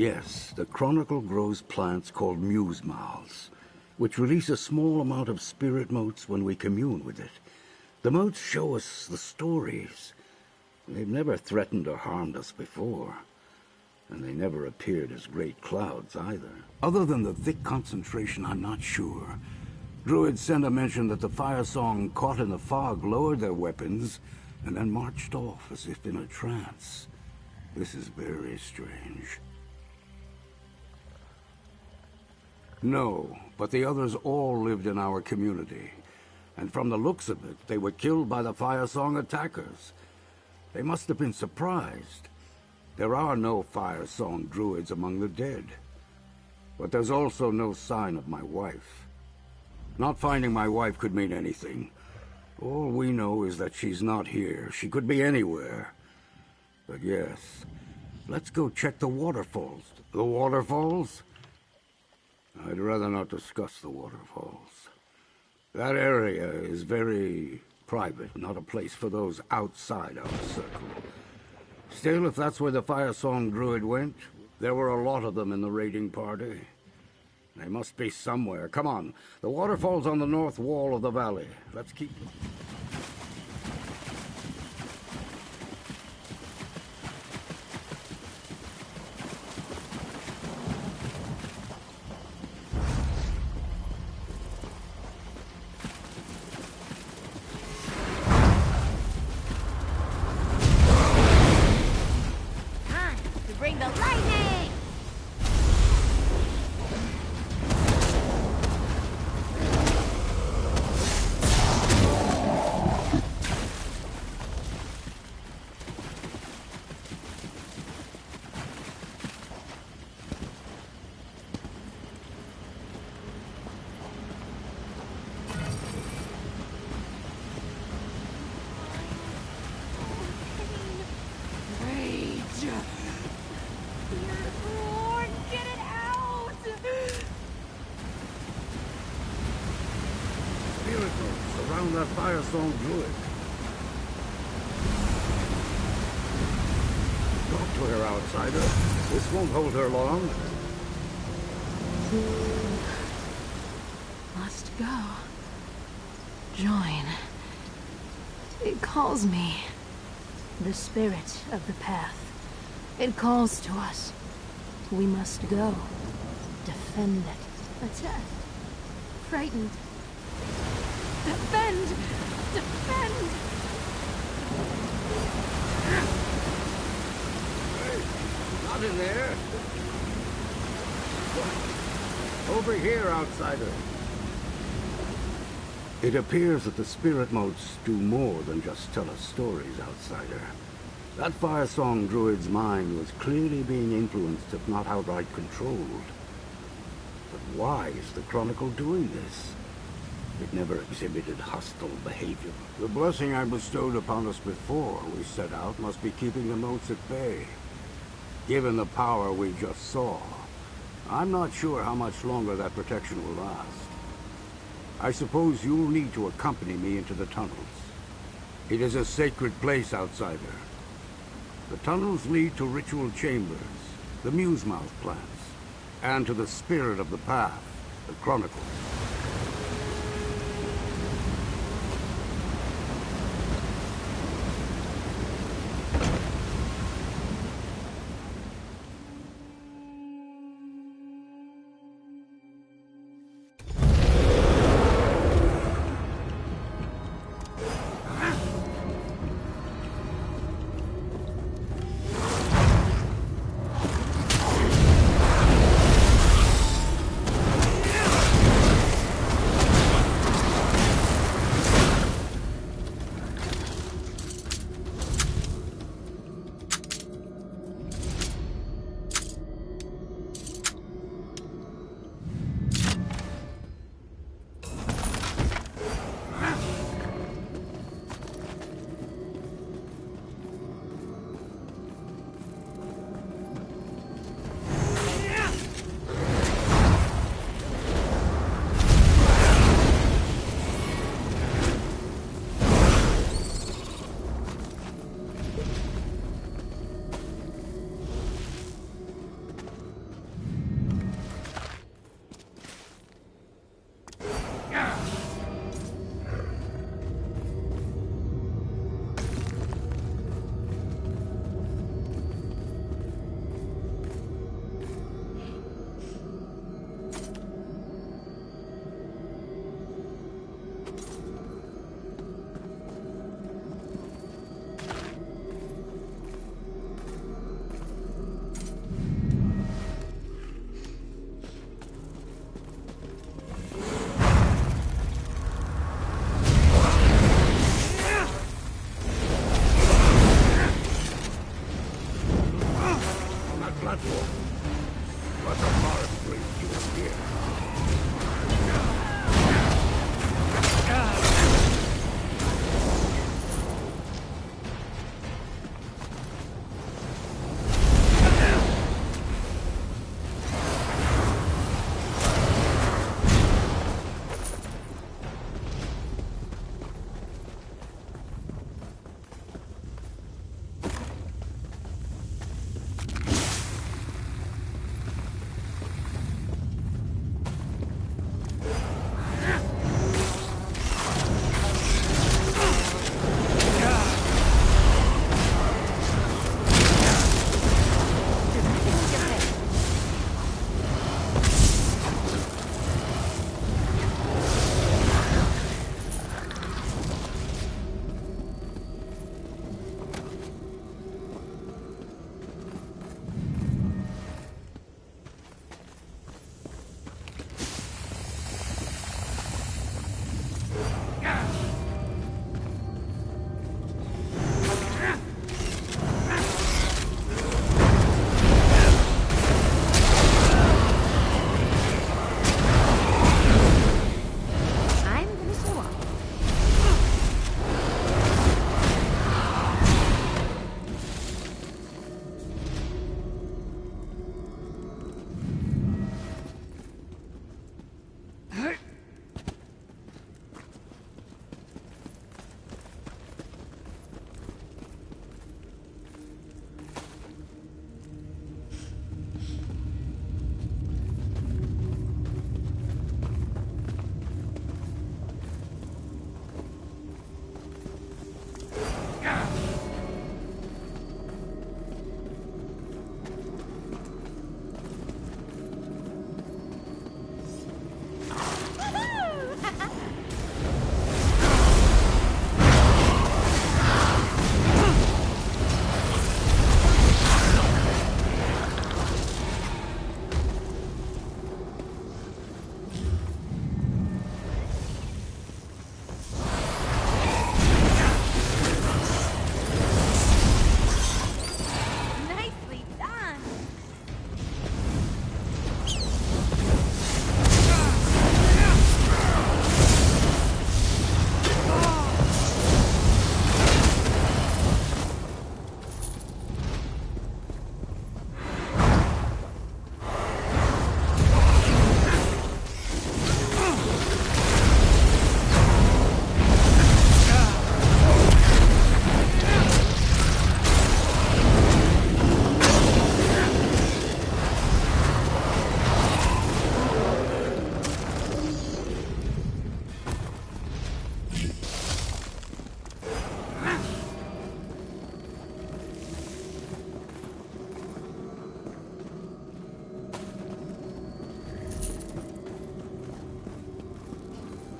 Yes, the Chronicle grows plants called muse mouths, which release a small amount of spirit motes when we commune with it. The motes show us the stories. They've never threatened or harmed us before, and they never appeared as great clouds either. Other than the thick concentration, I'm not sure. Druid Senna mentioned that the Firesong caught in the fog lowered their weapons and then marched off as if in a trance. This is very strange. No, but the others all lived in our community. And from the looks of it, they were killed by the Firesong attackers. They must have been surprised. There are no Firesong druids among the dead. But there's also no sign of my wife. Not finding my wife could mean anything. All we know is that she's not here. She could be anywhere. But yes, let's go check the waterfalls. The waterfalls? I'd rather not discuss the waterfalls. That area is very private, not a place for those outside our circle. Still, if that's where the Firesong druid went, there were a lot of them in the raiding party. They must be somewhere. Come on. The waterfall's on the north wall of the valley. Let's keep... Around that Firesong druid. Talk to her, outsider. This won't hold her long. Must go. Join. It calls me. The spirit of the path. It calls to us. We must go. Defend it. Attack. Frightened. Defend! Defend! Hey, not in there. Over here, outsider. It appears that the spirit motes do more than just tell us stories, outsider. That Firesong druid's mind was clearly being influenced, if not outright controlled. But why is the Chronicle doing this? It never exhibited hostile behavior. The blessing I bestowed upon us before we set out must be keeping the motes at bay. Given the power we just saw, I'm not sure how much longer that protection will last. I suppose you'll need to accompany me into the tunnels. It is a sacred place, outsider. The tunnels lead to ritual chambers, the muse-mouth plants, and to the spirit of the path, the Chronicle. But the forest brings you here.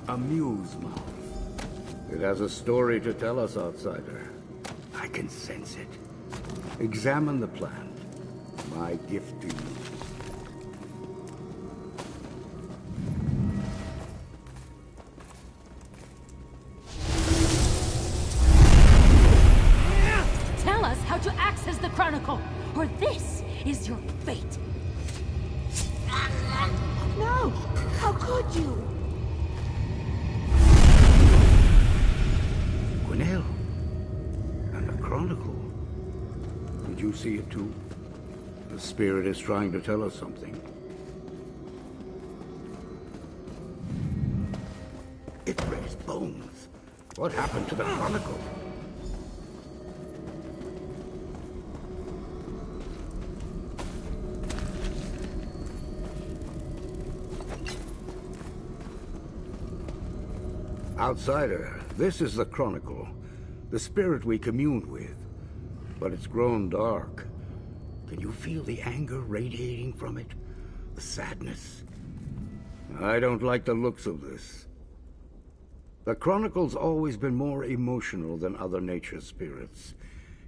A muse mouth. It has a story to tell us, outsider. I can sense it. Examine the plant. My gift to you. Tell us how to access the Chronicle, or this is your fate. No! How could you? And the Chronicle. Did you see it too? The spirit is trying to tell us something. It raised bones. What happened to the Chronicle? Outsider, this is the Chronicle. The spirit we commune with. But it's grown dark. Can you feel the anger radiating from it? The sadness? I don't like the looks of this. The Chronicle's always been more emotional than other nature spirits.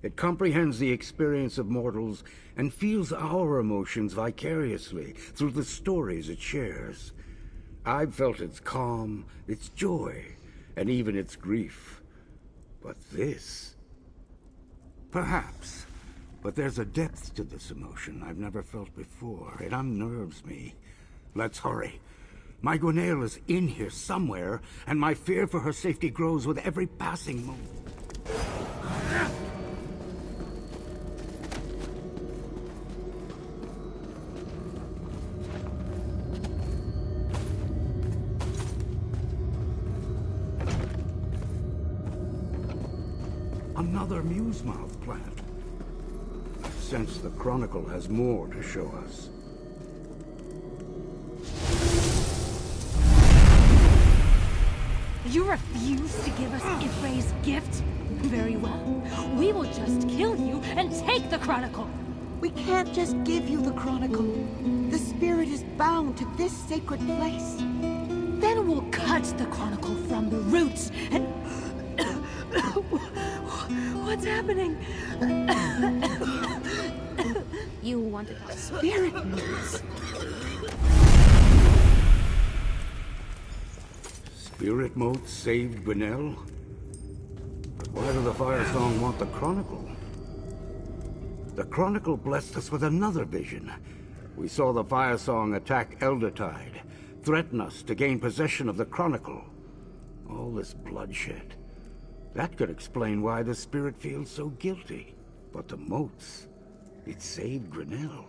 It comprehends the experience of mortals and feels our emotions vicariously through the stories it shares. I've felt its calm, its joy, and even its grief. But this... Perhaps. But there's a depth to this emotion I've never felt before. It unnerves me. Let's hurry. My Gwenaël is in here somewhere, and my fear for her safety grows with every passing moment. Another Musemouth plant. I sense the Chronicle has more to show us. You refuse to give us Ifray's gift? Very well. We will just kill you and take the Chronicle. We can't just give you the Chronicle. The spirit is bound to this sacred place. Then we'll cut the Chronicle from the roots and... What's happening? You want to talk? Spirit motes. Spirit motes saved Gwenaël? But why do the Firesong want the Chronicle? The Chronicle blessed us with another vision. We saw the Firesong attack Eldertide, threaten us to gain possession of the Chronicle. All this bloodshed. That could explain why the spirit feels so guilty. But the motes, it saved Gwenaël.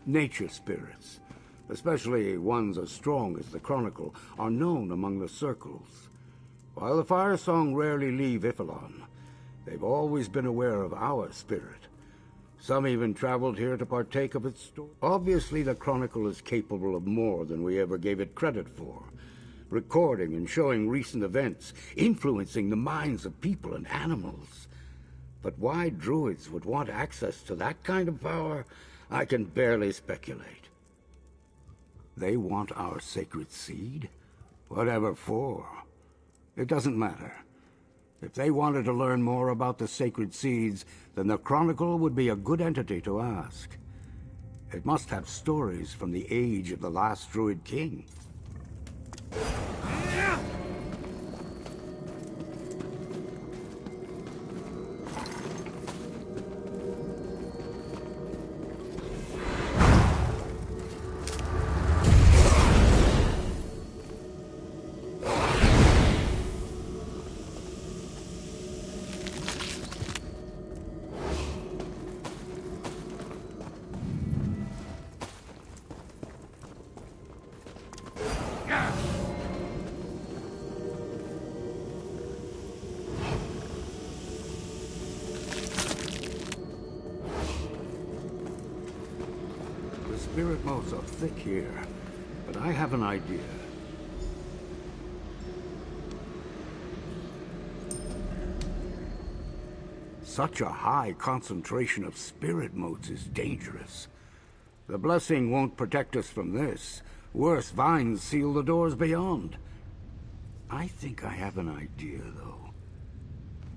Nature spirits, especially ones as strong as the Chronicle, are known among the circles. While the Firesong rarely leave Ifalon, they've always been aware of our spirit. Some even traveled here to partake of its story. Obviously, the Chronicle is capable of more than we ever gave it credit for. Recording and showing recent events, influencing the minds of people and animals. But why druids would want access to that kind of power, I can barely speculate. They want our sacred seed? Whatever for. It doesn't matter. If they wanted to learn more about the sacred seeds, then the Chronicle would be a good entity to ask. It must have stories from the age of the last Druid King. Spirit motes are thick here, but I have an idea. Such a high concentration of spirit motes is dangerous. The blessing won't protect us from this. Worse, vines seal the doors beyond. I think I have an idea, though.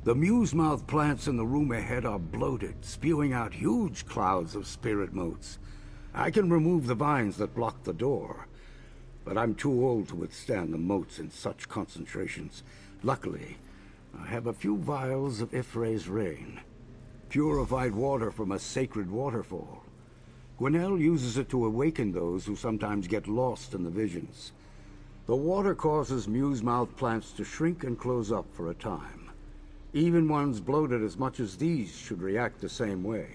The Musemouth plants in the room ahead are bloated, spewing out huge clouds of spirit motes. I can remove the vines that block the door, but I'm too old to withstand the motes in such concentrations. Luckily, I have a few vials of Ifray's rain, purified water from a sacred waterfall. Gwenaël uses it to awaken those who sometimes get lost in the visions. The water causes Musemouth plants to shrink and close up for a time. Even ones bloated as much as these should react the same way.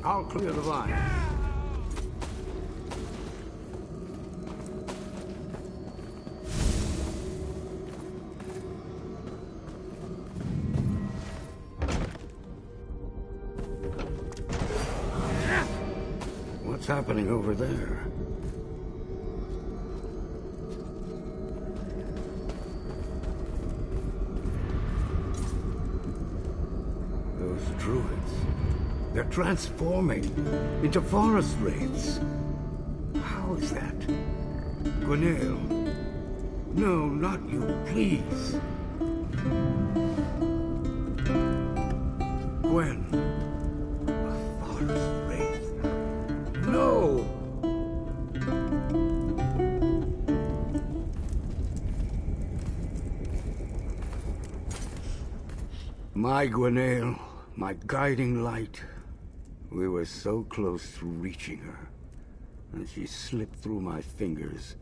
I'll clear the line. What's happening over there? Those druids. They're transforming into forest wraiths. How is that? Gwenaël. No, not you, please. Gwen. A forest wraith. No! My Gwenaël, my guiding light. We were so close to reaching her, and she slipped through my fingers.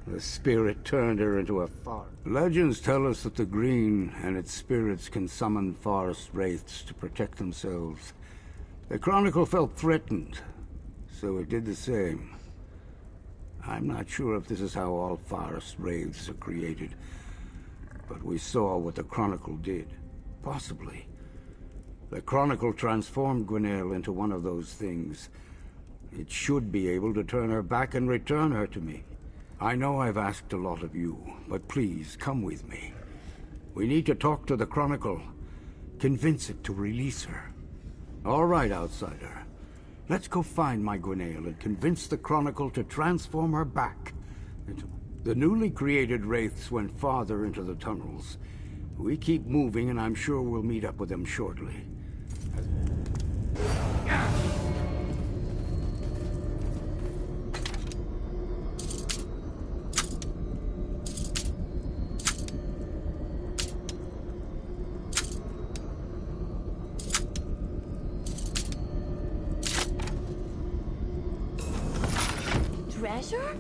The spirit turned her into a forest. Legends tell us that the Green and its spirits can summon forest wraiths to protect themselves. The Chronicle felt threatened, so it did the same. I'm not sure if this is how all forest wraiths are created, but we saw what the Chronicle did. Possibly. The Chronicle transformed Gwenaël into one of those things. It should be able to turn her back and return her to me. I know I've asked a lot of you, but please, come with me. We need to talk to the Chronicle. Convince it to release her. All right, outsider. Let's go find my Gwenaël and convince the Chronicle to transform her back. The newly created wraiths went farther into the tunnels. We keep moving, and I'm sure we'll meet up with them shortly. Treasure?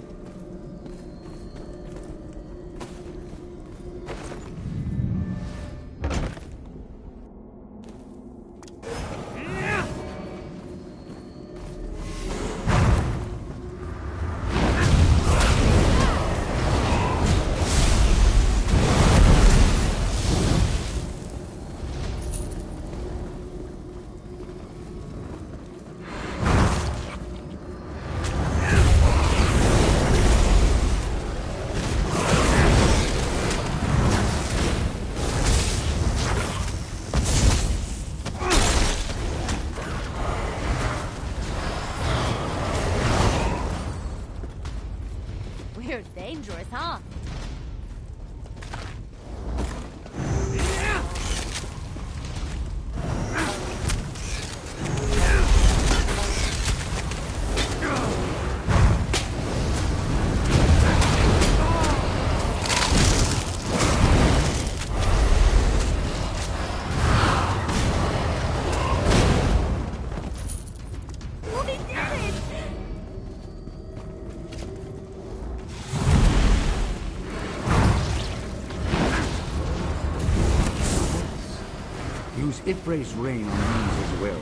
We're dangerous, huh? Use Ifray's rain on these as well.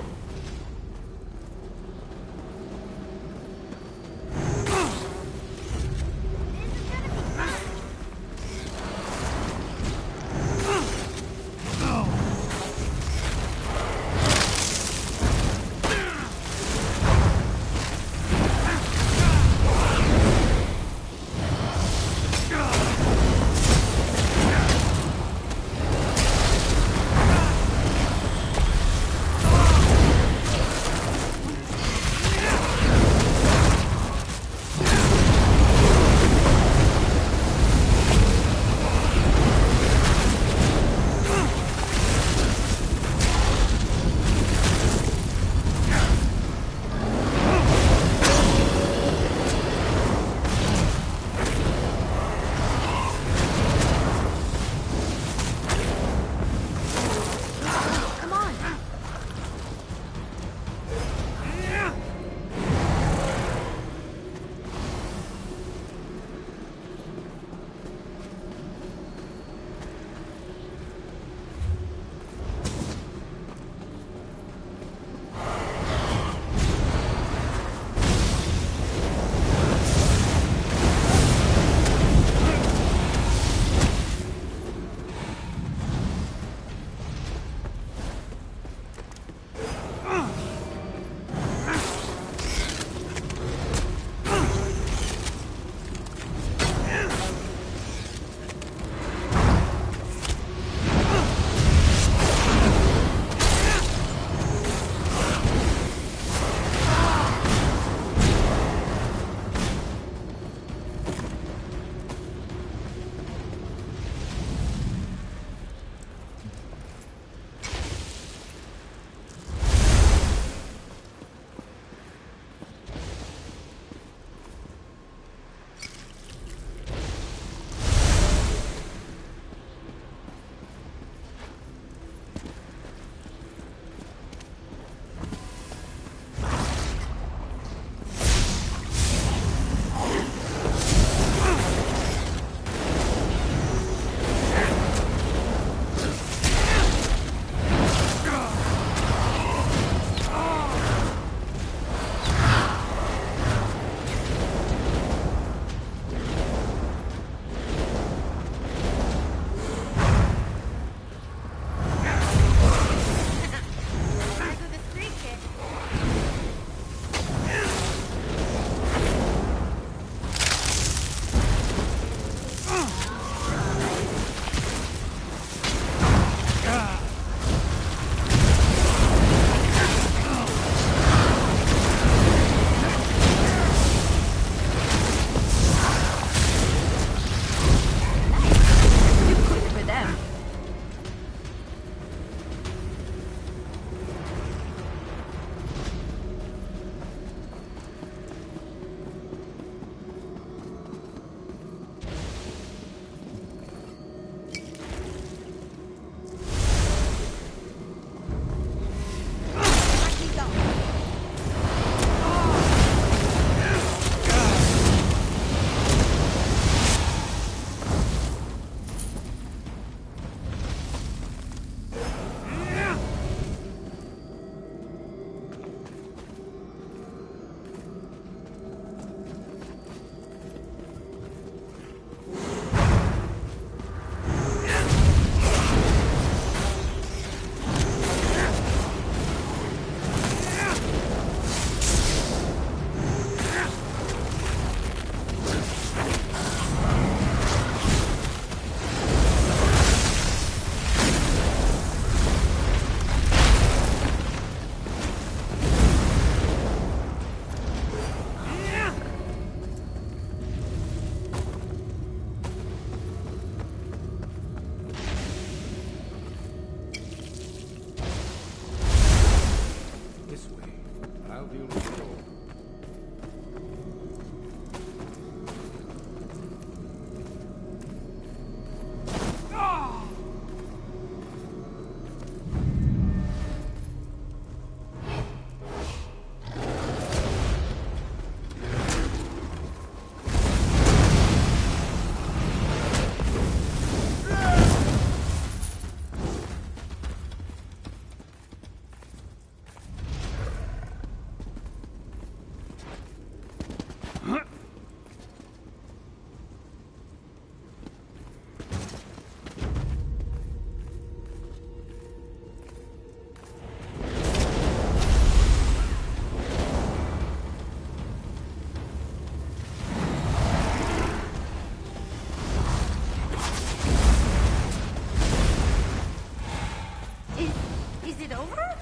over?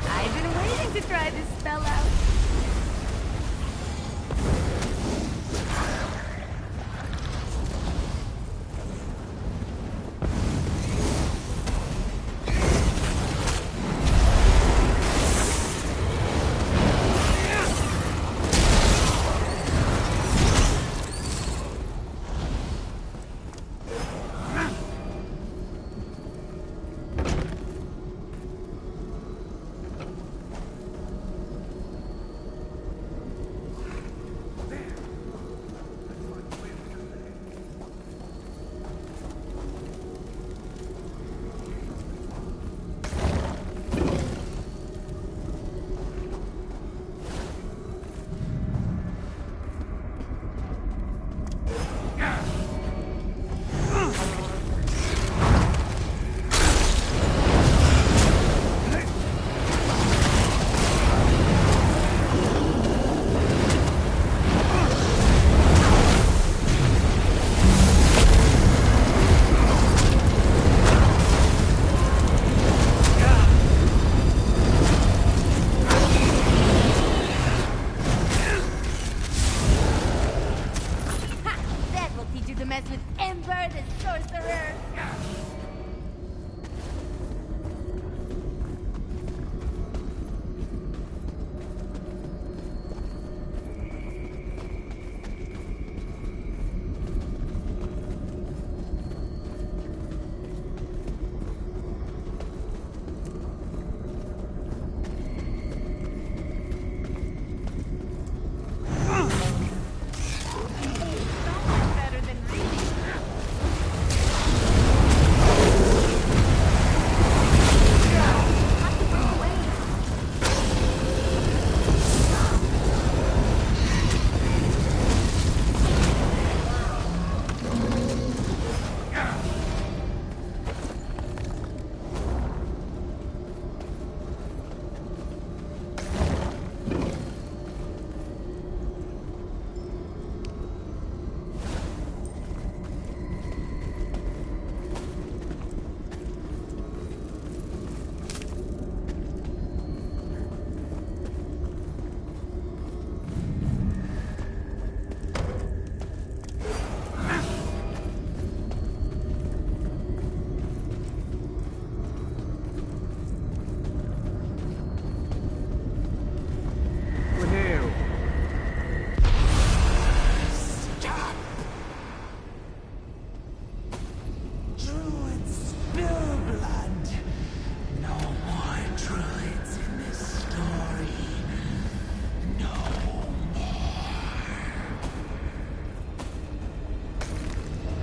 I've been waiting to try this spell out.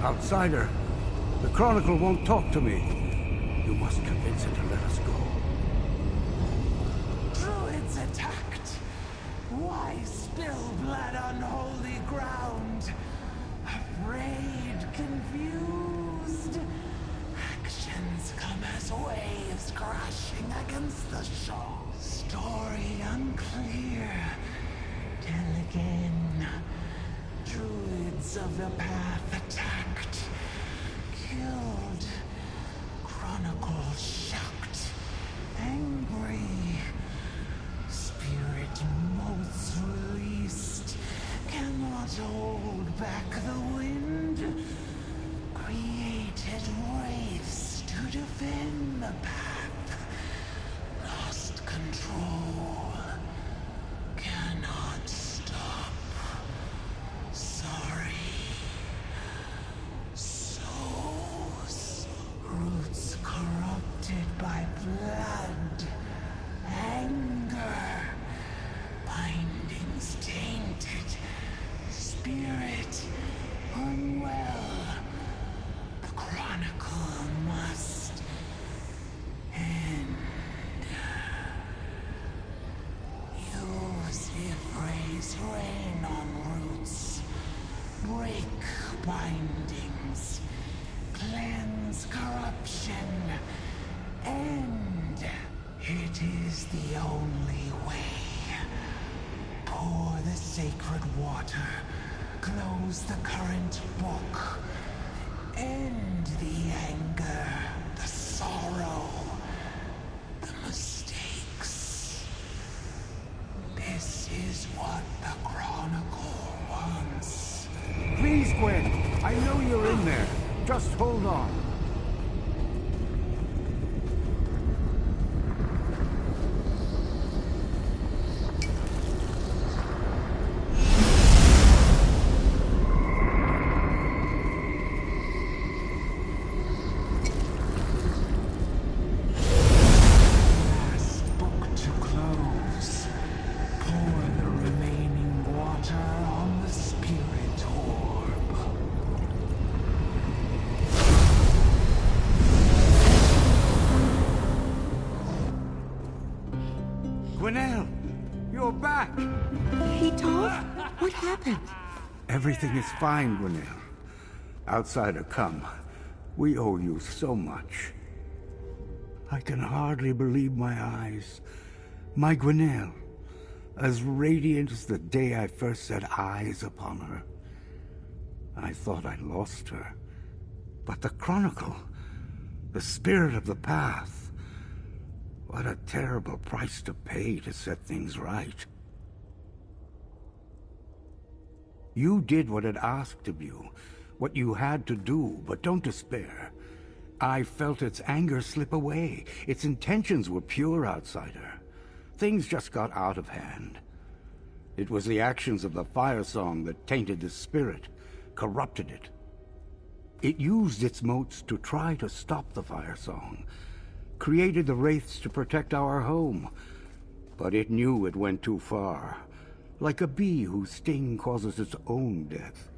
Outsider, the Chronicle won't talk to me. You must convince it to let us go. Druids attacked! Why spill blood on holy ground? Afraid, confused. Actions come as waves crashing against the shore. Story unclear. Tell again. Druids of the path attacked. Killed. Chronicle shocked. Angry. Spirit motes released. Cannot hold back the wind. Created waves to defend the path. Lost control. Cannot stop. Sorry. Souls. Roots corrupted by blood. Anger. Bindings tainted. Spirit unwell. The Chronicle must end. Use Ifray's rain on roots. Break bindings. Cleanse corruption. End. It is the only way. Pour the sacred water. close the current book. End the anger, the sorrow, the mistakes. This is what the Chronicle wants. Please, Gwen. I know you're in there. Just hold on. Last book to close. Pour the remaining water on the spirit orb. Gwenelle, you're back. He told? What happened? Everything is fine, Gwenelle. Outsider, come. We owe you so much. I can hardly believe my eyes. My Gwenelle, as radiant as the day I first set eyes upon her. I thought I'd lost her. But the Chronicle, the spirit of the path, what a terrible price to pay to set things right. You did what it asked of you, what you had to do, but don't despair. I felt its anger slip away. Its intentions were pure, outsider. Things just got out of hand. It was the actions of the Firesong that tainted the spirit, corrupted it. It used its motes to try to stop the Firesong, created the wraiths to protect our home. But it knew it went too far. Like a bee whose sting causes its own death.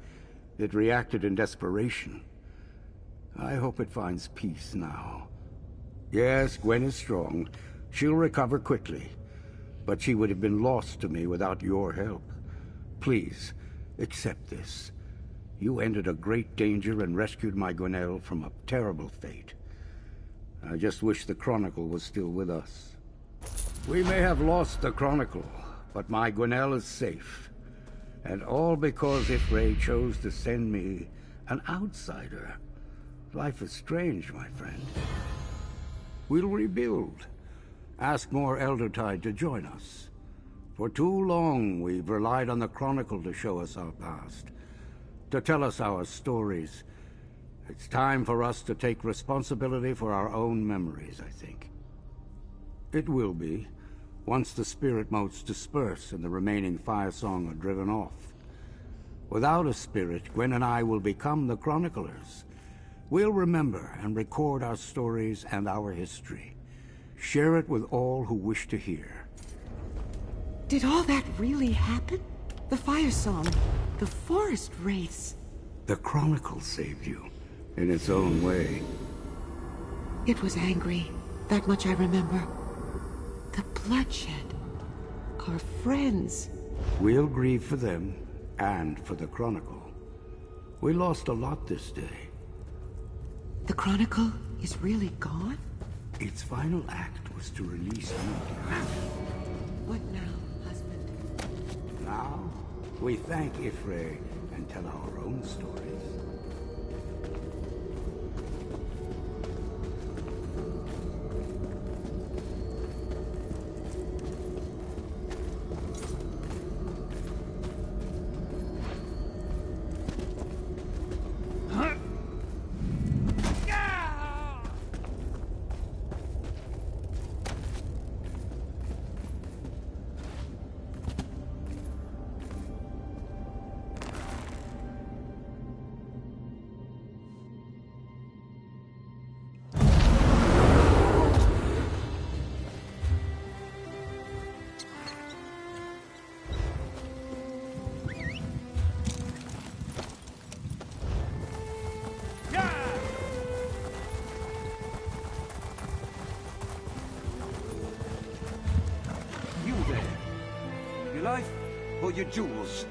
It reacted in desperation. I hope it finds peace now. Yes, Gwen is strong. She'll recover quickly. But she would have been lost to me without your help. Please, accept this. You ended a great danger and rescued my Gwenelle from a terrible fate. I just wish the Chronicle was still with us. We may have lost the Chronicle, but my Gwenelle is safe. And all because Ifray chose to send me an outsider. Life is strange, my friend. We'll rebuild. Ask more Eldertide to join us. For too long, we've relied on the Chronicle to show us our past, to tell us our stories. It's time for us to take responsibility for our own memories, I think. It will be, once the spirit motes disperse and the remaining Firesong are driven off. Without a spirit, Gwen and I will become the Chroniclers. We'll remember and record our stories and our history. Share it with all who wish to hear. Did all that really happen? The Firesong, the forest wraiths. The Chronicle saved you, in its own way. It was angry. That much I remember. The bloodshed. Our friends. We'll grieve for them, and for the Chronicle. We lost a lot this day. The Chronicle is really gone? Its final act was to release you. What now, husband? Now, we thank Ifray and tell our own stories. Or your jewels.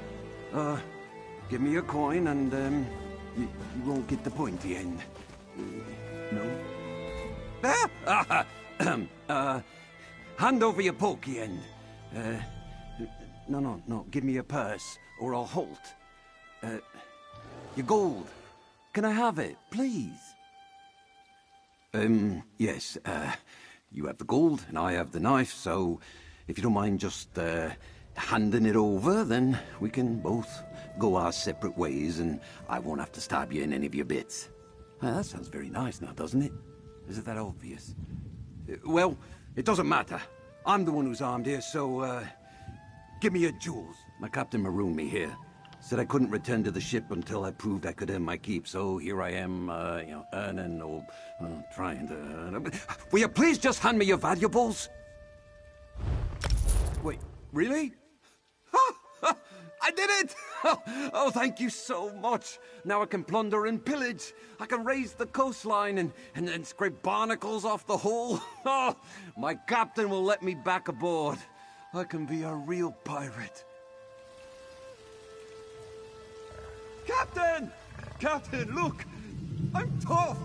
Give me your coin and, you won't get the pointy end. No? Hand over your pokey end. No, give me your purse, or I'll halt. Your gold. Can I have it, please? Yes, you have the gold, and I have the knife, so if you don't mind just, handing it over, then we can both go our separate ways, and I won't have to stab you in any of your bits. That sounds very nice now, doesn't it? Is it that obvious? Well, it doesn't matter. I'm the one who's armed here, so, give me your jewels. My captain marooned me here. Said I couldn't return to the ship until I proved I could earn my keep, so here I am, earning or trying to earn. Will you please just hand me your valuables? Wait, really? I did it! Oh, thank you so much. Now I can plunder and pillage. I can raise the coastline and scrape barnacles off the hull. Oh, my captain will let me back aboard. I can be a real pirate. Captain! Captain, look! I'm tough!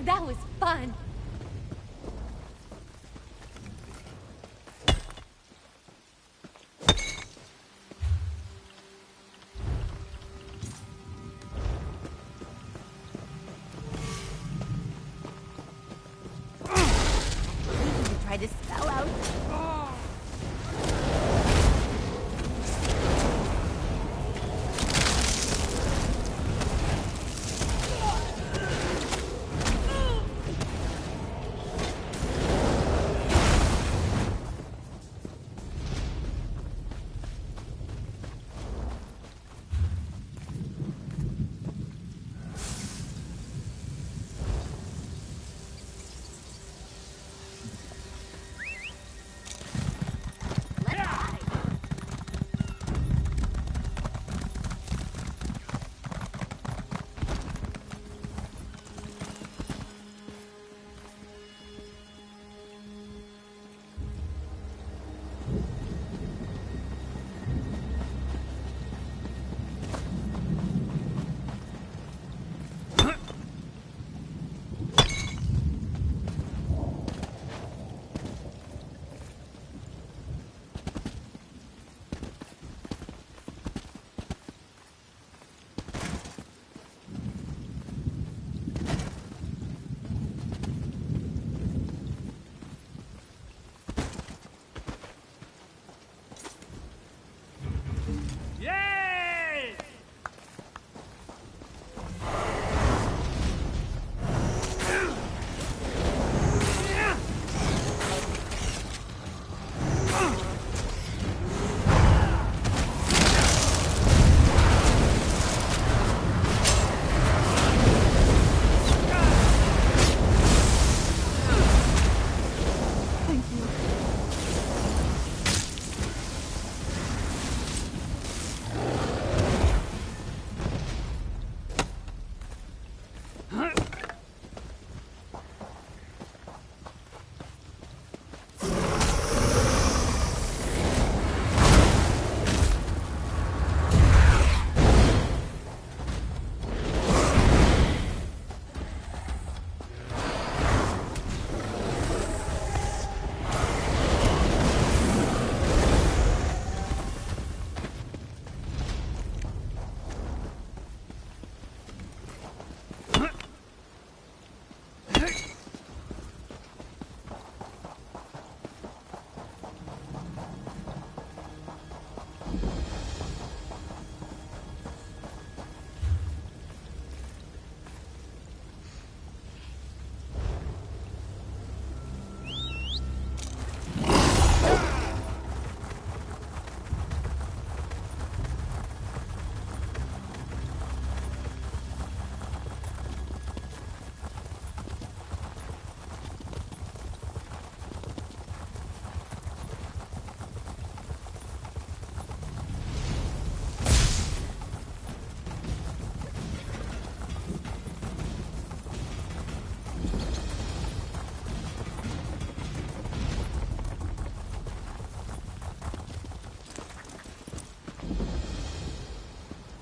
That was fun. Try to spell out.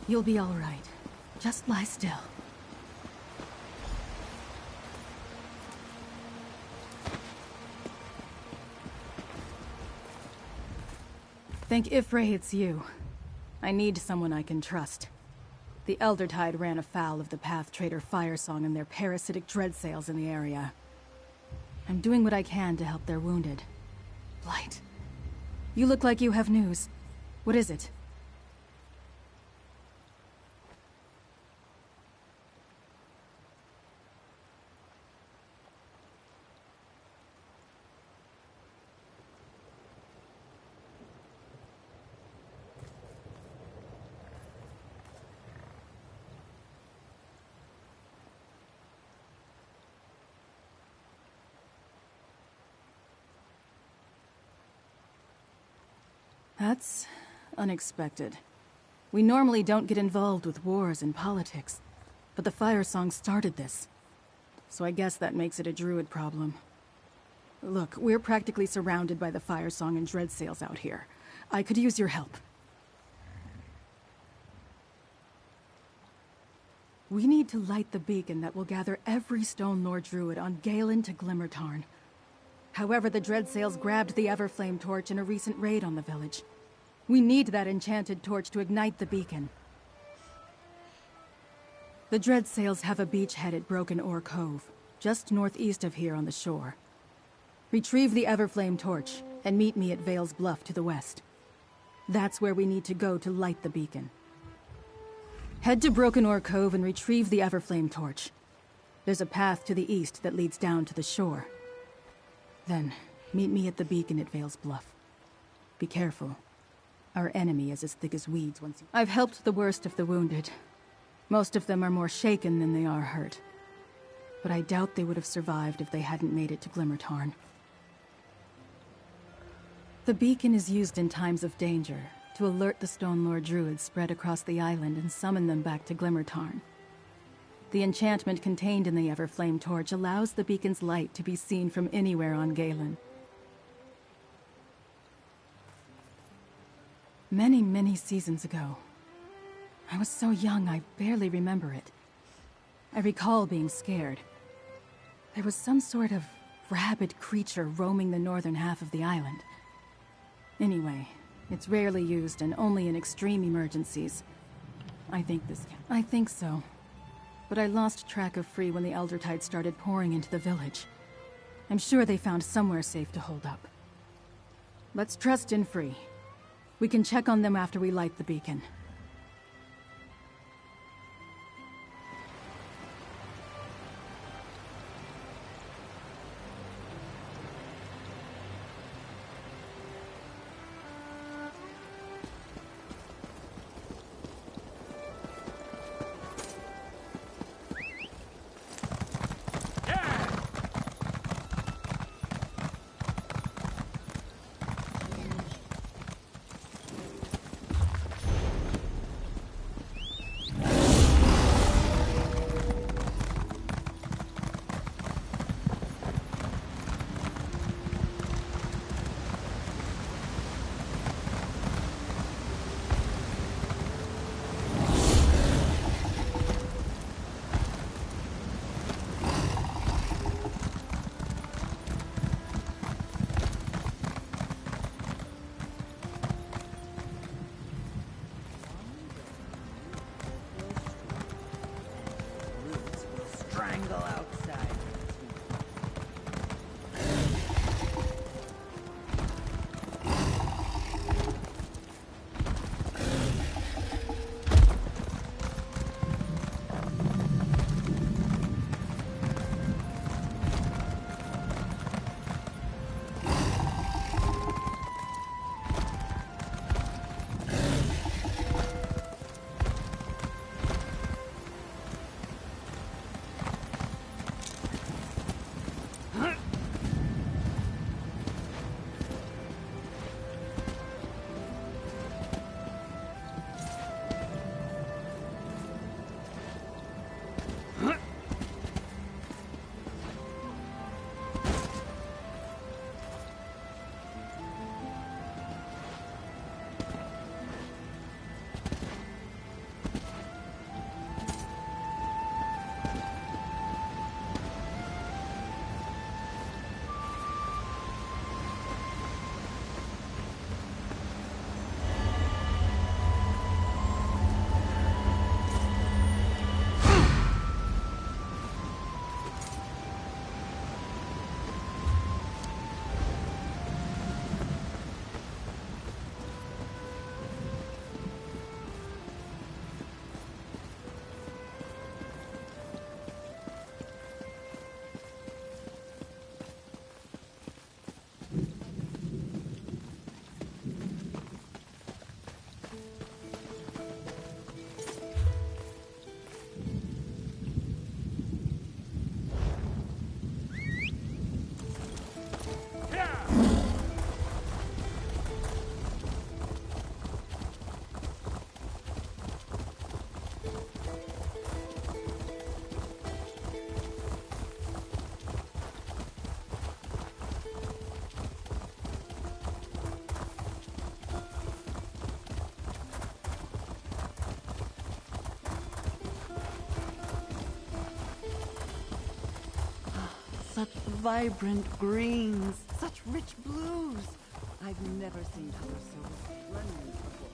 You'll be all right. Just lie still. Think Ifray it's you. I need someone I can trust. The Eldertide ran afoul of the Path Trader Firesong and their parasitic dreadsails in the area. I'm doing what I can to help their wounded. Blight. You look like you have news. What is it? That's unexpected. We normally don't get involved with wars and politics, but the Firesong started this. So I guess that makes it a druid problem. Look, we're practically surrounded by the Firesong and dreadsails out here. I could use your help. We need to light the beacon that will gather every Stone Lord druid on Galen to Glimmertarn. However, the dreadsails grabbed the Everflame torch in a recent raid on the village. We need that enchanted torch to ignite the beacon. The dreadsails have a beachhead at Broken Oar Cove, just northeast of here on the shore. Retrieve the Everflame torch, and meet me at Vale's Bluff to the west. That's where we need to go to light the beacon. Head to Broken Oar Cove and retrieve the Everflame torch. There's a path to the east that leads down to the shore. Then, meet me at the beacon at Vale's Bluff. Be careful. Our enemy is as thick as weeds once you— I've helped the worst of the wounded. Most of them are more shaken than they are hurt. But I doubt they would have survived if they hadn't made it to Glimmertarn. The beacon is used in times of danger to alert the Stone Lord druids spread across the island and summon them back to Glimmertarn. The enchantment contained in the Everflame torch allows the beacon's light to be seen from anywhere on Galen. Many, many seasons ago. I was so young I barely remember it. I recall being scared. There was some sort of rabid creature roaming the northern half of the island. Anyway, it's rarely used and only in extreme emergencies. I think so. But I lost track of Free when the Eldertide started pouring into the village. I'm sure they found somewhere safe to hold up. Let's trust in Free. We can check on them after we light the beacon. Such vibrant greens, such rich blues. I've never seen colors so splendid before.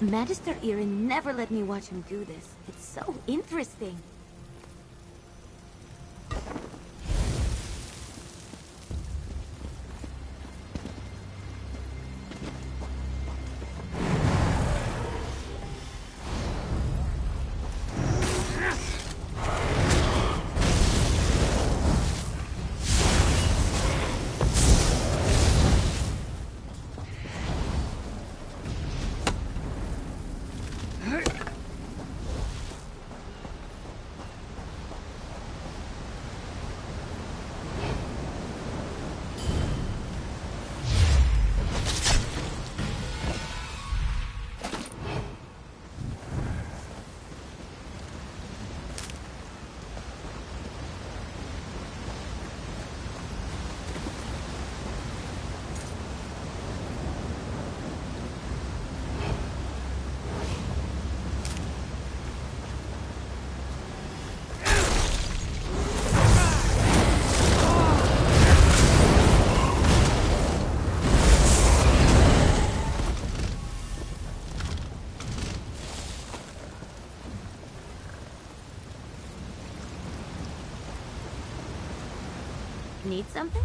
Magister Irin never let me watch him do this. It's so interesting. Need something?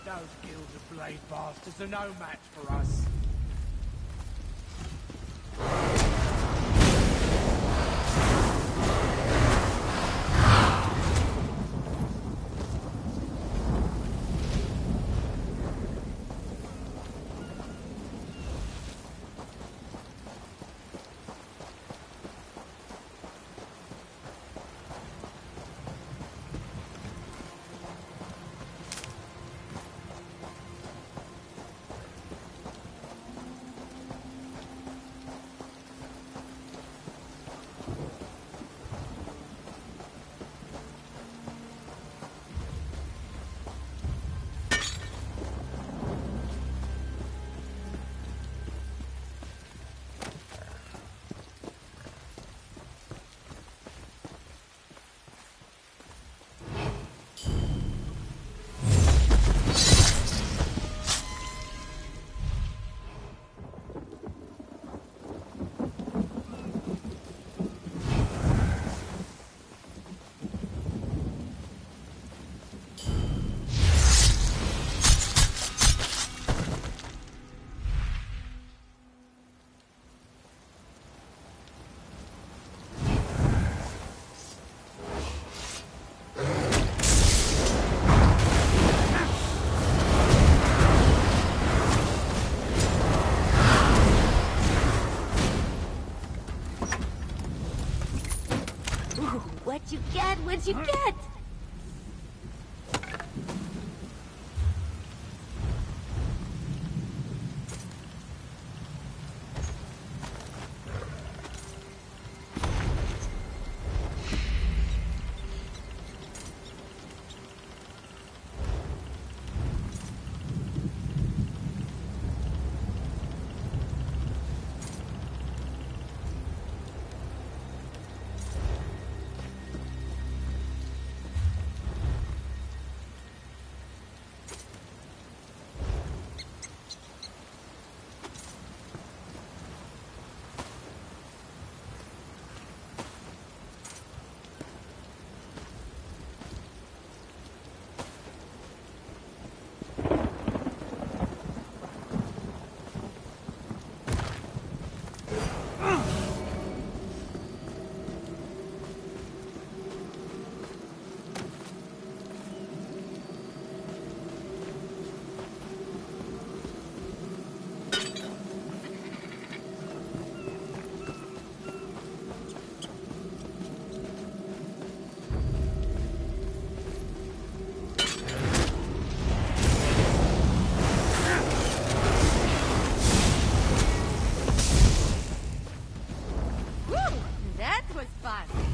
Those guilds of blade bastards are no match for us. Dad, what'd you get? That was fun.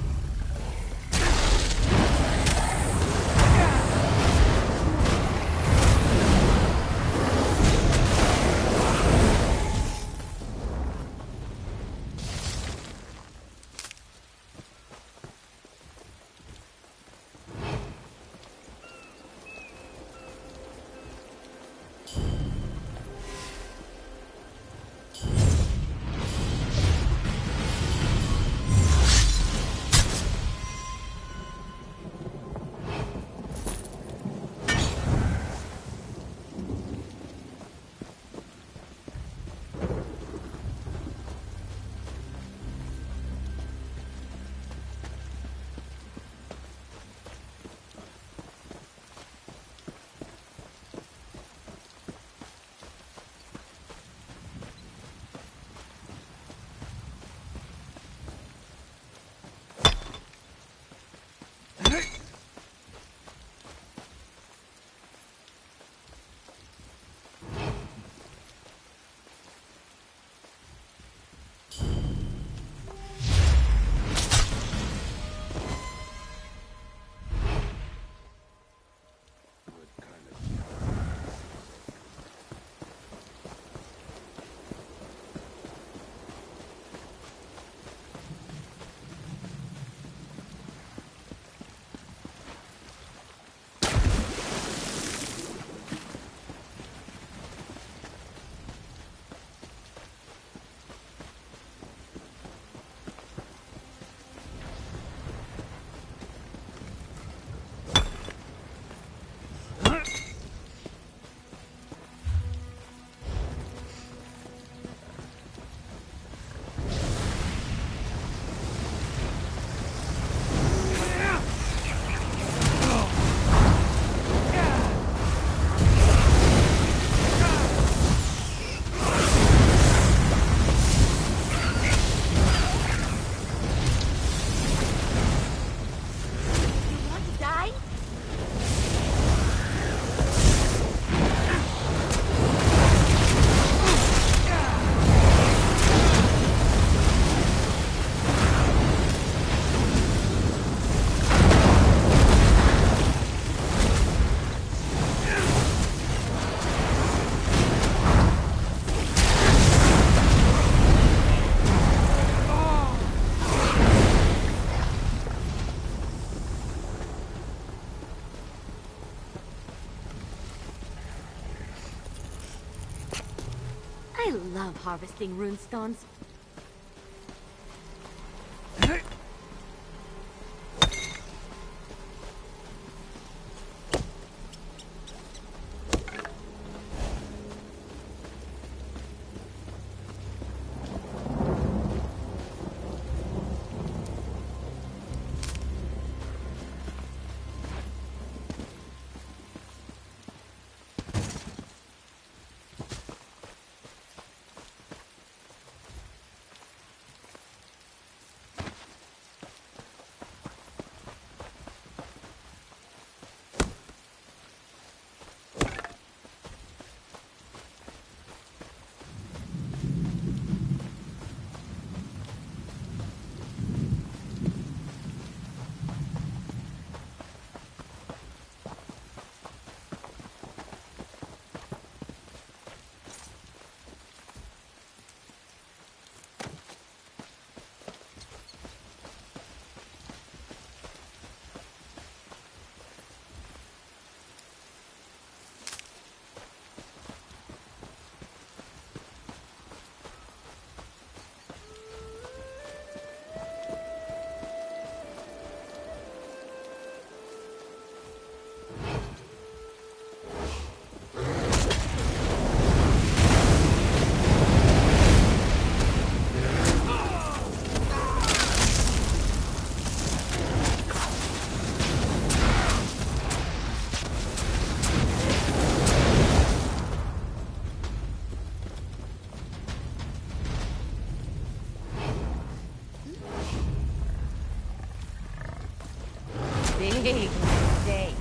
I love harvesting runestones. Big mistake.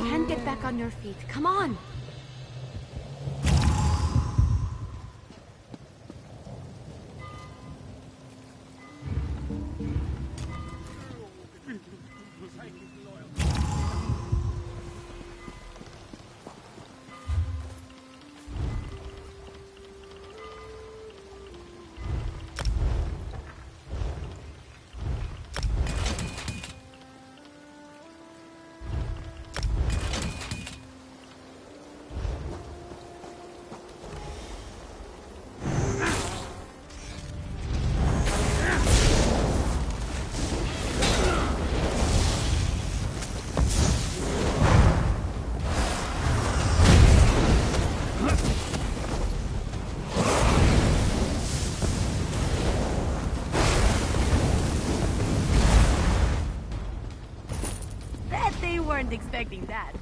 can get back on your feet. Come on! Weren't expecting that.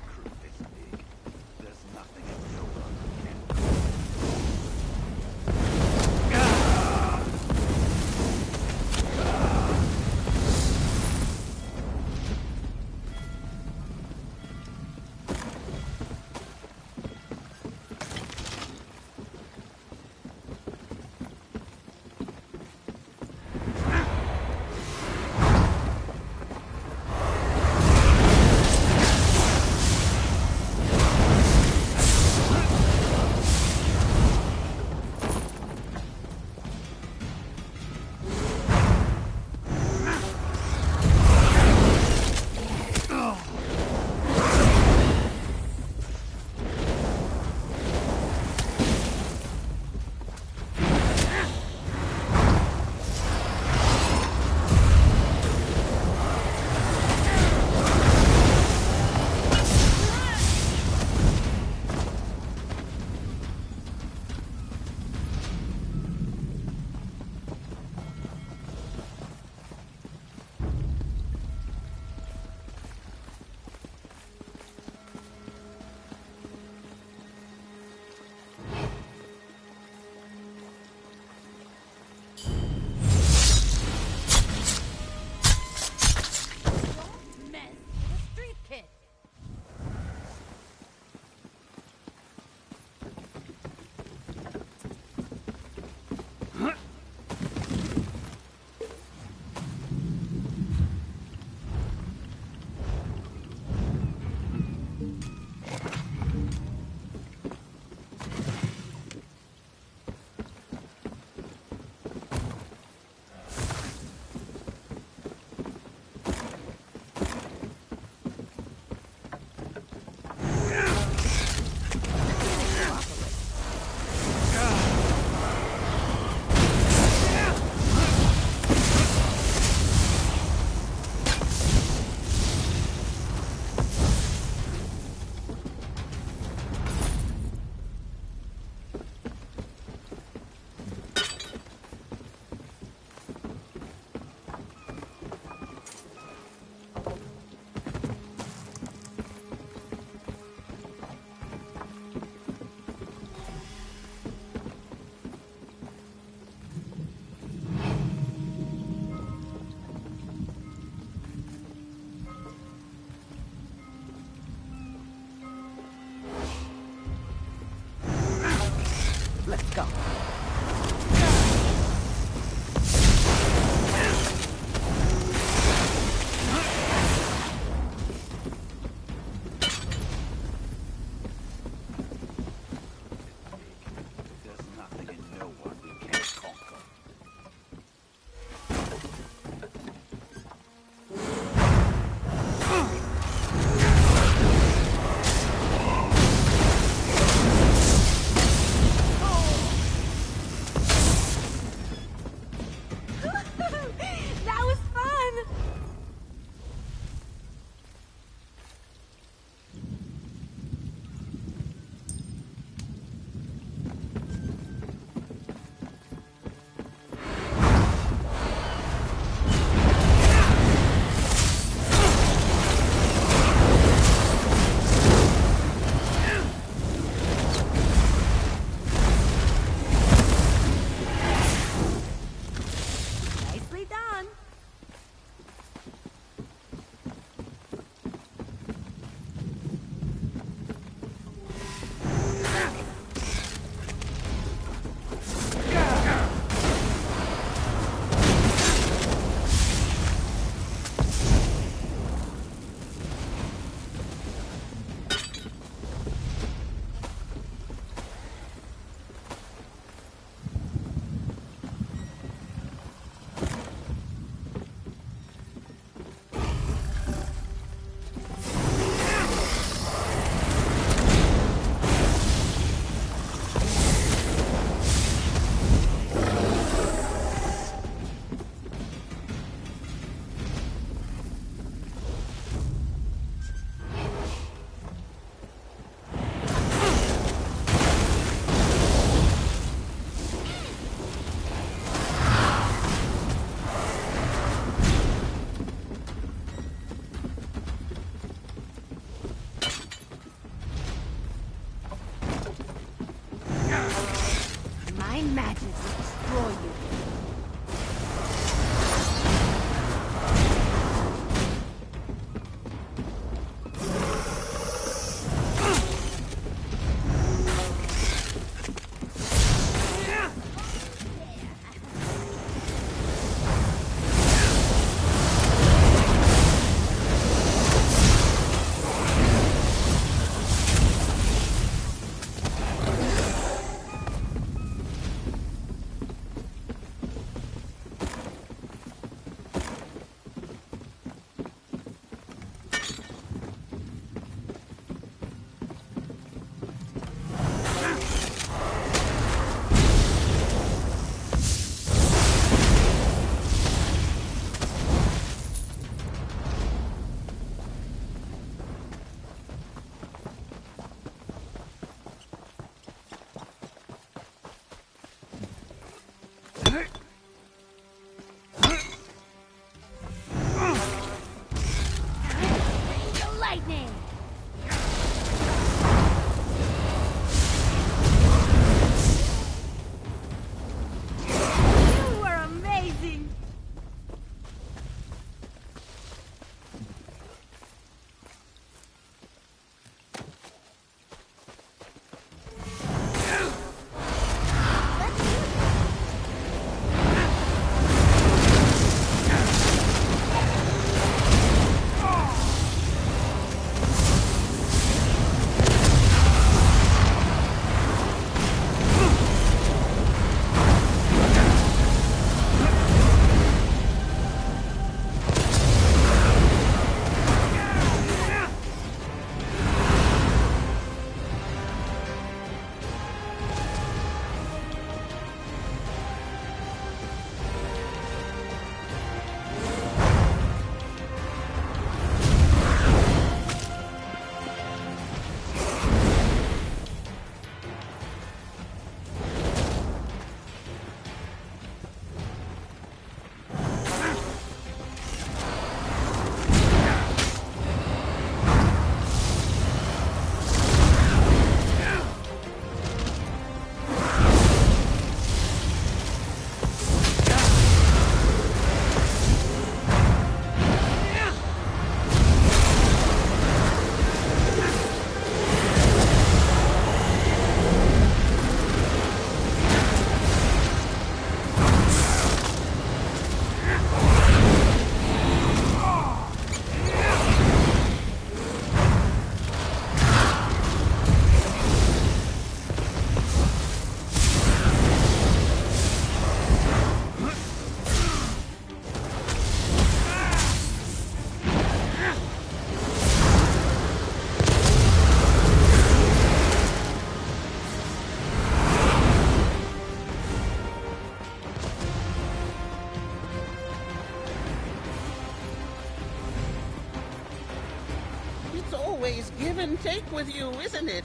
always give and take with you, isn't it?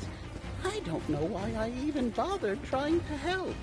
I don't know why I even bothered trying to help.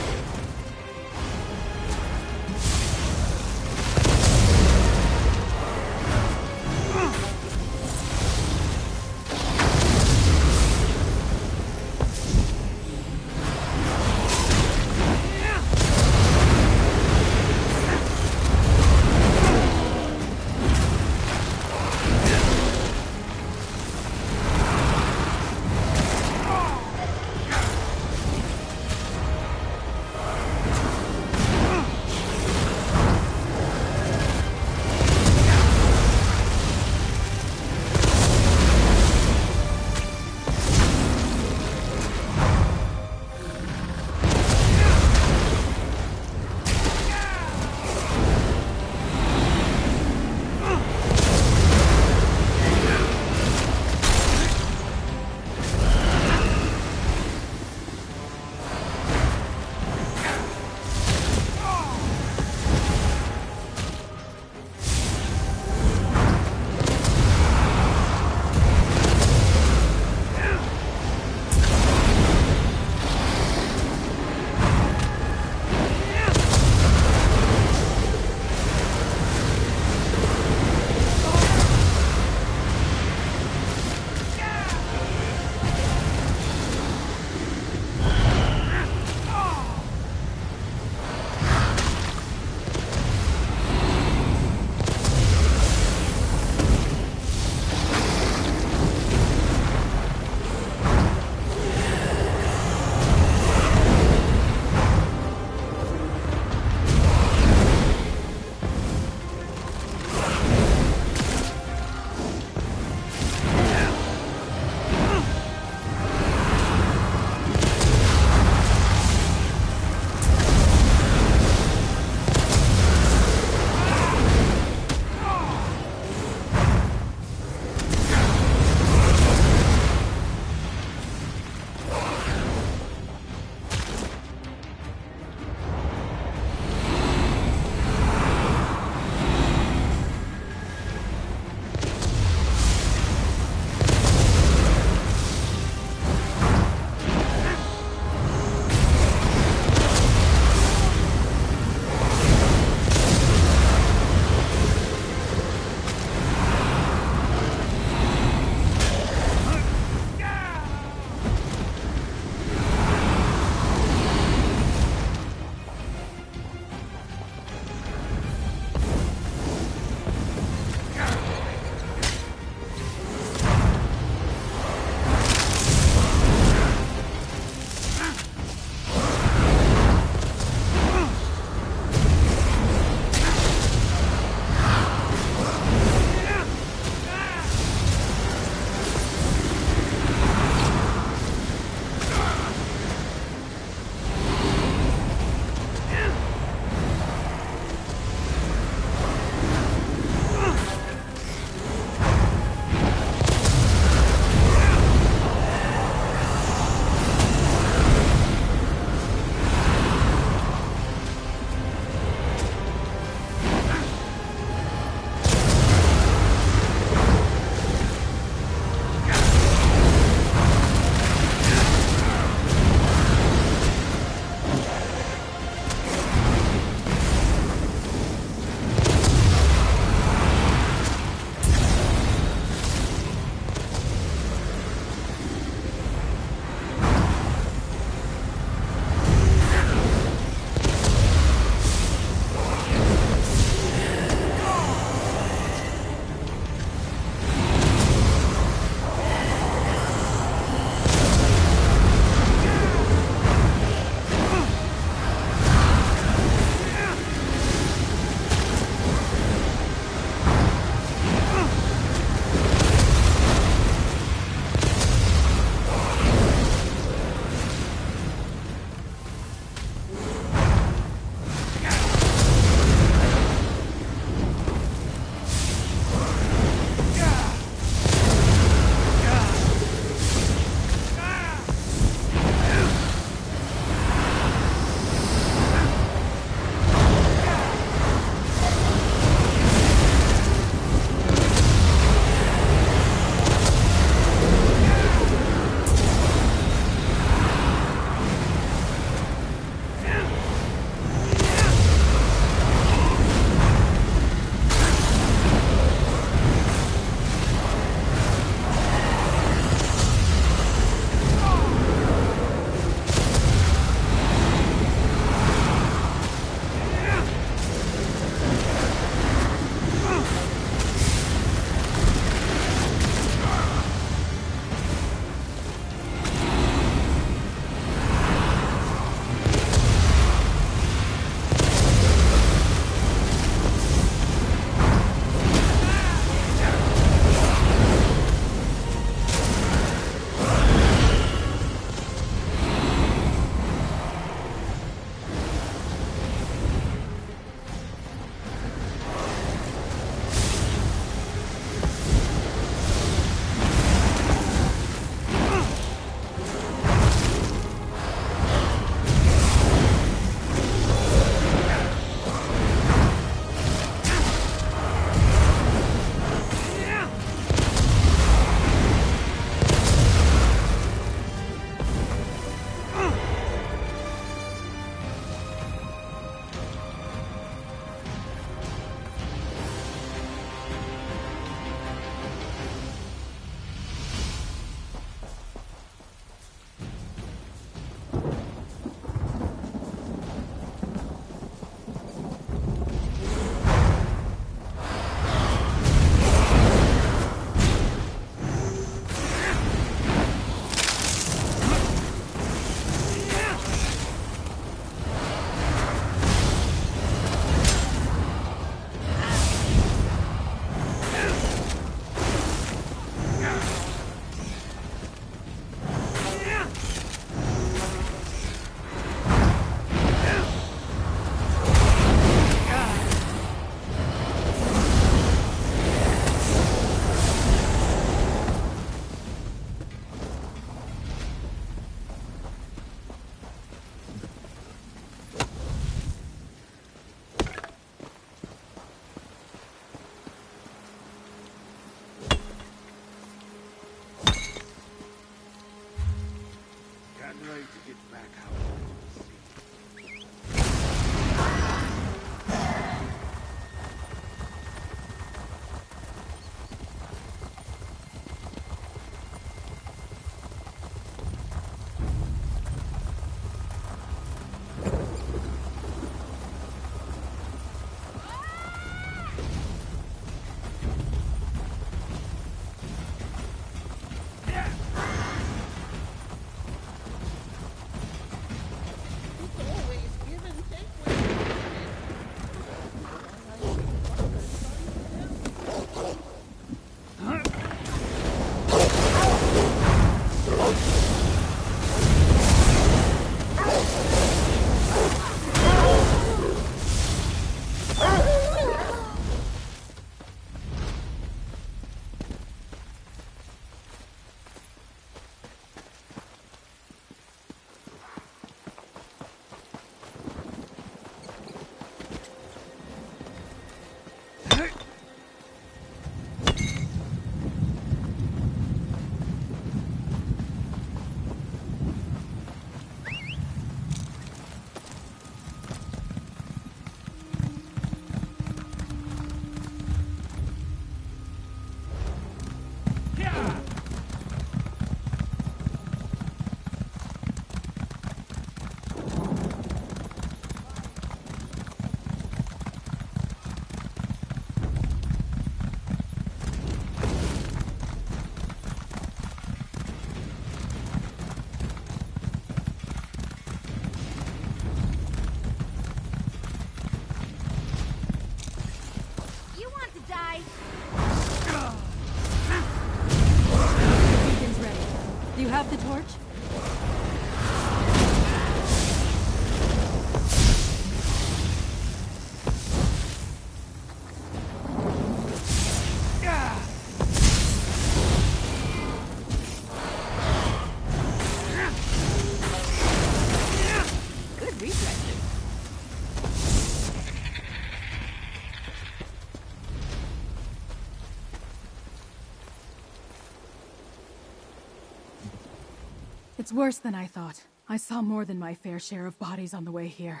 It's worse than I thought. I saw more than my fair share of bodies on the way here.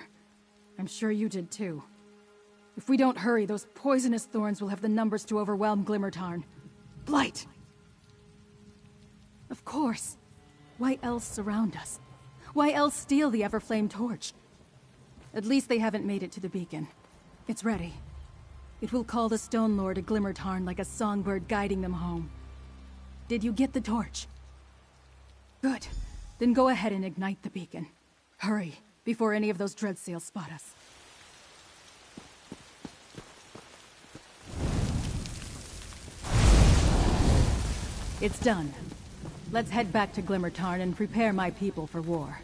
I'm sure you did too. If we don't hurry, those poisonous thorns will have the numbers to overwhelm Glimmertarn. Blight! Of course. Why else surround us? Why else steal the Everflame torch? At least they haven't made it to the beacon. It's ready. It will call the Stone Lord to Glimmertarn like a songbird guiding them home. Did you get the torch? Good. Then go ahead and ignite the beacon. Hurry, before any of those Dreadsails spot us. It's done. Let's head back to Glimmertarn and prepare my people for war.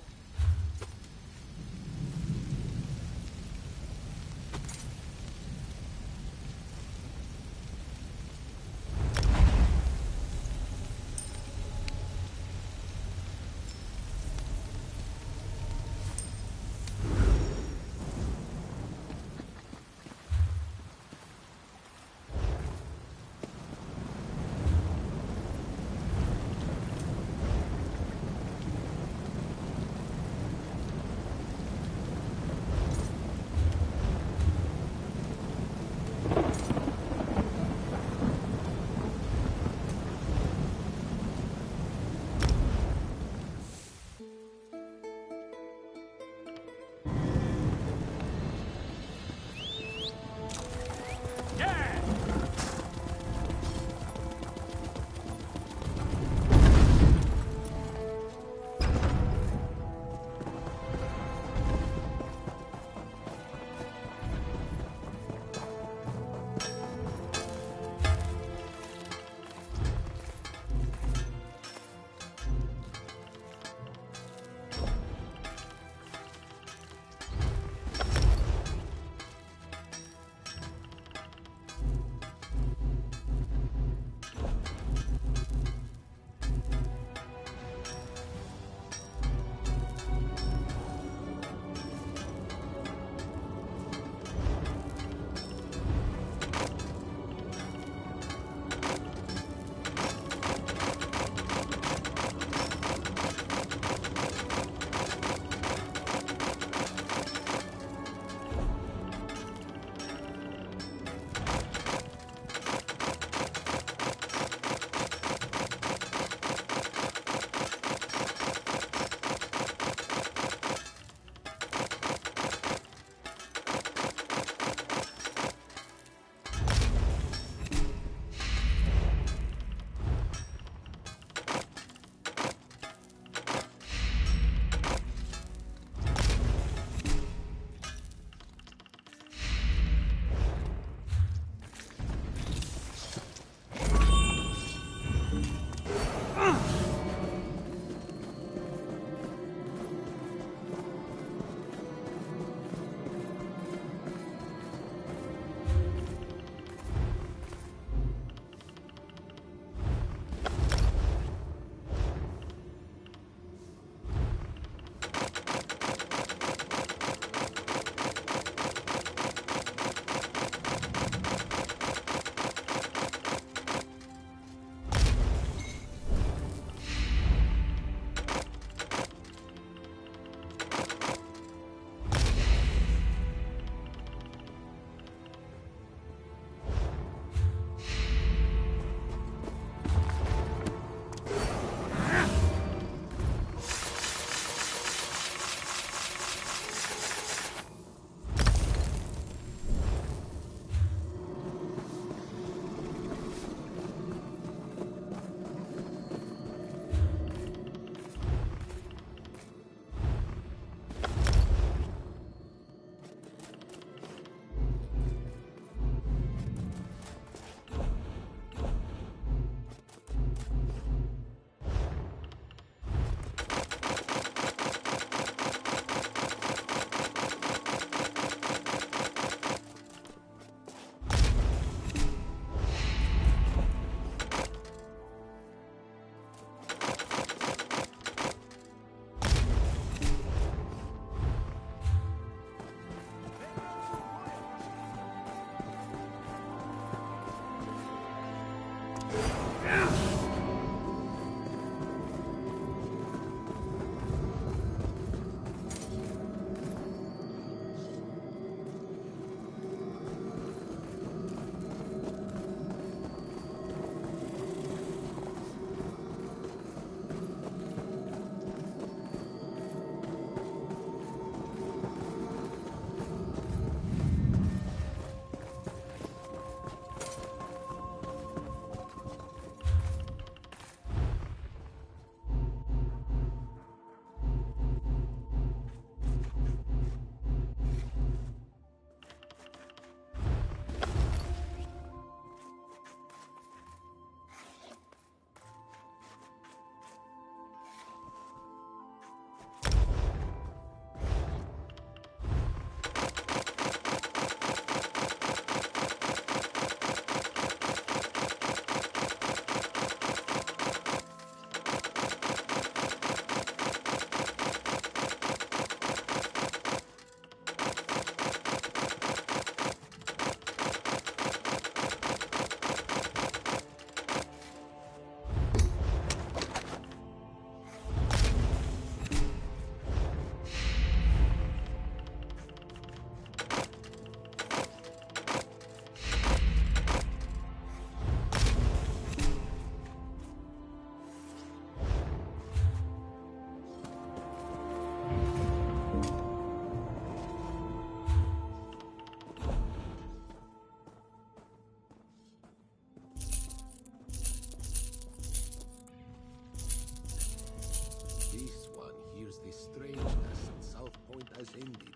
wounded.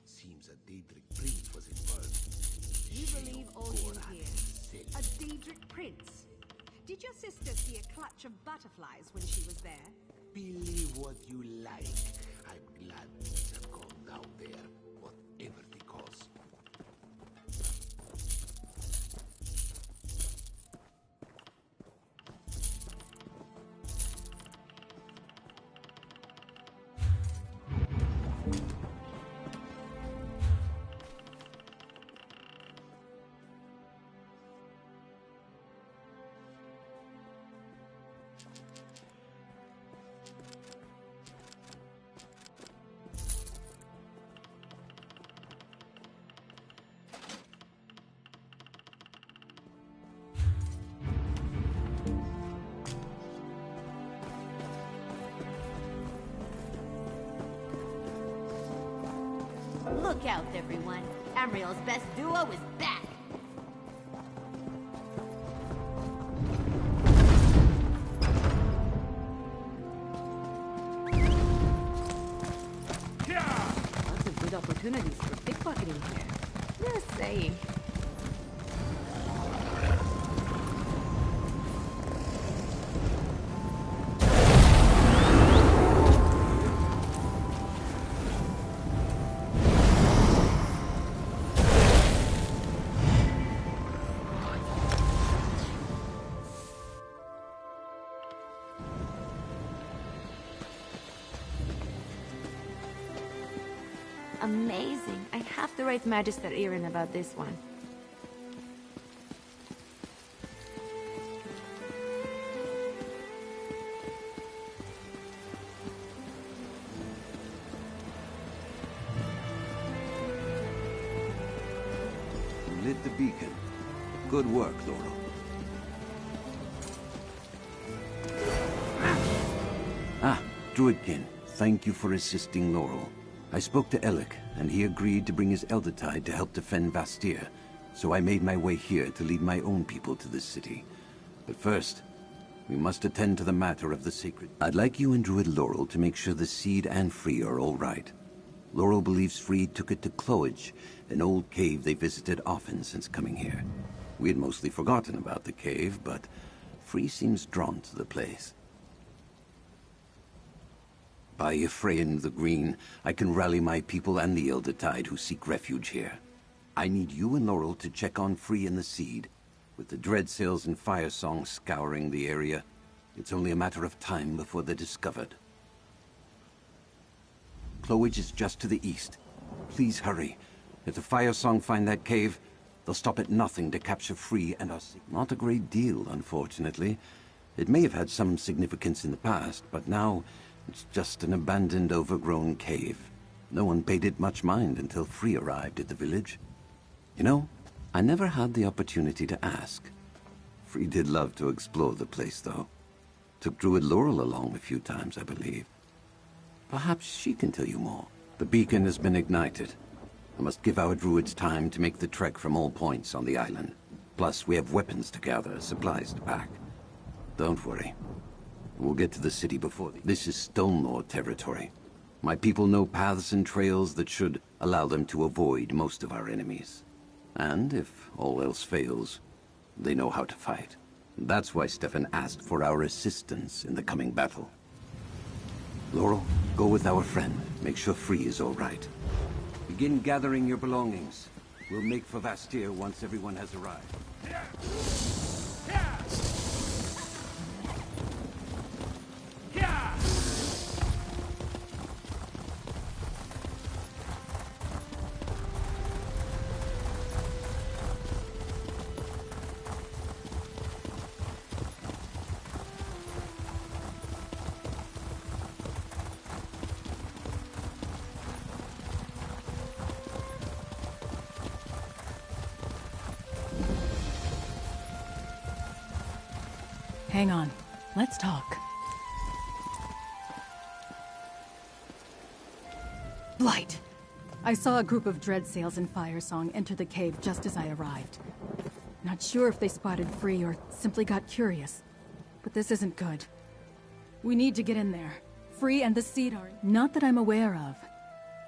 Seems a Daedric prince was involved. You believe all you hear. A Daedric prince? Did your sister see a clutch of butterflies when she was there? Believe what you like. I'm glad things have gone down there, whatever the cause. Look out, everyone. Amriel's best duo is back. Lots of good opportunities for pickpocketing here. Just saying. Amazing. I have to write Magister Irin about this one. You lit the beacon. Good work, Laurel. Ah, Druidkin. Thank you for assisting Laurel. I spoke to Elec, and he agreed to bring his Eldertide to help defend Vastir, so I made my way here to lead my own people to this city. But first, we must attend to the matter of the sacred... I'd like you and Druid Laurel to make sure the Seed and Free are all right. Laurel believes Free took it to Cloage, an old cave they visited often since coming here. We had mostly forgotten about the cave, but Free seems drawn to the place. By Ephraim the Green, I can rally my people and the Eldertide who seek refuge here. I need you and Laurel to check on Free and the Seed. With the Dreadsails and Firesong scouring the area, it's only a matter of time before they're discovered. Cloage is just to the east. Please hurry. If the Firesong find that cave, they'll stop at nothing to capture Free and us. Not a great deal, unfortunately. It may have had some significance in the past, but now... it's just an abandoned, overgrown cave. No one paid it much mind until Free arrived at the village. You know, I never had the opportunity to ask. Free did love to explore the place, though. Took Druid Laurel along a few times, I believe. Perhaps she can tell you more. The beacon has been ignited. I must give our druids time to make the trek from all points on the island. Plus, we have weapons to gather, supplies to pack. Don't worry. We'll get to the city before This is Stone Lord territory. My people know paths and trails that should allow them to avoid most of our enemies. And if all else fails, they know how to fight. That's why Stefan asked for our assistance in the coming battle. Laurel, go with our friend. Make sure Free is all right. Begin gathering your belongings. We'll make for Vastir once everyone has arrived. Hang on. Let's talk. Blight! I saw a group of Dreadsails and Firesong enter the cave just as I arrived. Not sure if they spotted Free or simply got curious. But this isn't good. We need to get in there. Free and the Seed are... Not that I'm aware of.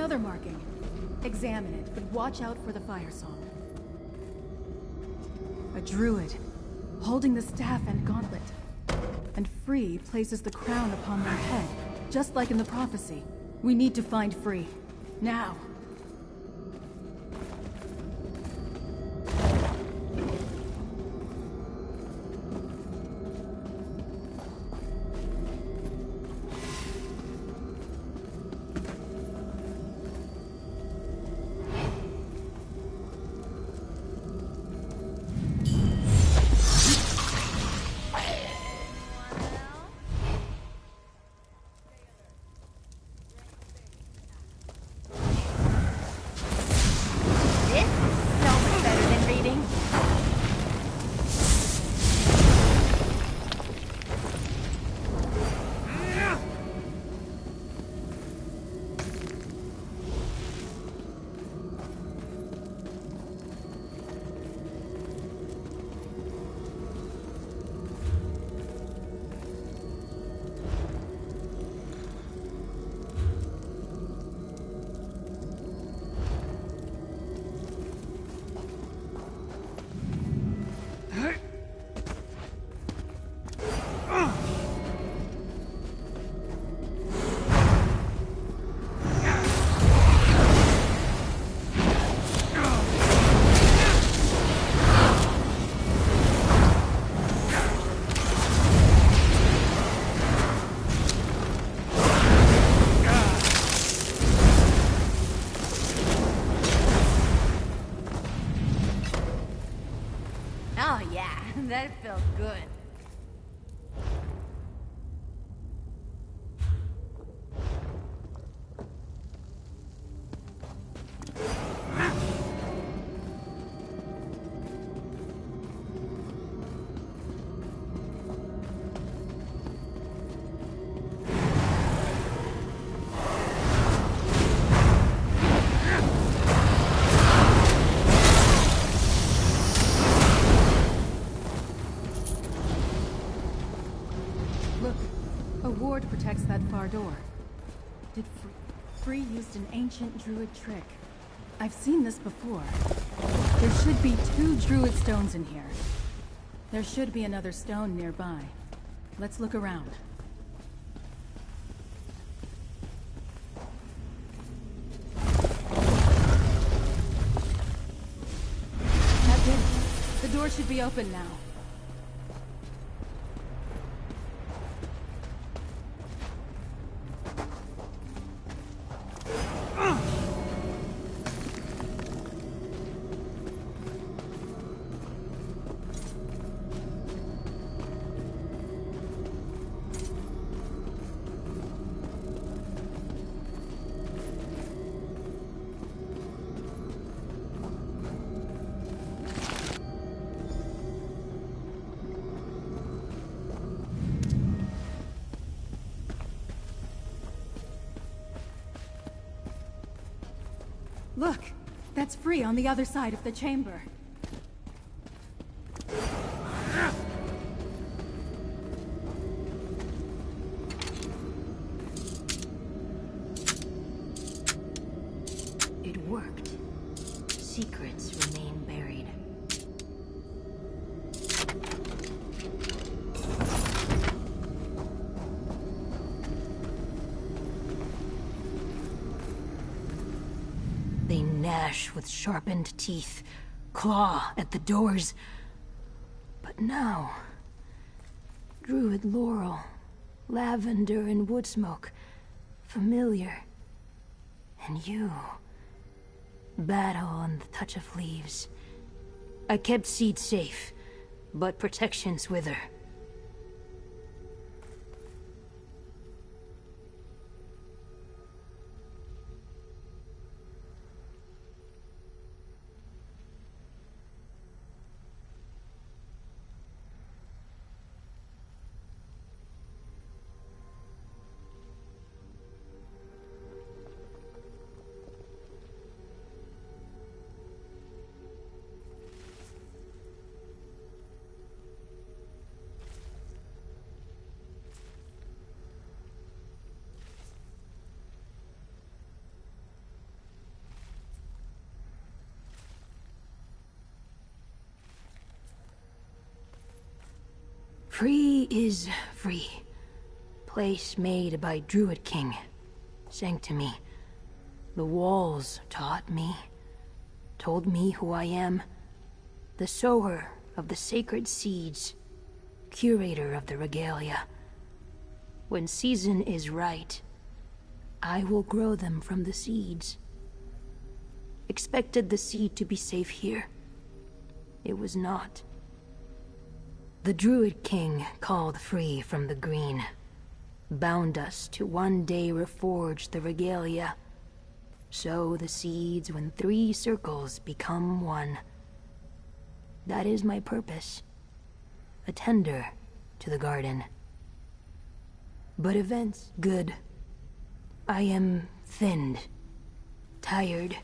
Another marking. Examine it, but watch out for the Firesong. A druid, holding the staff and gauntlet. And Free places the crown upon their head, just like in the prophecy. We need to find Free. Now! Oh yeah, that felt good. Look, a ward protects that far door. Did Free used an ancient druid trick? I've seen this before. There should be 2 druid stones in here. There should be another stone nearby. Let's look around. That's it. The door should be open now. Look! That's Free on the other side of the chamber. It worked. Secrets remain buried. They gnash with sharpened teeth, claw at the doors. But now... Druid laurel, lavender and wood smoke. Familiar. And you... Battle and the touch of leaves. I kept seed safe, but protections wither. Free is free. Place made by Druid King. Sang to me. The walls taught me. Told me who I am. The sower of the sacred seeds. Curator of the regalia. When season is right, I will grow them from the seeds. Expected the seed to be safe here. It was not. The Druid King called free from the green. Bound us to one day reforge the regalia. Sow the seeds when 3 circles become one. That is my purpose. A tender to the garden. But events good. I am thinned, tired,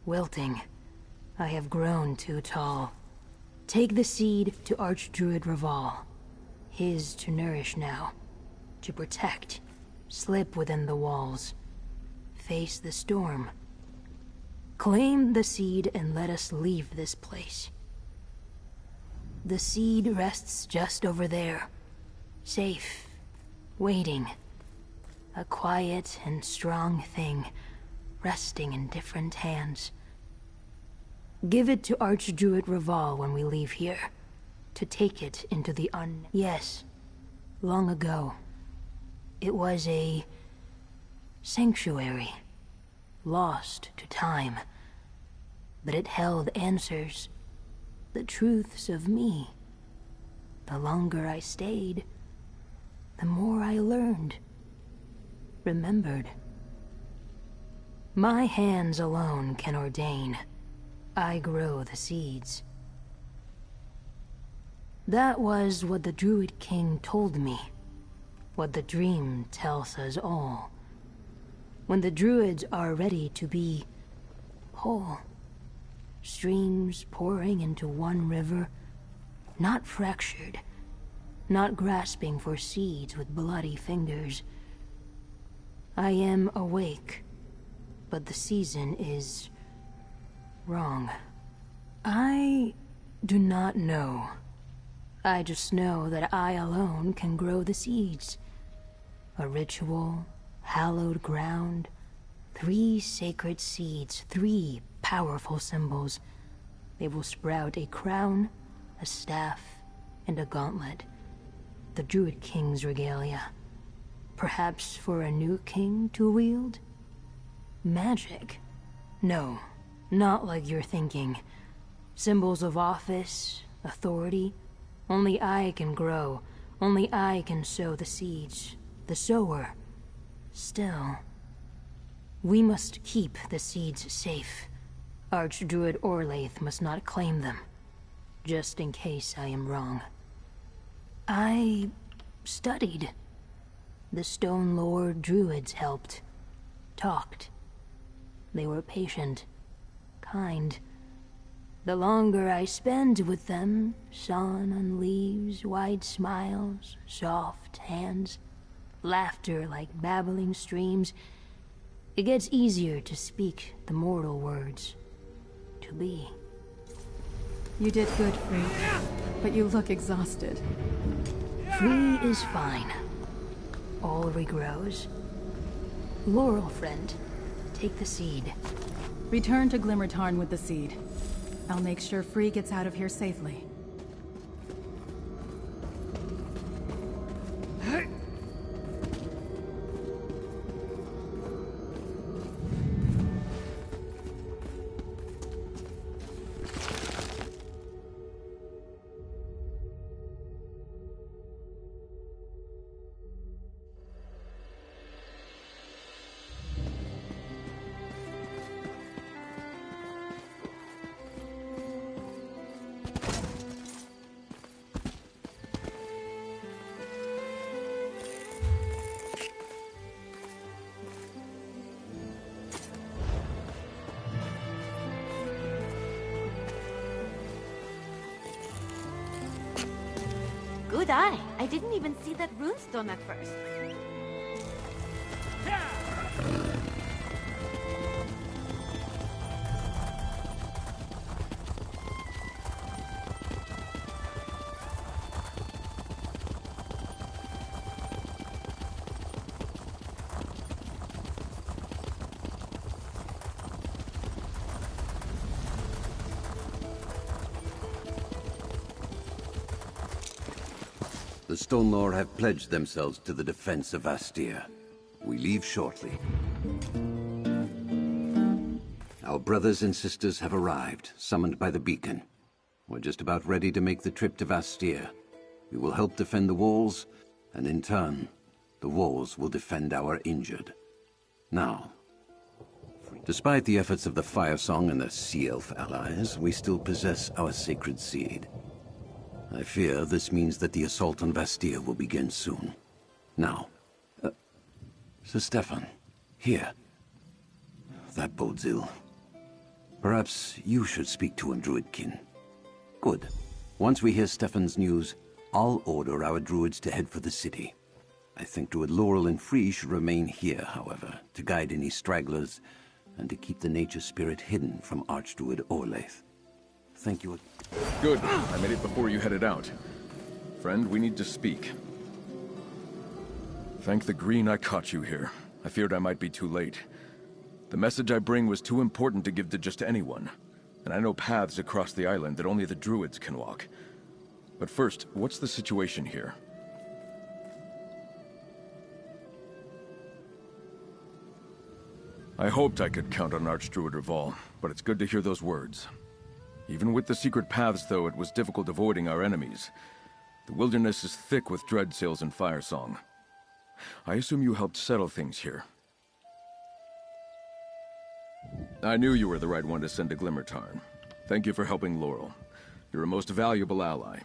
wilting. I have grown too tall. Take the seed to Archdruid Raval. His to nourish now. To protect. Slip within the walls. Face the storm. Claim the seed and let us leave this place. The seed rests just over there. Safe. Waiting. A quiet and strong thing. Resting in different hands. Give it to Archdruid Raval when we leave here. To take it into the Yes. Long ago. It was a sanctuary. Lost to time. But it held answers. The truths of me. The longer I stayed, the more I learned. Remembered. My hands alone can ordain. I grow the seeds. That was what the Druid King told me. What the dream tells us all. When the Druids are ready to be whole. Streams pouring into one river, not fractured, not grasping for seeds with bloody fingers. I am awake, but the season is wrong. I do not know. I just know that I alone can grow the seeds. A ritual, hallowed ground, 3 sacred seeds, 3 powerful symbols. They will sprout a crown, a staff, and a gauntlet. The Druid King's regalia. Perhaps for a new king to wield? Magic? No, not like you're thinking. Symbols of office, authority. Only I can grow. Only I can sow the seeds. The sower. Still, we must keep the seeds safe. Archdruid Orlaith must not claim them. Just in case I am wrong. I studied. The Stone Lord Druids helped. Talked. They were patient. Kind. The longer I spend with them, sun on leaves, wide smiles, soft hands, laughter like babbling streams, it gets easier to speak the mortal words. To be. You did good, Free, but you look exhausted. Free is fine. All regrows. Laurel, friend, take the seed. Return to Glimmertarn with the seed. I'll make sure Free gets out of here safely. Good eye. I didn't even see that runestone at first. The Stone Lord have pledged themselves to the defense of Vastir. We leave shortly. Our brothers and sisters have arrived, summoned by the beacon. We're just about ready to make the trip to Vastir. We will help defend the walls, and in turn, the walls will defend our injured. Now, despite the efforts of the Firesong and the Sea Elf allies, we still possess our sacred seed. I fear this means that the assault on Vastir will begin soon. Now, Sir Stefan, here. That bodes ill. Perhaps you should speak to him, Druidkin. Good. Once we hear Stefan's news, I'll order our druids to head for the city. I think Druid Laurel and Free should remain here, however, to guide any stragglers and to keep the nature spirit hidden from Archdruid Orlaith. Thank you. Good. I made it before you headed out. Friend, we need to speak. Thank the green I caught you here. I feared I might be too late. The message I bring was too important to give to just anyone, and I know paths across the island that only the druids can walk. But first, what's the situation here? I hoped I could count on Archdruid Reval, but it's good to hear those words. Even with the secret paths, though, it was difficult avoiding our enemies. The wilderness is thick with Dreadsails and Firesong. I assume you helped settle things here. I knew you were the right one to send to Glimmertarn. Thank you for helping Laurel. You're a most valuable ally.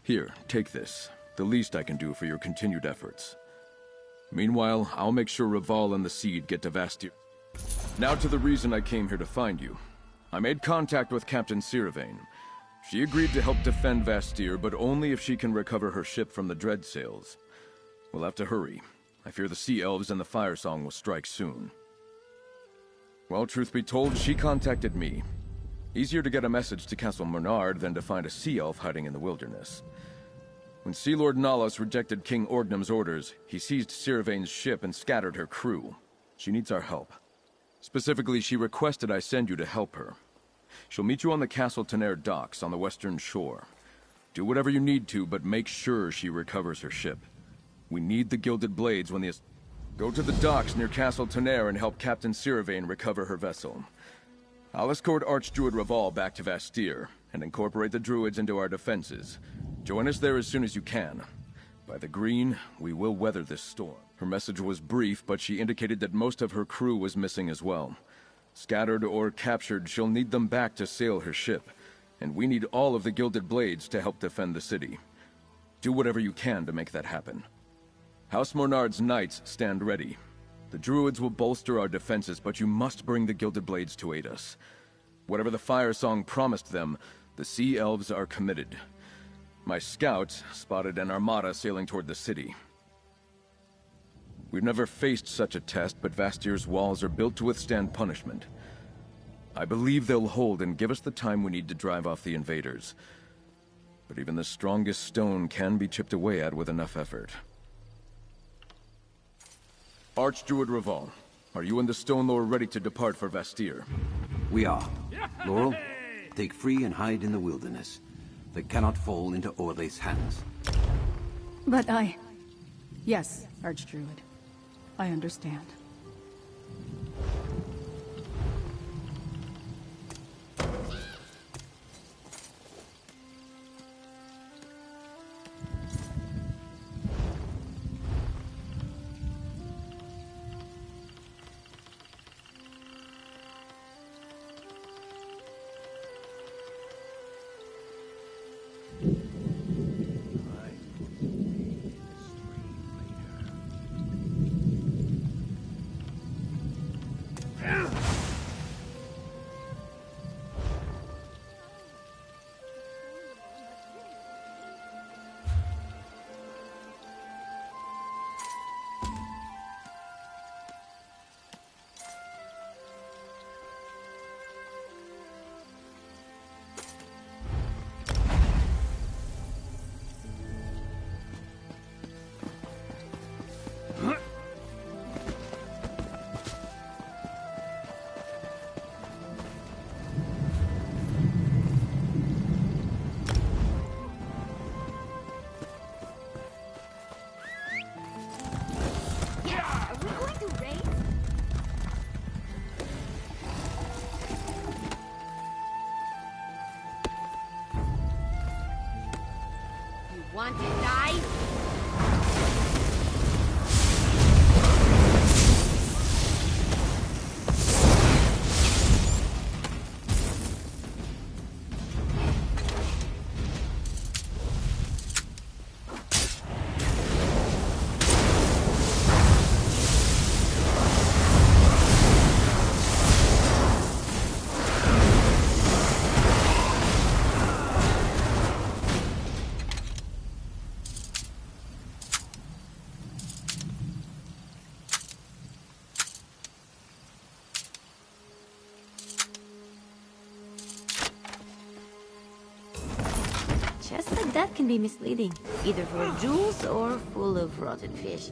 Here, take this. The least I can do for your continued efforts. Meanwhile, I'll make sure Reval and the Seed get to Vastir. Now to the reason I came here to find you. I made contact with Captain Siravain. She agreed to help defend Vastir, but only if she can recover her ship from the Dreadsails. We'll have to hurry. I fear the Sea Elves and the Firesong will strike soon. Well, truth be told, she contacted me. Easier to get a message to Castle Mernard than to find a Sea Elf hiding in the wilderness. When Sea Lord Nalos rejected King Orgnum's orders, he seized Siravain's ship and scattered her crew. She needs our help. Specifically, she requested I send you to help her. She'll meet you on the Castle Tenair docks on the western shore. Do whatever you need to, but make sure she recovers her ship. We need the Gilded Blades when the... Go to the docks near Castle Tenair and help Captain Siravain recover her vessel. I'll escort Archdruid Reval back to Vastir, and incorporate the druids into our defenses. Join us there as soon as you can. By the green, we will weather this storm. Her message was brief, but she indicated that most of her crew was missing as well. Scattered or captured, she'll need them back to sail her ship, and we need all of the Gilded Blades to help defend the city. Do whatever you can to make that happen. House Mornard's knights stand ready. The druids will bolster our defenses, but you must bring the Gilded Blades to aid us. Whatever the Firesong promised them, the Sea Elves are committed. My scouts spotted an armada sailing toward the city. We've never faced such a test, but Vastir's walls are built to withstand punishment. I believe they'll hold and give us the time we need to drive off the invaders. But even the strongest stone can be chipped away at with enough effort. Archdruid Reval, are you and the Stone Lord ready to depart for Vastir? We are. Laurel, take Free and hide in the wilderness. They cannot fall into Orlaith's hands. But Yes, Archdruid. I understand. Want to die? Chests like that can be misleading, either full of jewels or full of rotten fish.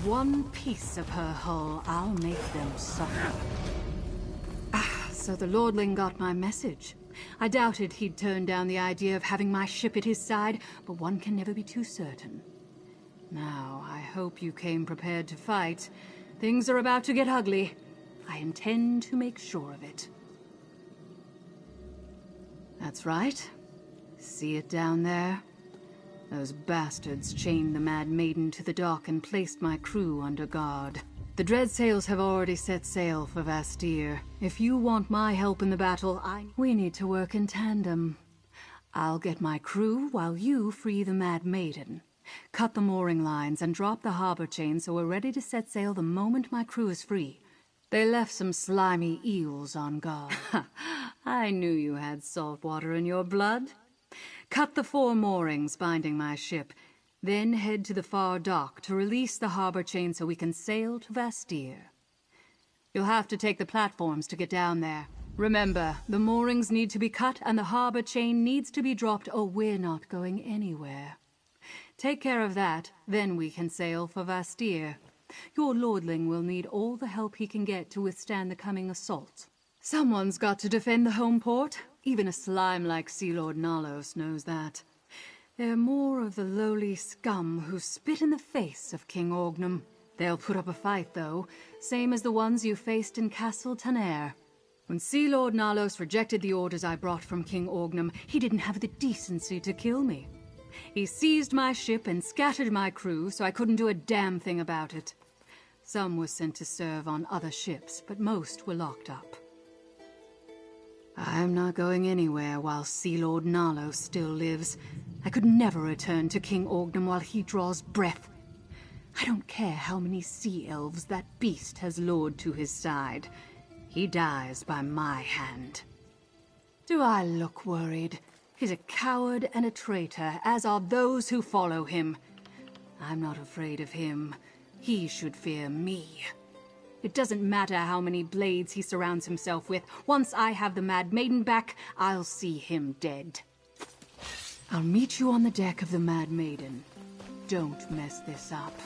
One piece of her hull, I'll make them suffer. So the Lordling got my message. I doubted he'd turn down the idea of having my ship at his side, but one can never be too certain. Now, I hope you came prepared to fight. Things are about to get ugly. I intend to make sure of it. That's right. See it down there? Those bastards chained the Mad Maiden to the dock and placed my crew under guard. The Dreadsails have already set sail for Vastir. If you want my help in the battle, we need to work in tandem. I'll get my crew while you free the Mad Maiden. Cut the mooring lines and drop the harbor chain so we're ready to set sail the moment my crew is free. They left some slimy eels on guard. I knew you had salt water in your blood. Cut the 4 moorings binding my ship, then head to the far dock to release the harbor chain so we can sail to Vastir. You'll have to take the platforms to get down there. Remember, the moorings need to be cut and the harbor chain needs to be dropped or we're not going anywhere. Take care of that, then we can sail for Vastir. Your Lordling will need all the help he can get to withstand the coming assault. Someone's got to defend the home port. Even a slime like Sea Lord Nalos knows that. They're more of the lowly scum who spit in the face of King Orgnum. They'll put up a fight, though, same as the ones you faced in Castle Taner. When Sea Lord Nalos rejected the orders I brought from King Orgnum, he didn't have the decency to kill me. He seized my ship and scattered my crew, so I couldn't do a damn thing about it. Some were sent to serve on other ships, but most were locked up. I'm not going anywhere while Sea Lord Nalos still lives. I could never return to King Orgnum while he draws breath. I don't care how many sea elves that beast has lured to his side. He dies by my hand. Do I look worried? He's a coward and a traitor, as are those who follow him. I'm not afraid of him. He should fear me. It doesn't matter how many blades he surrounds himself with. Once I have the Mad Maiden back, I'll see him dead. I'll meet you on the deck of the Mad Maiden. Don't mess this up.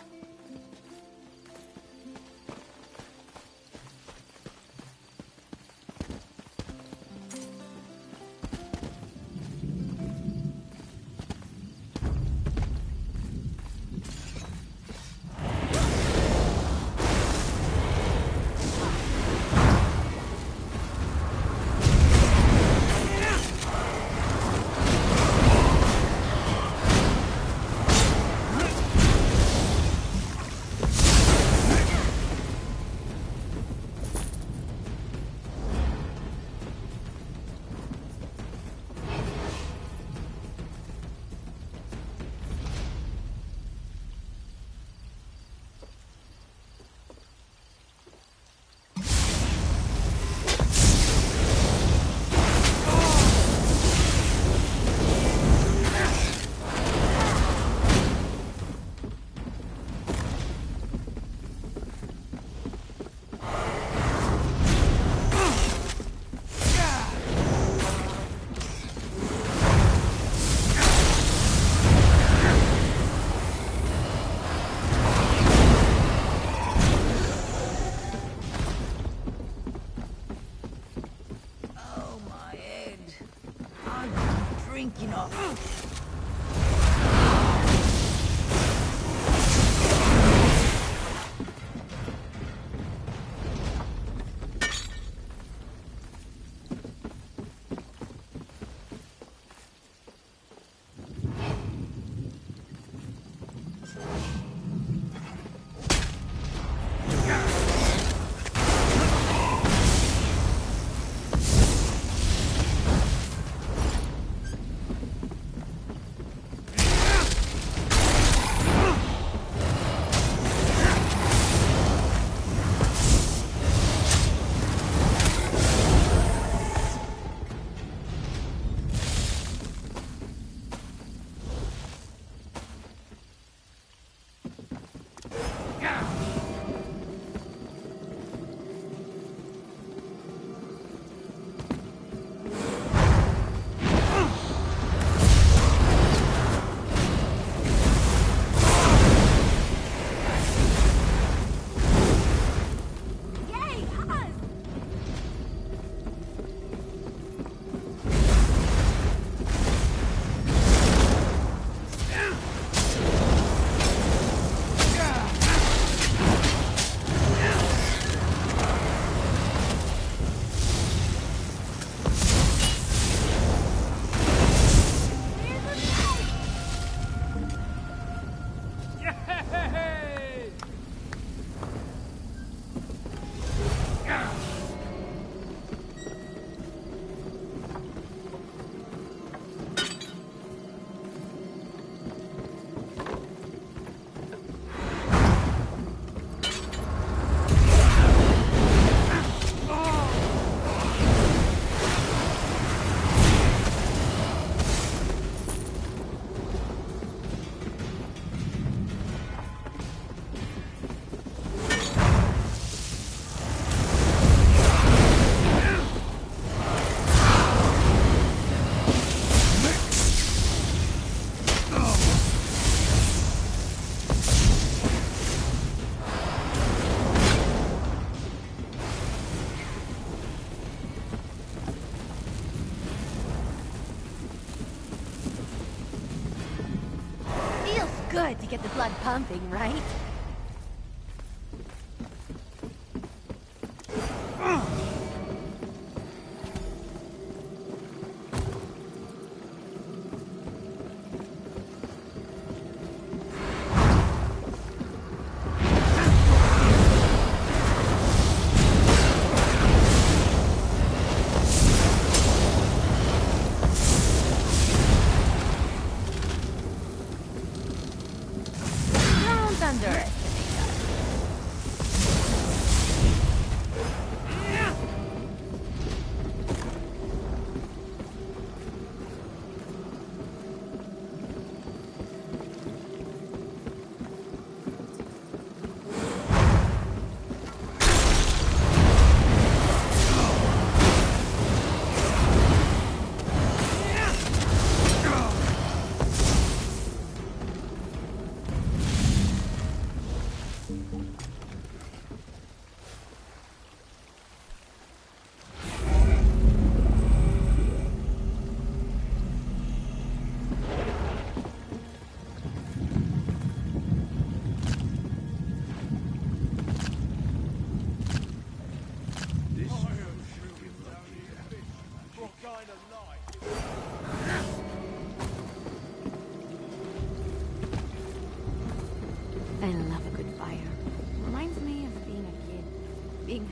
Good to get the blood pumping, right? Thunder.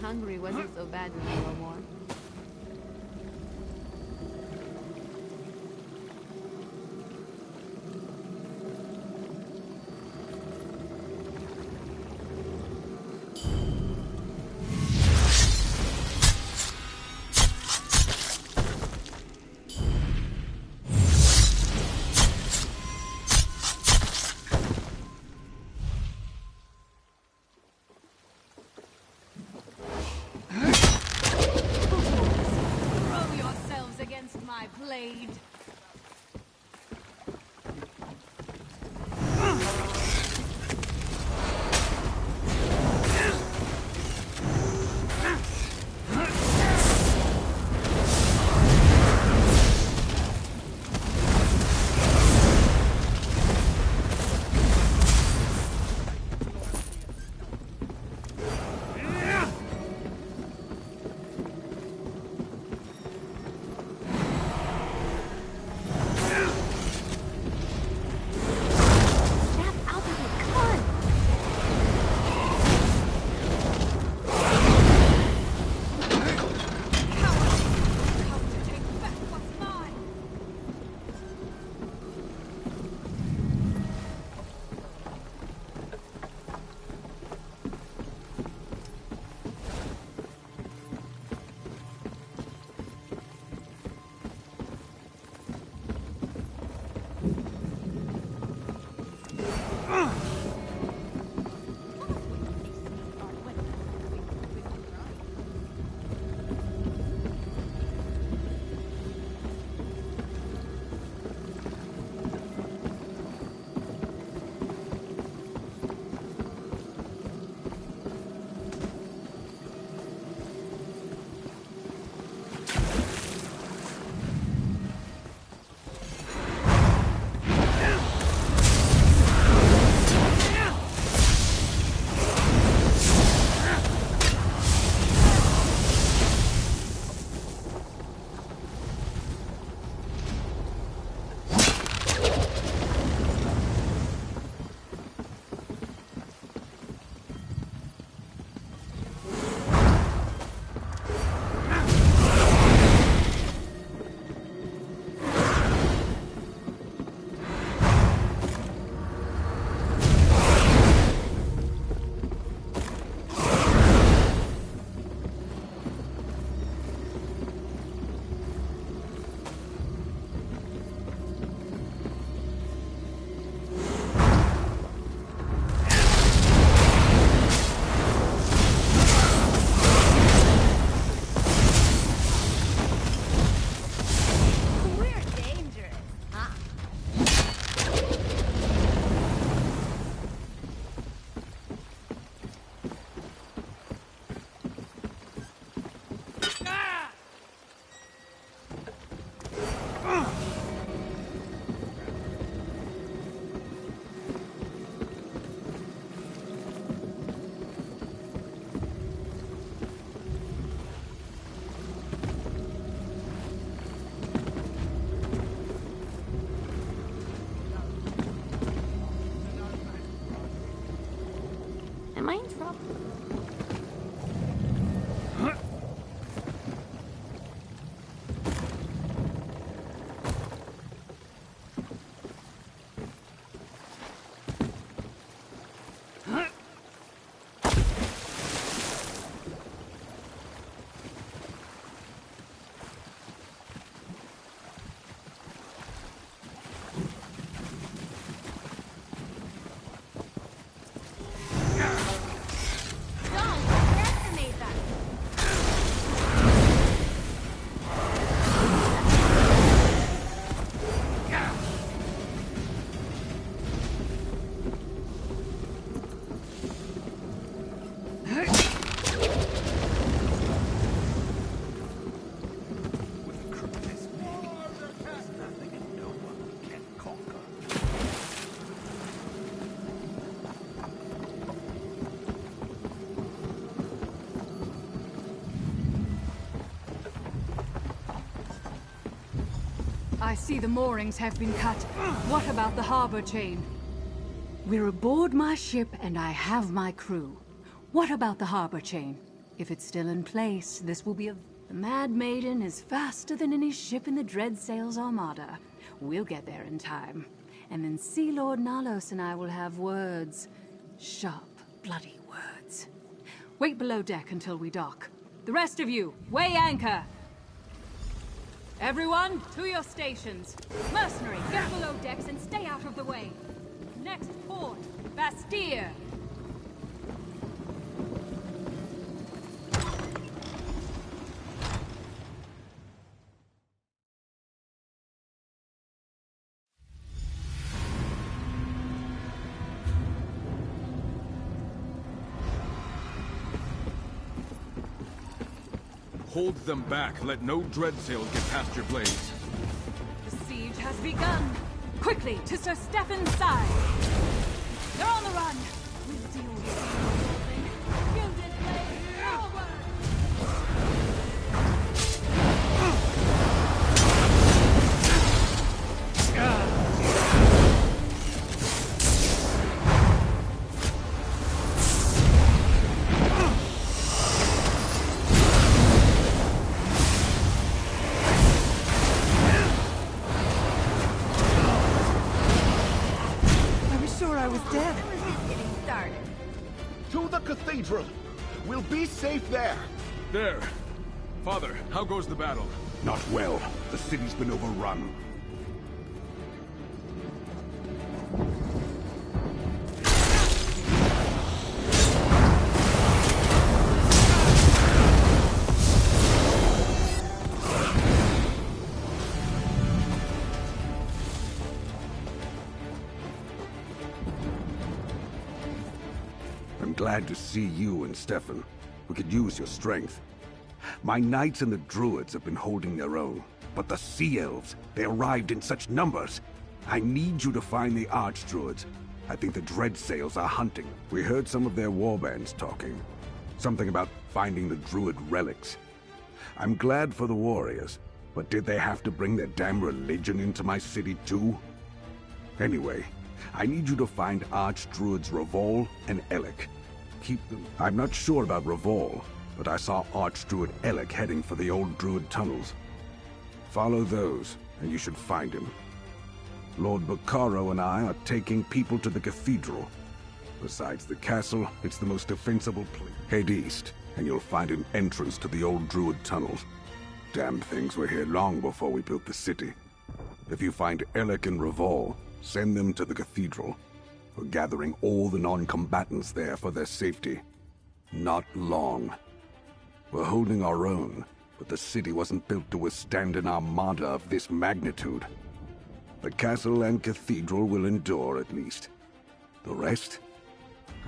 hungry wasn't so bad when you were more. Blade. Am I in trouble? I see the moorings have been cut. What about the harbor chain? We're aboard my ship and I have my crew. What about the harbor chain? If it's still in place, this will be a... The Mad Maiden is faster than any ship in the Dreadsails Armada. We'll get there in time. And then Sea Lord Nalos and I will have words. Sharp, bloody words. Wait below deck until we dock. The rest of you, weigh anchor! Everyone, to your stations. Mercenary, get below decks and stay out of the way. Next port, Bastille. Hold them back. Let no dreadsail get past your blades. The siege has begun. Quickly, to Sir Stefan's side. They're on the run. We'll deal with you. Gilded blade, forward! To the cathedral! We'll be safe there! There. Father, how goes the battle? Not well. The city's been overrun. Glad to see you and Stefan. We could use your strength. My knights and the druids have been holding their own, but the sea elves, they arrived in such numbers. I need you to find the archdruids. I think the Dreadsails are hunting. We heard some of their warbands talking. Something about finding the druid relics. I'm glad for the warriors, but did they have to bring their damn religion into my city too? Anyway, I need you to find archdruids Revol and Elec. Keep them. I'm not sure about Revol, but I saw Archdruid Elec heading for the old druid tunnels. Follow those, and you should find him. Lord Bacaro and I are taking people to the cathedral. Besides the castle, it's the most defensible place. Head east, and you'll find an entrance to the old druid tunnels. Damn things were here long before we built the city. If you find Elec and Revol, send them to the cathedral. We're gathering all the non-combatants there for their safety. Not long. We're holding our own, but the city wasn't built to withstand an armada of this magnitude. The castle and cathedral will endure at least. The rest?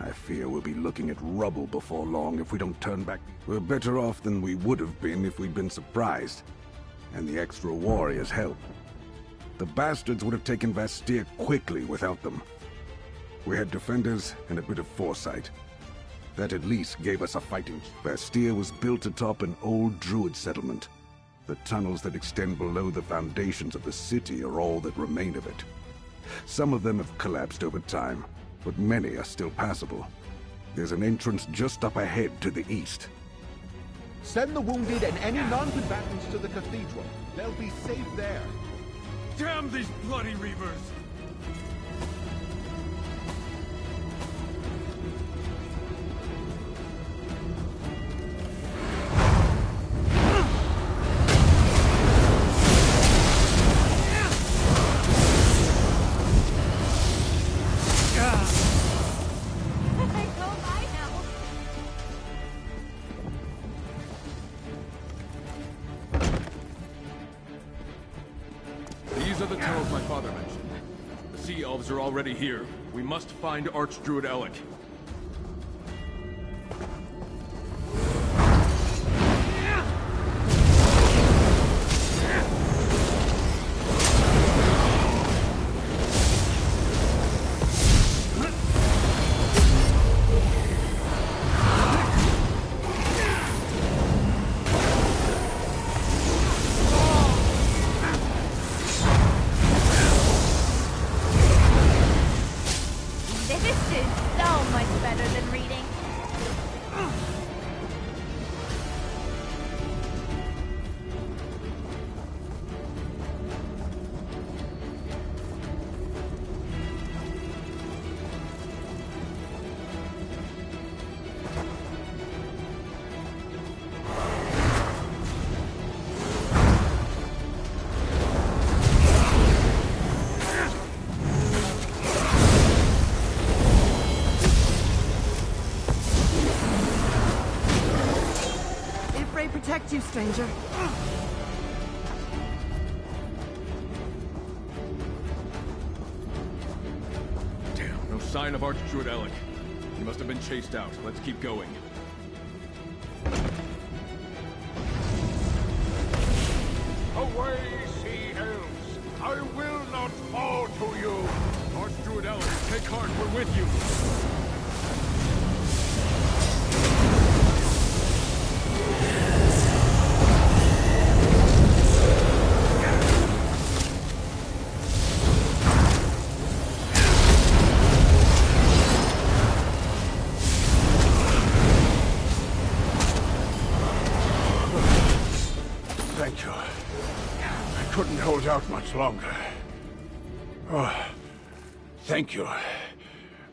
I fear we'll be looking at rubble before long if we don't turn back. We're better off than we would have been if we'd been surprised. And the extra warriors help. The bastards would have taken Bastille quickly without them. We had defenders and a bit of foresight. That at least gave us a fighting. Bastille was built atop an old druid settlement. The tunnels that extend below the foundations of the city are all that remain of it. Some of them have collapsed over time, but many are still passable. There's an entrance just up ahead to the east. Send the wounded and any non-combatants to the cathedral. They'll be safe there. Damn these bloody reavers! These are the tunnels my father mentioned. The sea elves are already here. We must find Archdruid Elec. This is so protect you, stranger. Damn, no sign of Archdruid Alec. He must have been chased out. Let's keep going. Away, sea elves! I will not fall to you! Archdruid Alec, take heart, we're with you! Thank you. I couldn't hold out much longer. Oh, thank you.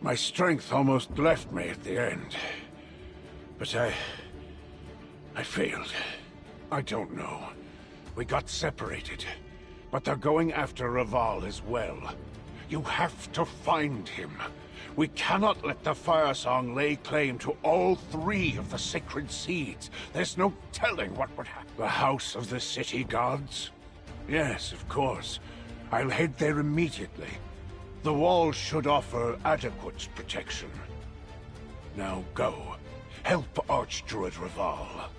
My strength almost left me at the end. But I failed. I don't know. We got separated. But they're going after Raval as well. You have to find him. We cannot let the Firesong lay claim to all 3 of the sacred seeds. There's no telling what would happen. The House of the City Gods? Yes, of course. I'll head there immediately. The walls should offer adequate protection. Now go. Help Archdruid Raval.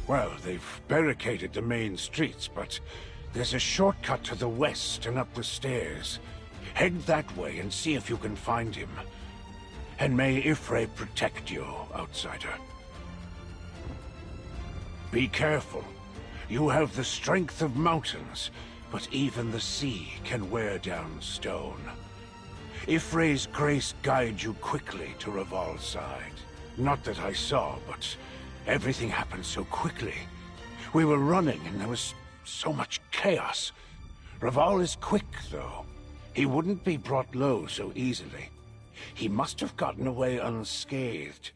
Well, they've barricaded the main streets, but there's a shortcut to the west and up the stairs. Head that way and see if you can find him. And may Ifrei protect you, outsider. Be careful. You have the strength of mountains, but even the sea can wear down stone. Ifrei's grace guide you quickly to Raval's side. Not that I saw, but everything happened so quickly. We were running and there was so much chaos. Raval is quick, though. He wouldn't be brought low so easily. He must have gotten away unscathed.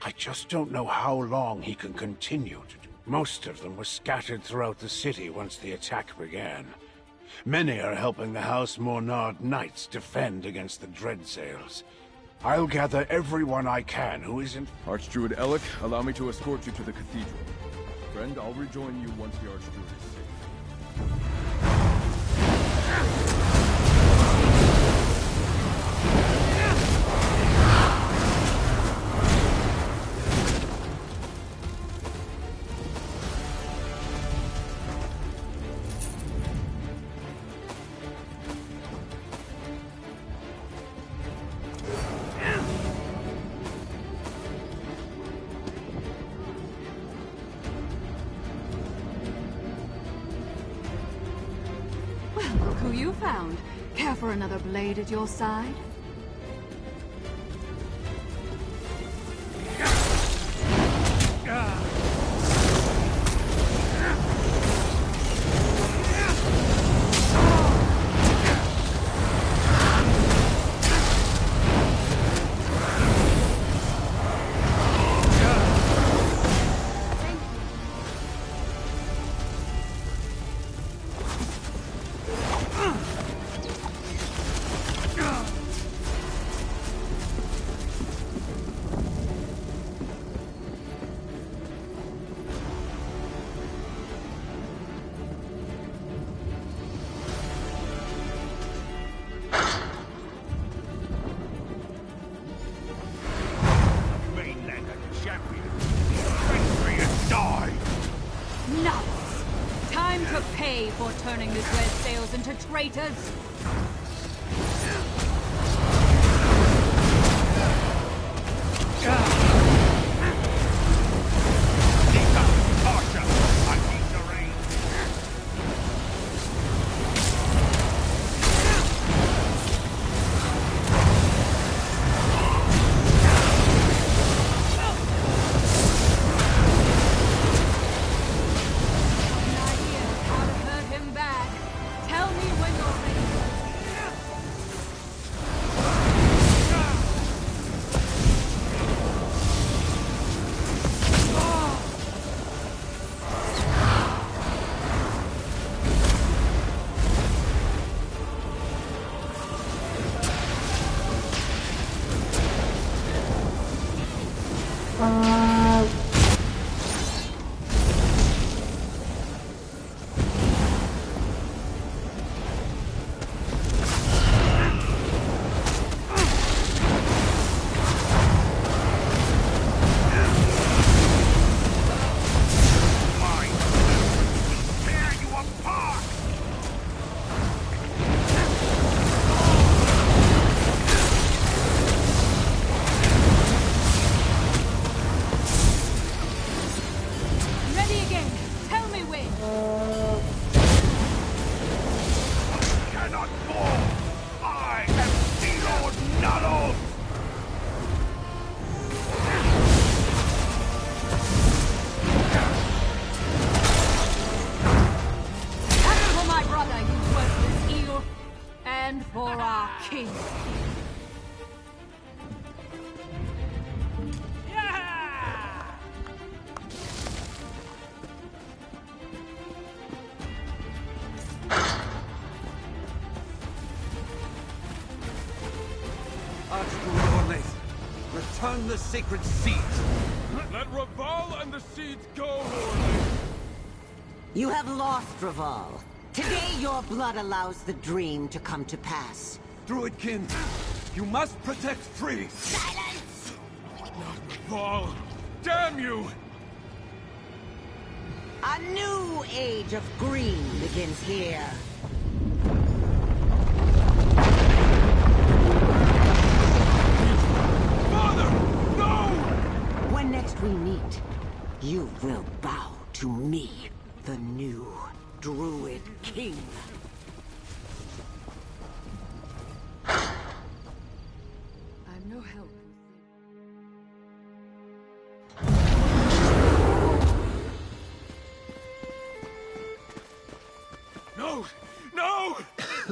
I just don't know how long he can continue to do. Most of them were scattered throughout the city once the attack began. Many are helping the House Mornard Knights defend against the Dreadsails. I'll gather everyone I can who isn't... Archdruid Alec, allow me to escort you to the cathedral. Friend, I'll rejoin you once the Archdruid is safe. Look who you found. Care for another blade at your side? Nuts! Time to pay for turning the Dreadsails into traitors! me! Return the sacred seeds! Let Raval and the seeds go, Lord! You have lost, Raval. Today your blood allows the dream to come to pass. Druidkin, you must protect free! Silence! Not Raval! Damn you! A new age of green begins here. When next we meet, you will bow to me, the new Druid King. I'm no help. No! No!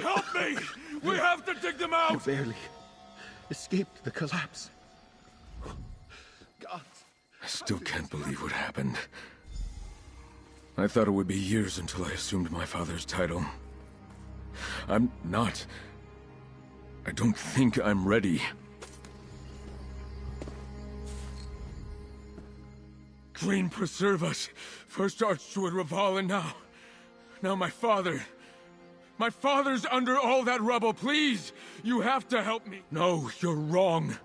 Help me! We have to dig them out! You barely escaped the collapse. God. I still can't believe what happened. I thought it would be years until I assumed my father's title. I'm not. I don't think I'm ready. Green preserve us. First Archdruid Raval and now my father. My father's under all that rubble. Please, you have to help me. No, you're wrong.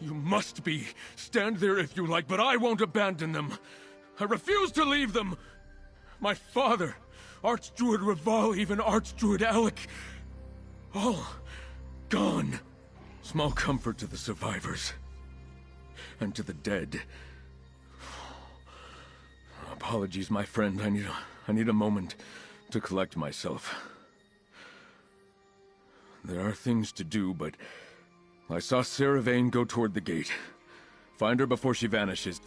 You must be. Stand there if you like, but I won't abandon them. I refuse to leave them. My father, Archdruid Raval, even Archdruid Alec, all gone. Small comfort to the survivors. And to the dead. Apologies, my friend. I need a moment to collect myself. There are things to do, but I saw Sarah Vane go toward the gate. Find her before she vanishes.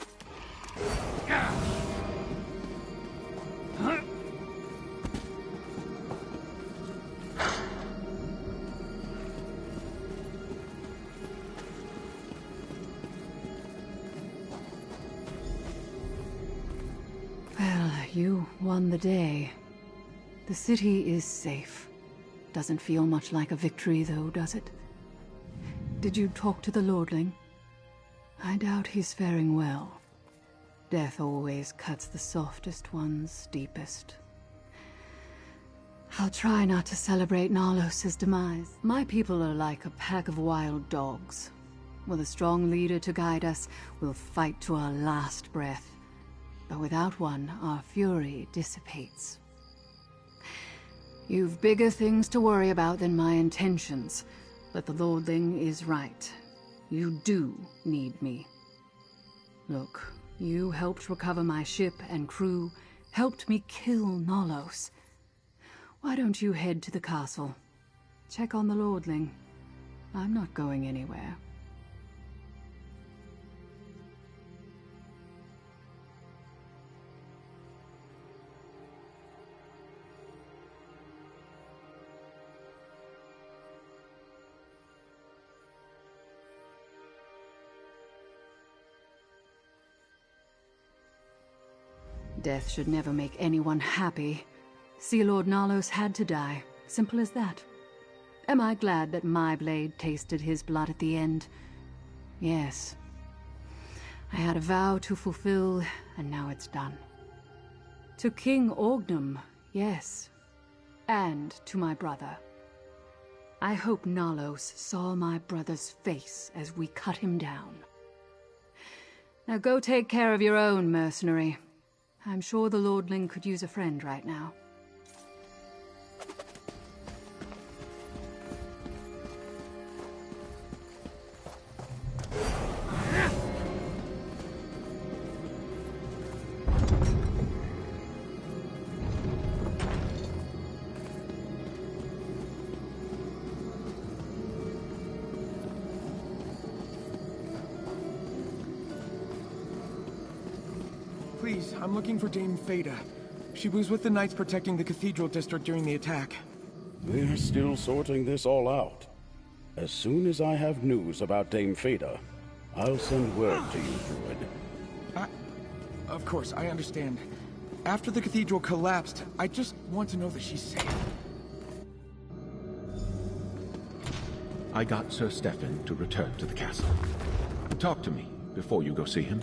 Well, you won the day. The city is safe. Doesn't feel much like a victory, though, does it? Did you talk to the Lordling? I doubt he's faring well. Death always cuts the softest ones deepest. I'll try not to celebrate Nalos' demise. My people are like a pack of wild dogs. With a strong leader to guide us, we'll fight to our last breath. But without one, our fury dissipates. You've bigger things to worry about than my intentions, but the Lordling is right. You do need me. Look, you helped recover my ship and crew, helped me kill Nalos. Why don't you head to the castle? Check on the Lordling. I'm not going anywhere. Death should never make anyone happy. Sea Lord Nalos had to die. Simple as that. Am I glad that my blade tasted his blood at the end? Yes. I had a vow to fulfill, and now it's done. To King Orgnum, yes. And to my brother. I hope Nalos saw my brother's face as we cut him down. Now go take care of your own, mercenary. I'm sure the Lordling could use a friend right now. Please, I'm looking for Dame Fada. She was with the Knights protecting the Cathedral District during the attack. They're still sorting this all out. As soon as I have news about Dame Fada, I'll send word to you, Druid. Of course, I understand. After the cathedral collapsed, I just want to know that she's safe. I got Sir Stefan to return to the castle. Talk to me before you go see him.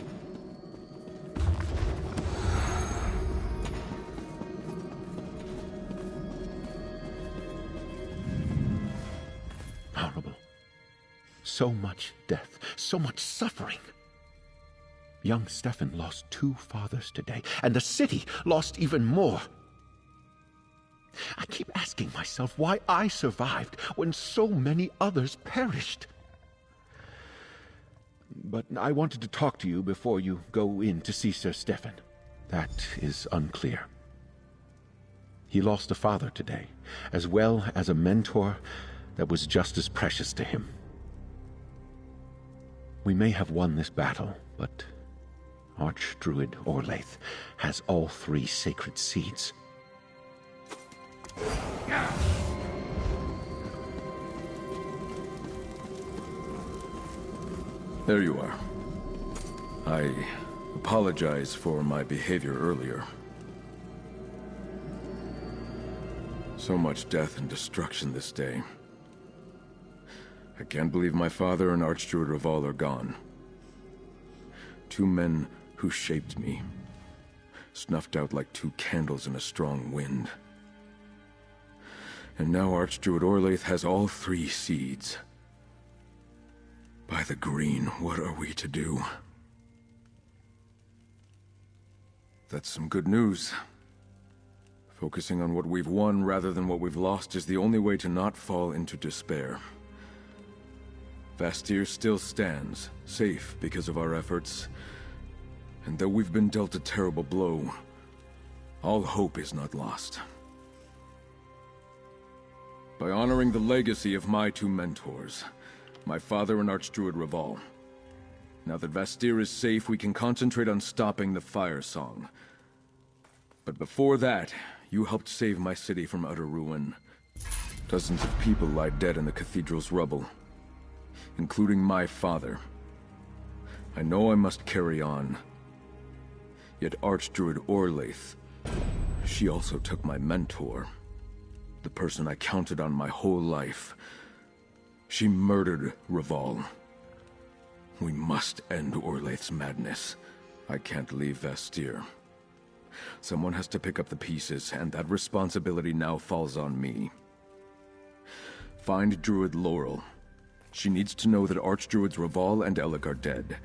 Horrible. So much death, so much suffering. Young Stefan lost 2 fathers today, and the city lost even more. I keep asking myself why I survived when so many others perished. But I wanted to talk to you before you go in to see Sir Stefan. That is unclear. He lost a father today, as well as a mentor that was just as precious to him. We may have won this battle, but Archdruid Orlaith has all 3 sacred seeds. There you are. I apologize for my behavior earlier. So much death and destruction this day. I can't believe my father and Archdruid Reval are gone. 2 men who shaped me, snuffed out like 2 candles in a strong wind. And now Archdruid Orlaith has all 3 seeds. By the green, what are we to do? That's some good news. Focusing on what we've won rather than what we've lost is the only way to not fall into despair. Vastir still stands, safe because of our efforts. And though we've been dealt a terrible blow, all hope is not lost. By honoring the legacy of my 2 mentors, my father and Archdruid Reval. Now that Vastir is safe, we can concentrate on stopping the Firesong. But before that, you helped save my city from utter ruin. Dozens of people lie dead in the cathedral's rubble, including my father. I know I must carry on. Yet Archdruid Orlaith, she also took my mentor. The person I counted on my whole life. She murdered Reval. We must end Orlaith's madness. I can't leave Vastir. Someone has to pick up the pieces, and that responsibility now falls on me. Find Druid Laurel. She needs to know that Archdruids Reval and Elec are dead.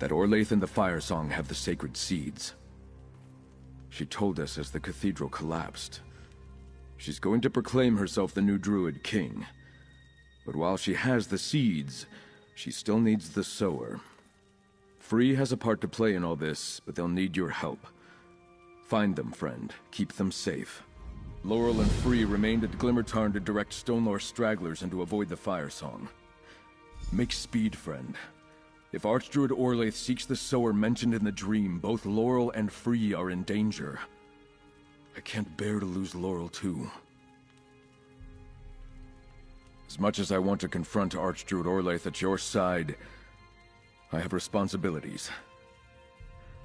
That Orlaith and the Firesong have the sacred seeds. She told us as the cathedral collapsed. She's going to proclaim herself the new Druid King. But while she has the seeds, she still needs the sower. Free has a part to play in all this, but they'll need your help. Find them, friend. Keep them safe. Laurel and Free remained at Glimmertarn to direct Stonelore stragglers and to avoid the Firesong. Make speed, friend. If Archdruid Orlaith seeks the sower mentioned in the dream, both Laurel and Free are in danger. I can't bear to lose Laurel, too. As much as I want to confront Archdruid Orlaith at your side, I have responsibilities.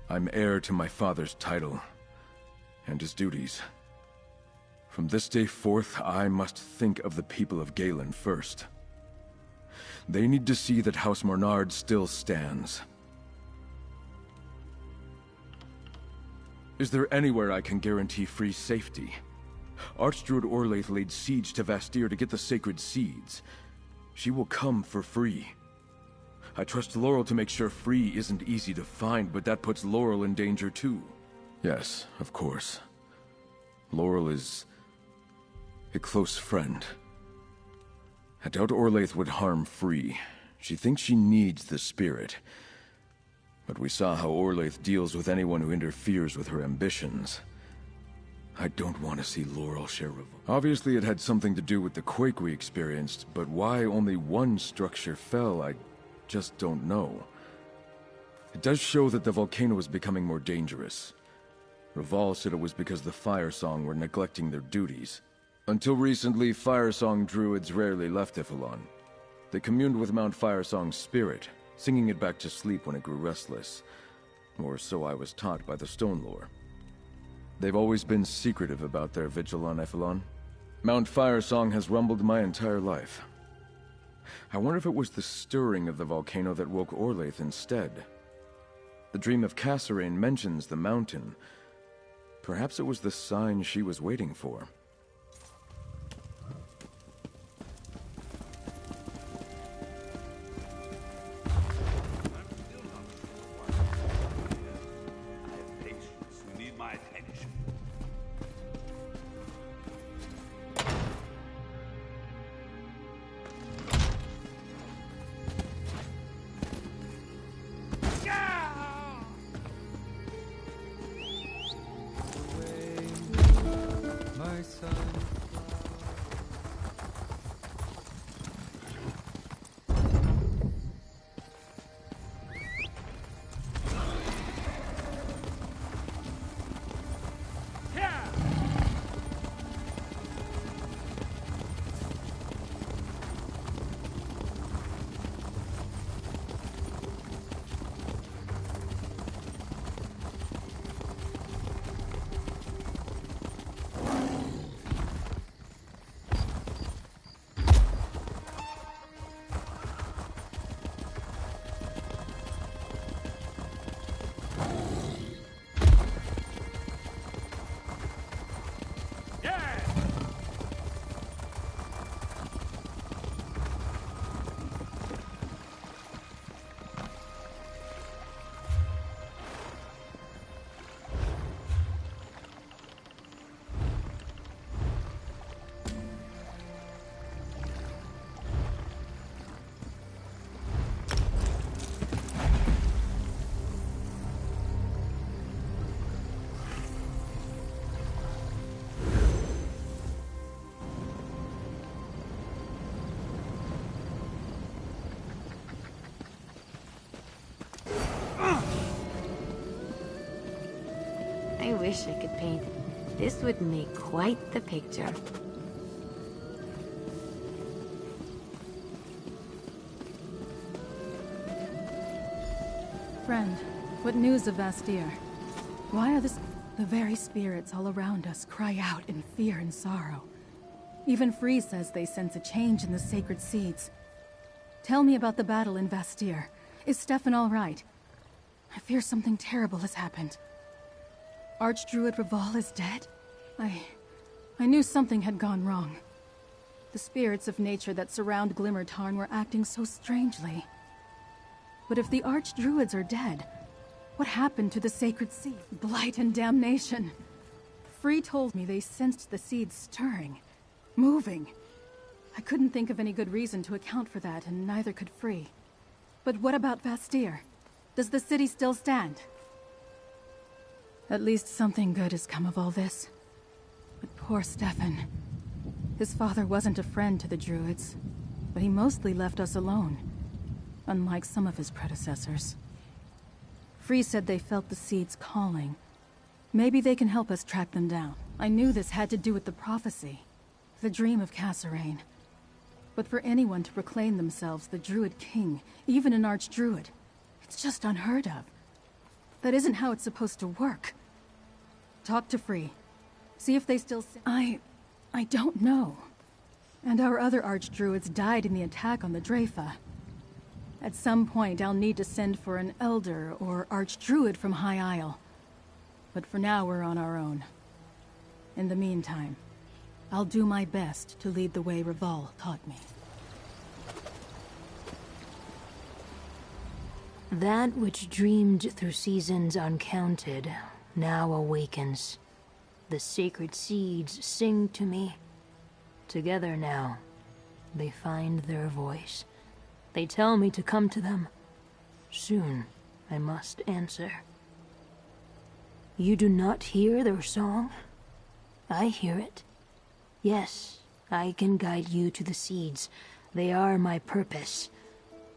I'm heir to my father's title, and his duties. From this day forth, I must think of the people of Galen first. They need to see that House Mornard still stands. Is there anywhere I can guarantee Free safety? Archdruid Orlaith laid siege to Vastir to get the sacred seeds. She will come for Free. I trust Laurel to make sure Free isn't easy to find, but that puts Laurel in danger too. Yes, of course. Laurel is a close friend. I doubt Orlaith would harm Free. She thinks she needs the spirit. But we saw how Orlaith deals with anyone who interferes with her ambitions. I don't want to see Laurel share revolt. Obviously it had something to do with the quake we experienced, but why only one structure fell, I just don't know. It does show that the volcano is becoming more dangerous. Reval said it was because the Firesong were neglecting their duties. Until recently, Firesong druids rarely left Ifilon. They communed with Mount Firesong's spirit, singing it back to sleep when it grew restless. Or so I was taught by the stone lore. They've always been secretive about their vigil on Ephelon. Mount Firesong has rumbled my entire life. I wonder if it was the stirring of the volcano that woke Orlaith instead. The dream of Kasserine mentions the mountain. Perhaps it was the sign she was waiting for. I wish I could paint. This would make quite the picture. Friend, what news of Vastir? Why are the very spirits all around us cry out in fear and sorrow? Even Free says they sense a change in the sacred seeds. Tell me about the battle in Vastir. Is Stefan all right? I fear something terrible has happened. Archdruid Reval is dead? I knew something had gone wrong. The spirits of nature that surround Glimmertarn were acting so strangely. But if the Archdruids are dead, what happened to the sacred seed? Blight and damnation. Free told me they sensed the seeds stirring, moving. I couldn't think of any good reason to account for that, and neither could Free. But what about Vastir? Does the city still stand? At least something good has come of all this. But poor Stefan. His father wasn't a friend to the Druids, but he mostly left us alone, unlike some of his predecessors. Free said they felt the seeds calling. Maybe they can help us track them down. I knew this had to do with the prophecy, the dream of Kasserine. But for anyone to proclaim themselves the Druid King, even an Archdruid, it's just unheard of. That isn't how it's supposed to work. Talk to Free. See if they still... I don't know. And our other Archdruids died in the attack on the Dreyfa. At some point, I'll need to send for an Elder or Archdruid from High Isle. But for now, we're on our own. In the meantime, I'll do my best to lead the way Reval taught me. That which dreamed through seasons uncounted now awakens. The sacred seeds sing to me. Together now, they find their voice. They tell me to come to them. Soon, I must answer. You do not hear their song? I hear it. Yes, I can guide you to the seeds. They are my purpose.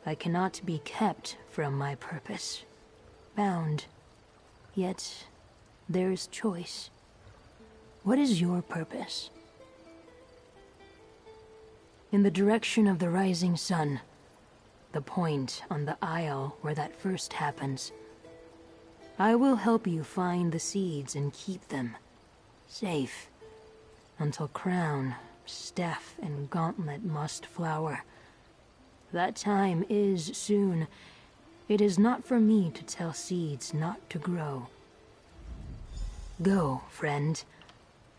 I cannot be kept from my purpose. Bound. Yet, there's choice. What is your purpose? In the direction of the rising sun. The point on the isle where that first happens. I will help you find the seeds and keep them safe until crown, staff, and gauntlet must flower. That time is soon. It is not for me to tell seeds not to grow. Go, friend,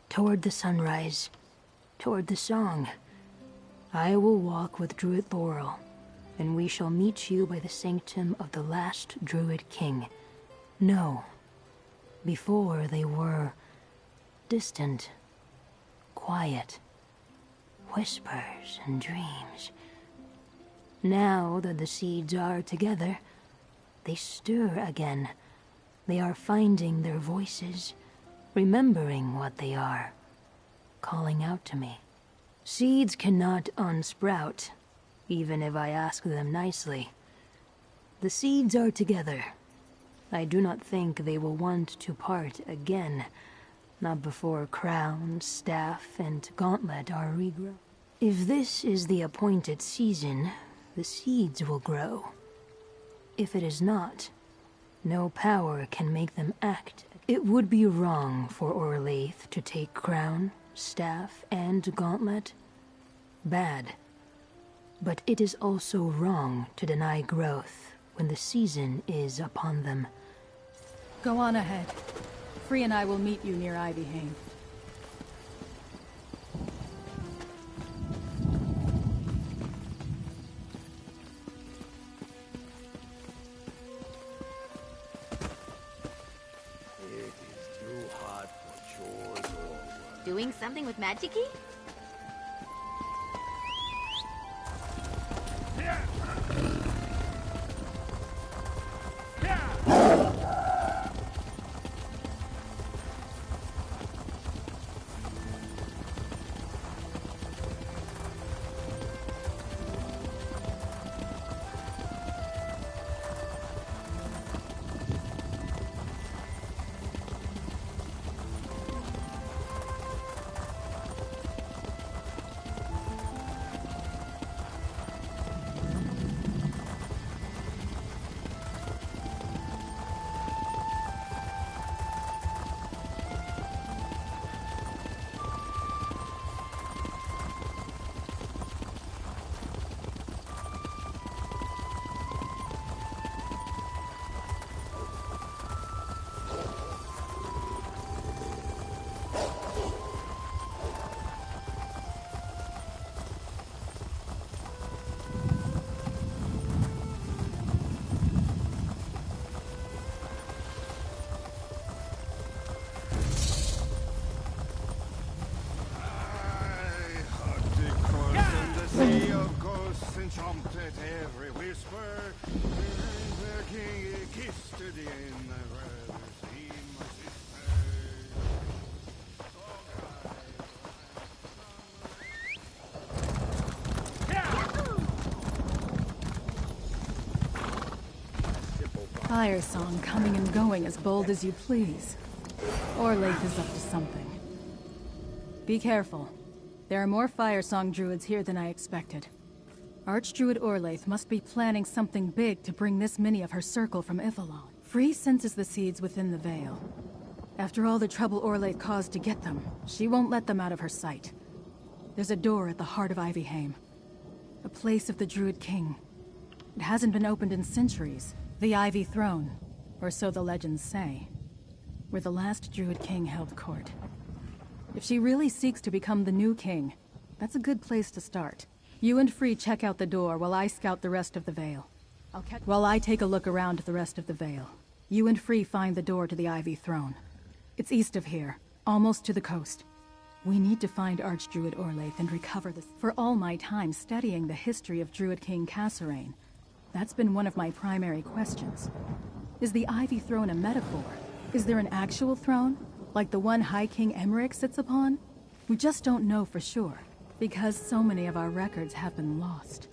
toward the sunrise, toward the song. I will walk with Druid Laurel, and we shall meet you by the sanctum of the last Druid King. No, before they were distant, quiet, whispers and dreams. Now that the seeds are together, they stir again. They are finding their voices, remembering what they are, calling out to me. Seeds cannot unsprout, even if I ask them nicely. The seeds are together. I do not think they will want to part again, not before crown, staff, and gauntlet are regrown. If this is the appointed season, the seeds will grow. If it is not, no power can make them act. It would be wrong for Orlaith to take crown, staff, and gauntlet. Bad. But it is also wrong to deny growth when the season is upon them. Go on ahead. Free and I will meet you near Ivyhain. Doing something with Magic-y? Sea of ghosts and chomped at every whisper. Where king kissed to the end, I'd rather see my Firesong coming and going as bold as you please. Orlaith is up to something. Be careful. There are more Firesong druids here than I expected. Archdruid Orlaith must be planning something big to bring this many of her circle from Ivalon. Free senses the seeds within the Veil. After all the trouble Orlaith caused to get them, she won't let them out of her sight. There's a door at the heart of Ivyhain. A place of the Druid King. It hasn't been opened in centuries. The Ivy Throne, or so the legends say, where the last Druid King held court. If she really seeks to become the new king, that's a good place to start. You and Free check out the door while I scout the rest of the Veil. While I take a look around the rest of the Veil, you and Free find the door to the Ivy Throne. It's east of here, almost to the coast. We need to find Archdruid Orlaith and recover this. For all my time studying the history of Druid King Kasserine, that's been one of my primary questions. Is the Ivy Throne a metaphor? Is there an actual throne, like the one High King Emmerich sits upon? We just don't know for sure, because so many of our records have been lost.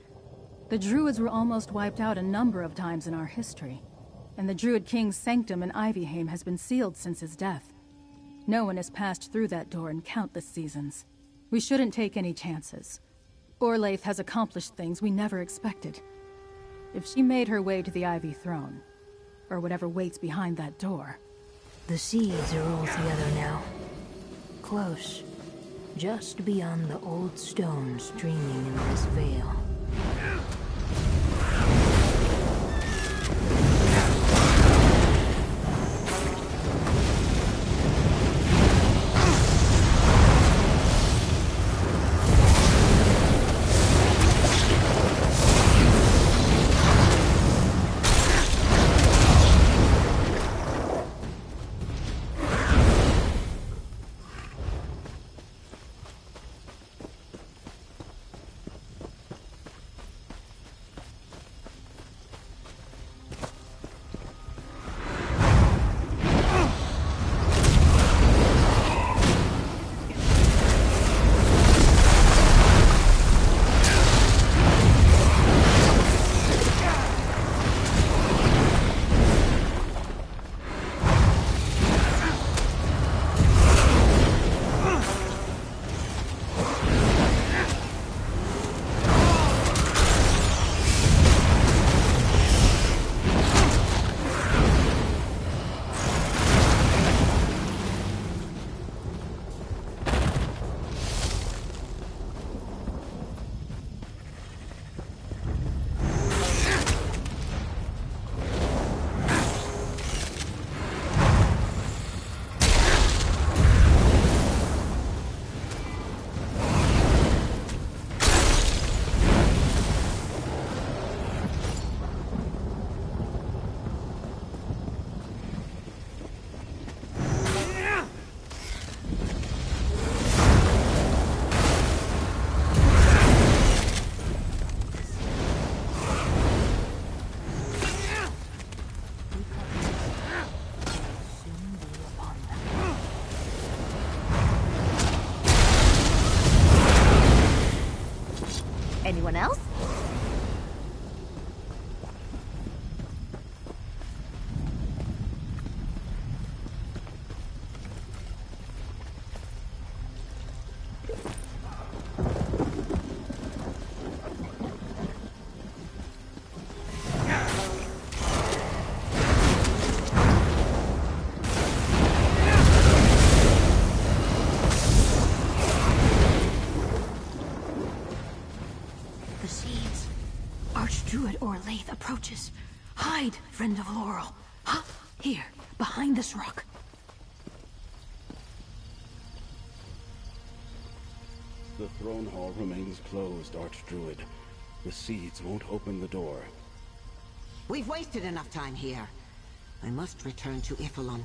The Druids were almost wiped out a number of times in our history, and the Druid King's sanctum in Ivyhain has been sealed since his death. No one has passed through that door in countless seasons. We shouldn't take any chances. Orlaith has accomplished things we never expected. If she made her way to the Ivy Throne, or whatever waits behind that door... The seeds are all together now. Close. Just beyond the old stones streaming in this vale. Anyone else? Orlaith approaches. Hide, friend of Laurel. Huh? Here, behind this rock. The throne hall remains closed, Archdruid. The seeds won't open the door. We've wasted enough time here. I must return to Ifilon.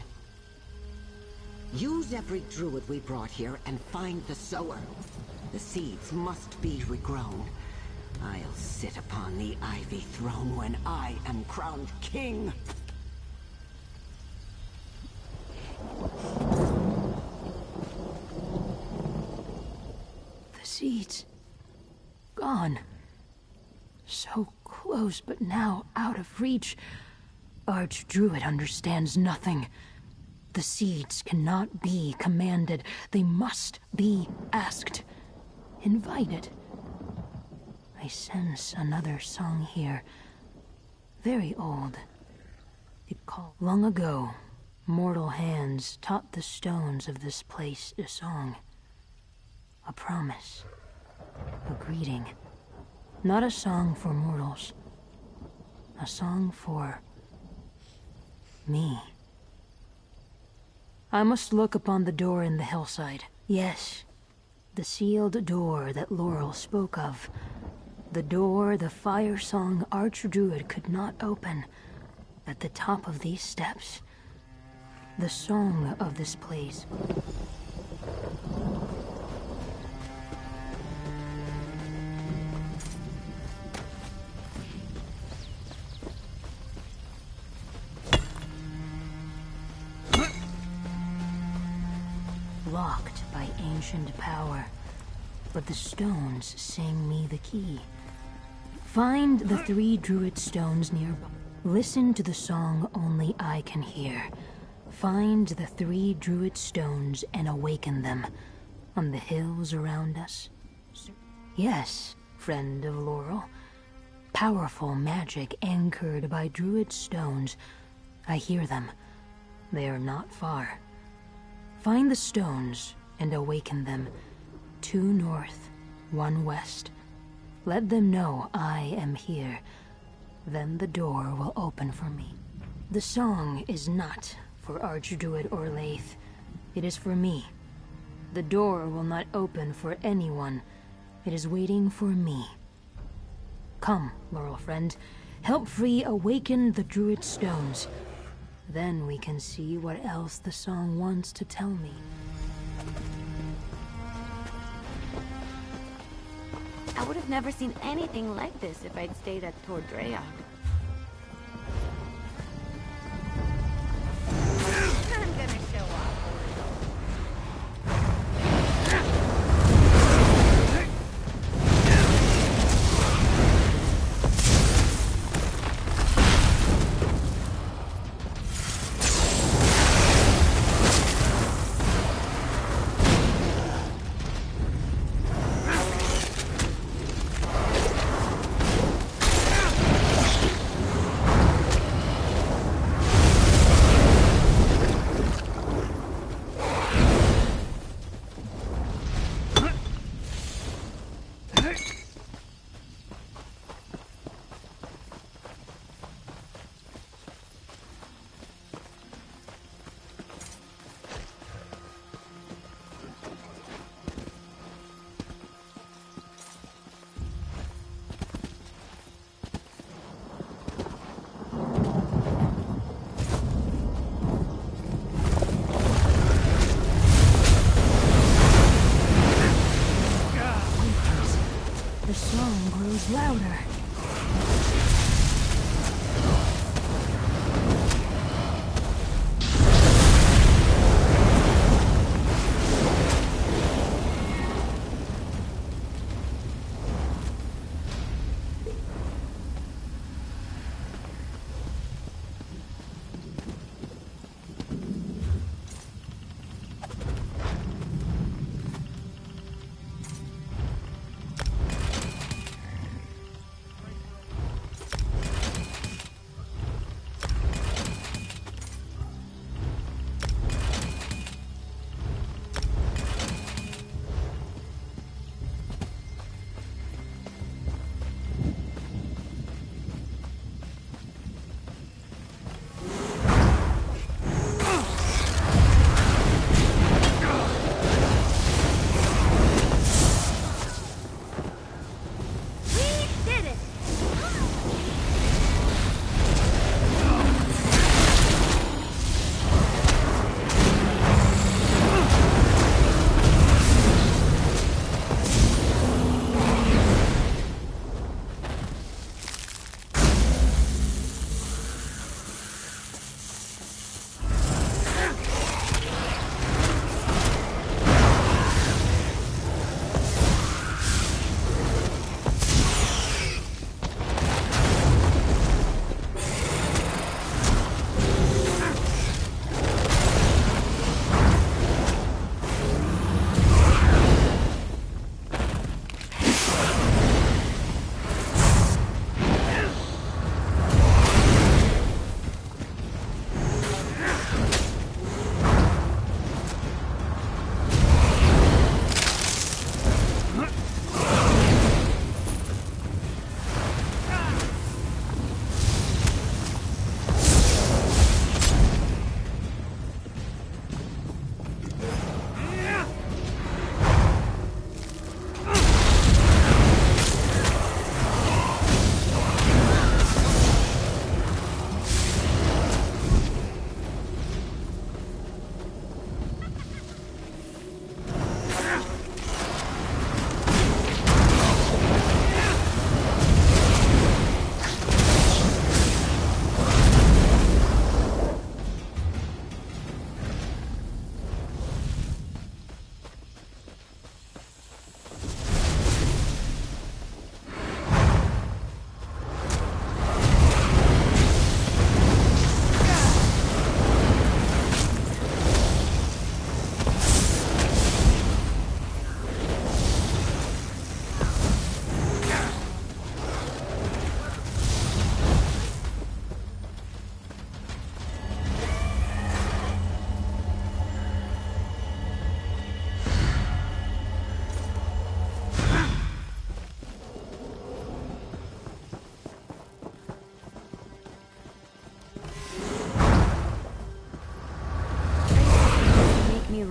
Use every druid we brought here and find the sower. The seeds must be regrown. I'll sit upon the Ivy Throne when I am crowned king. The seeds. Gone. So close, but now out of reach. Archdruid understands nothing. The seeds cannot be commanded. They must be asked. Invited. I sense another song here. Very old. It called... Long ago, mortal hands taught the stones of this place a song. A promise. A greeting. Not a song for mortals. A song for... me. I must look upon the door in the hillside. Yes, the sealed door that Laurel spoke of. The door the Firesong Archdruid could not open. At the top of these steps. The song of this place. Locked by ancient power. But the stones sing me the key. Find the 3 druid stones nearby. Listen to the song only I can hear. Find the 3 druid stones and awaken them. On the hills around us. Yes, friend of Laurel. Powerful magic anchored by druid stones. I hear them. They are not far. Find the stones and awaken them. 2 north, 1 west. Let them know I am here. Then the door will open for me. The song is not for Archdruid or Laith. It is for me. The door will not open for anyone. It is waiting for me. Come, Laurel friend. Help Free awaken the druid stones. Then we can see what else the song wants to tell me. I would have never seen anything like this if I'd stayed at Tordrea. I'm gonna show off.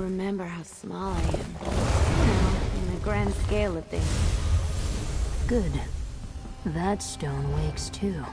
remember how small I am. You know, in the grand scale of things. Good. That stone wakes too.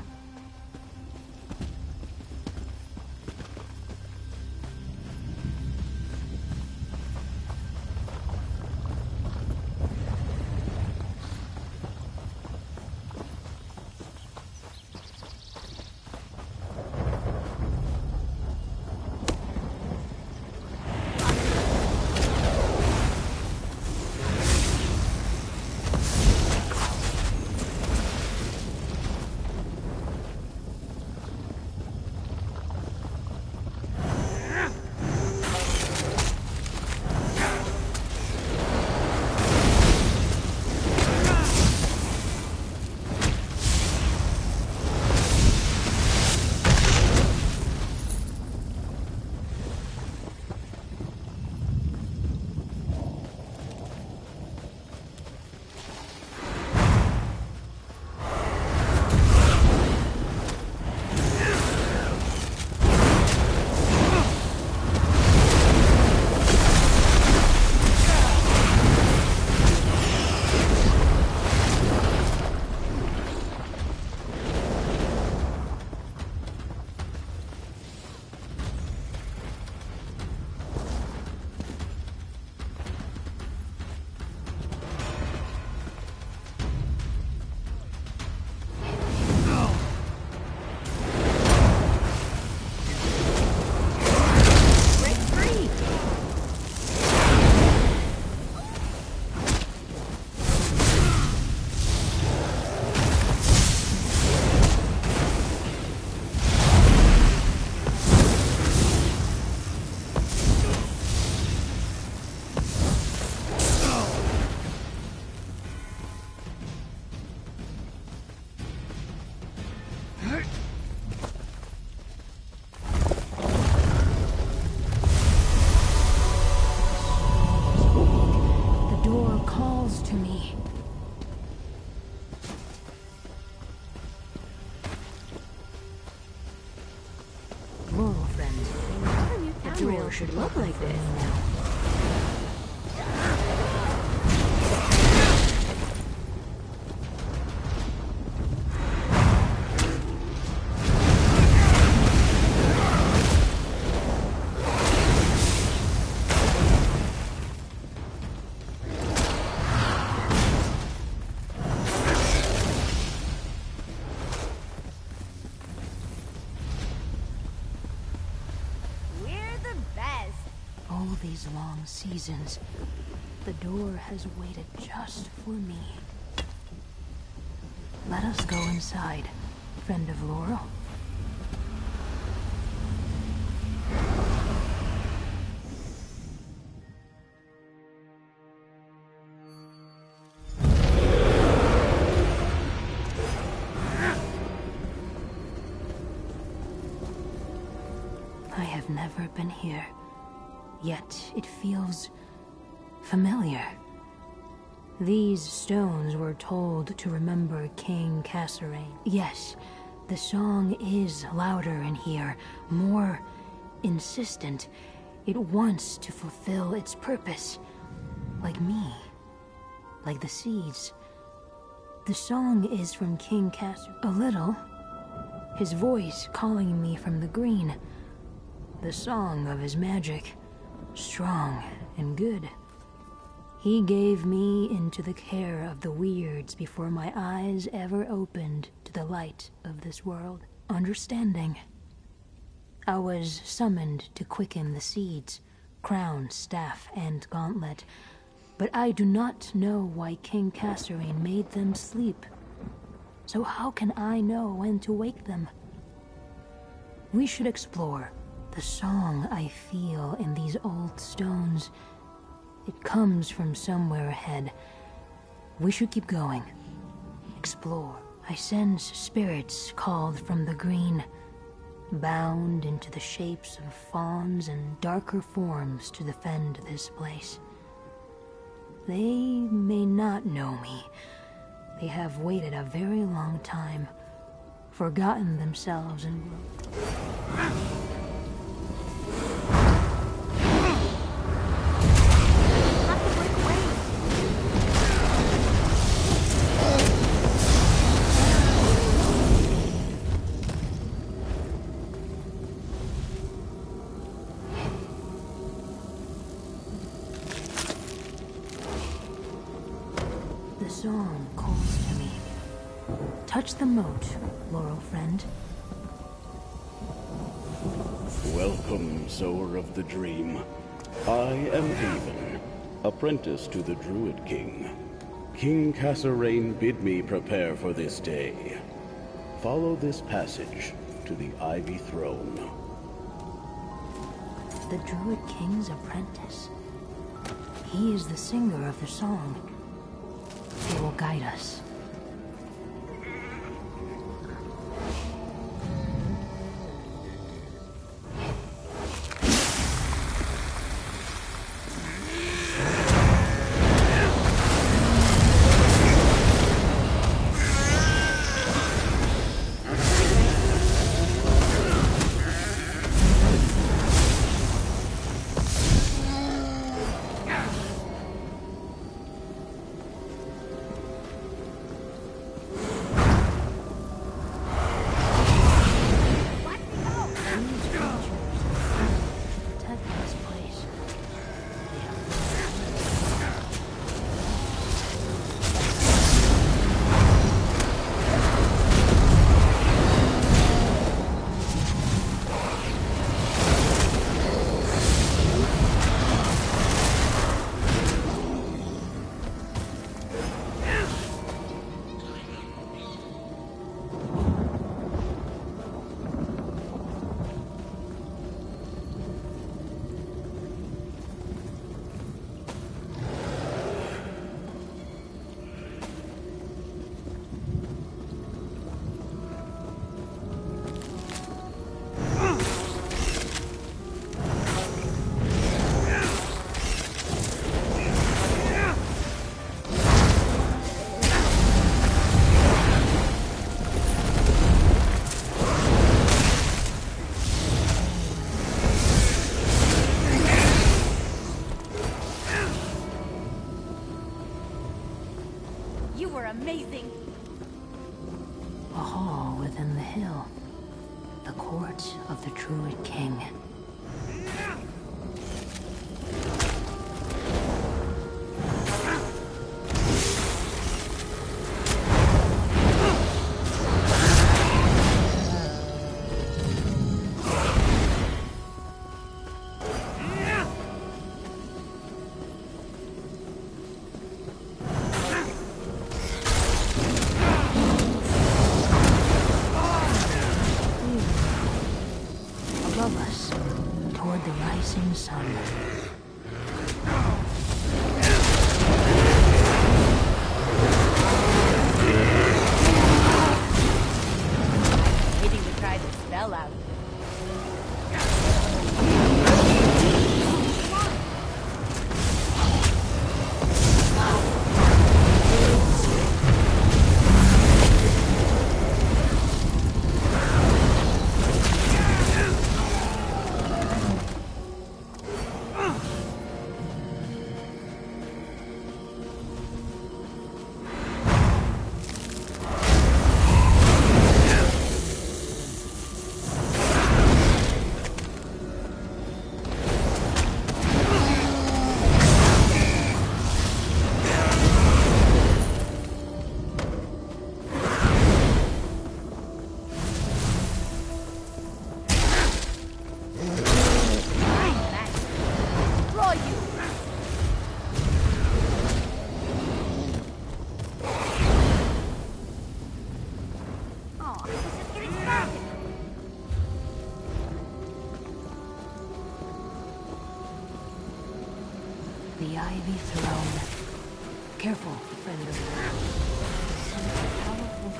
Should look like this. These long seasons, the door has waited just for me. Let us go inside, friend of Laurel. I have never been here. Yet it feels familiar. These stones were told to remember King Kasserine. Yes, the song is louder in here, more insistent. It wants to fulfill its purpose. Like me. Like the seeds. The song is from King Kasserine. A little. His voice calling me from the green. The song of his magic. Strong and good. He gave me into the care of the weirds before my eyes ever opened to the light of this world. Understanding. I was summoned to quicken the seeds, crown, staff, and gauntlet, but I do not know why King Kasserine made them sleep. So how can I know when to wake them? We should explore. The song I feel in these old stones, it comes from somewhere ahead. We should keep going. Explore. I sense spirits called from the green, bound into the shapes of fawns and darker forms to defend this place. They may not know me. They have waited a very long time, forgotten themselves and... song calls to me. Touch the moat, Laurel friend. Welcome, sower of the dream. I am Haven, apprentice to the Druid King. King Cassarain bid me prepare for this day. Follow this passage to the Ivy Throne. The Druid King's apprentice. He is the singer of the song. He will guide us. Amazing. A hall within the hill. The court of the Druid King. Above us, toward the rising sun. Waiting to try the spell out. The Ivy Throne. Careful, friend of mine. Some powerful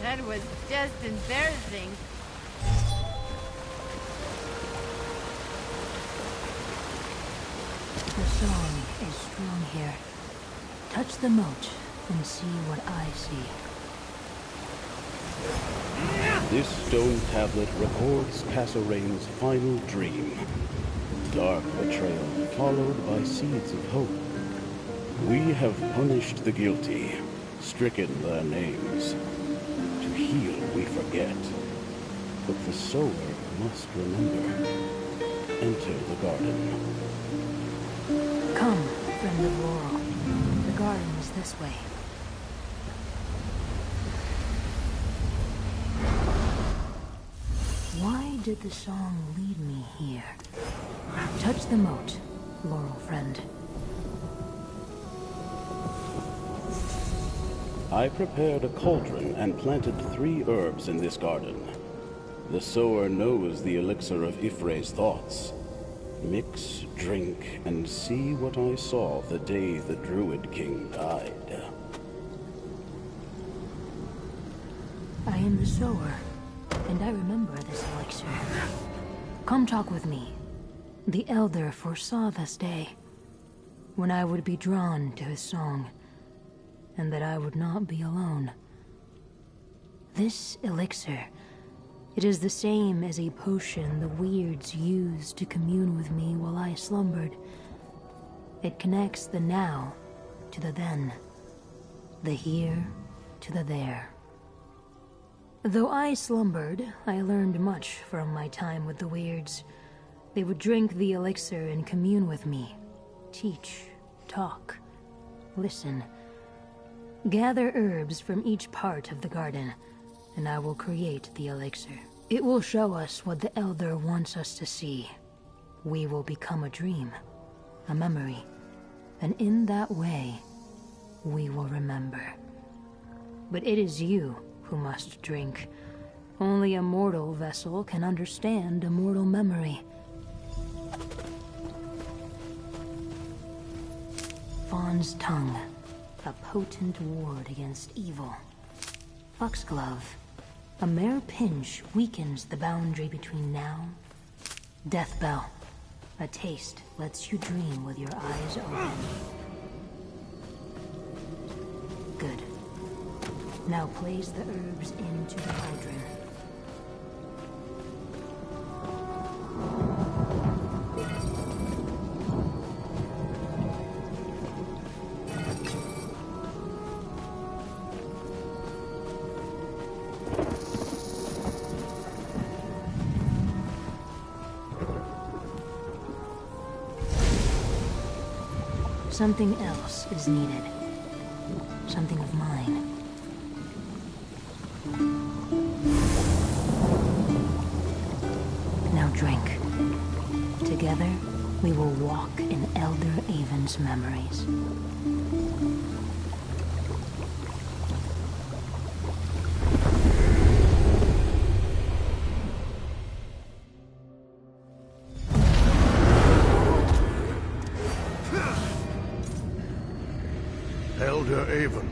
That was just embarrassing. The song is strong here. Touch the moat and see what I see. This stone tablet records Castlereagh's final dream. Dark betrayal, followed by seeds of hope. We have punished the guilty, stricken their names. To heal, we forget. But the sower must remember. Enter the garden. Come, friend of Laurel. The garden is this way. Why did the song lead me here? Touch the moat, Laurel friend. I prepared a cauldron and planted 3 herbs in this garden. The sower knows the elixir of Ifre's thoughts. Mix, drink, and see what I saw the day the Druid King died. I am the sower, and I remember this elixir. Come talk with me. The Elder foresaw this day, when I would be drawn to his song, and that I would not be alone. This elixir, it is the same as a potion the weirds used to commune with me while I slumbered. It connects the now to the then, the here to the there. Though I slumbered, I learned much from my time with the weirds. They would drink the elixir and commune with me, teach, talk, listen. Gather herbs from each part of the garden, and I will create the elixir. It will show us what the Elder wants us to see. We will become a dream, a memory, and in that way, we will remember. But it is you who must drink. Only a mortal vessel can understand a mortal memory. Fawn's tongue, a potent ward against evil. Foxglove, a mere pinch weakens the boundary between now. Deathbell, a taste lets you dream with your eyes open. Good. Now place the herbs into the cauldron. Something else is needed. Something of mine. Now drink. Together, we will walk in Elder Avon's memories. Elder Avon,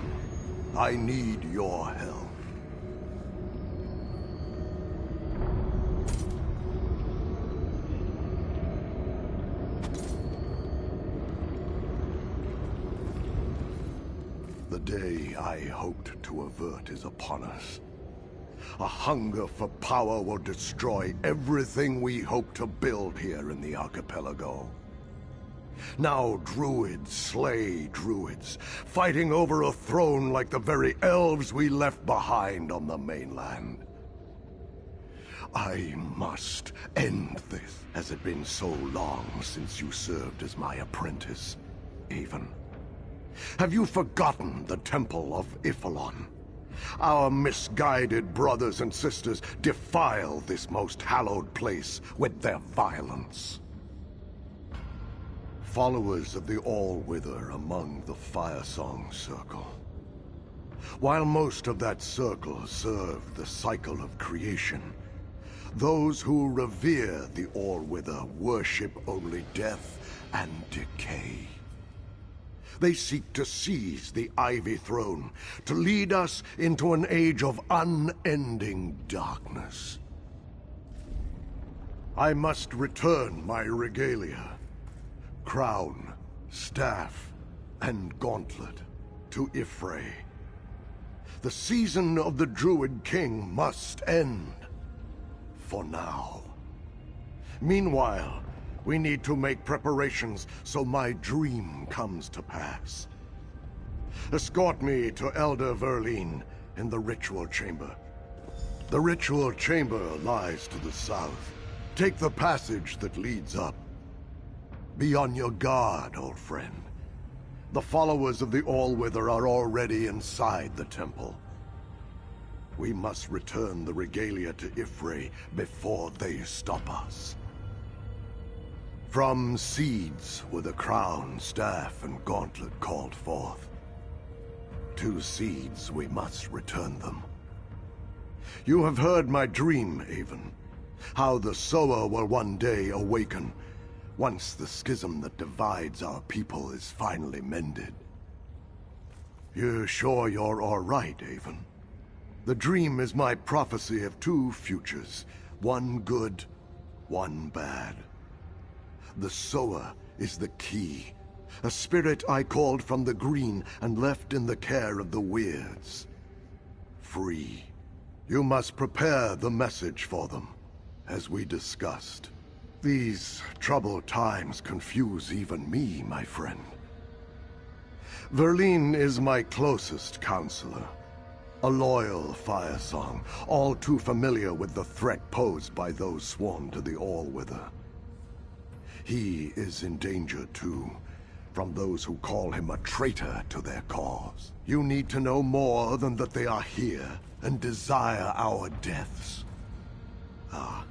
I need your help. The day I hoped to avert is upon us. A hunger for power will destroy everything we hope to build here in the archipelago. Now druids slay druids, fighting over a throne like the very elves we left behind on the mainland. I must end this. Has it been so long since you served as my apprentice, Avon? Have you forgotten the Temple of Ipholon? Our misguided brothers and sisters defile this most hallowed place with their violence. Followers of the All-Wither among the Firesong Circle. While most of that circle serve the cycle of creation, those who revere the All-Wither worship only death and decay. They seek to seize the Ivy Throne, to lead us into an age of unending darkness. I must return my regalia. Crown, staff, and gauntlet to Ifre. The season of the Druid King must end. For now. Meanwhile, we need to make preparations so my dream comes to pass. Escort me to Elder Verlin in the ritual chamber. The ritual chamber lies to the south. Take the passage that leads up. Be on your guard, old friend. The followers of the All-Wither are already inside the temple. We must return the regalia to Ifre before they stop us. From Seeds were the crown, staff, and gauntlet called forth. To Seeds we must return them. You have heard my dream, Avon. How the Sower will one day awaken, once the schism that divides our people is finally mended. You're sure you're all right, Avon? The dream is my prophecy of two futures, one good, one bad. The Sower is the key, a spirit I called from the green and left in the care of the Weirds. Free. You must prepare the message for them, as we discussed. These troubled times confuse even me, my friend. Verlin is my closest counselor. A loyal Firesong, all too familiar with the threat posed by those sworn to the All-Wither. He is in danger too, from those who call him a traitor to their cause. You need to know more than that they are here and desire our deaths. Ah,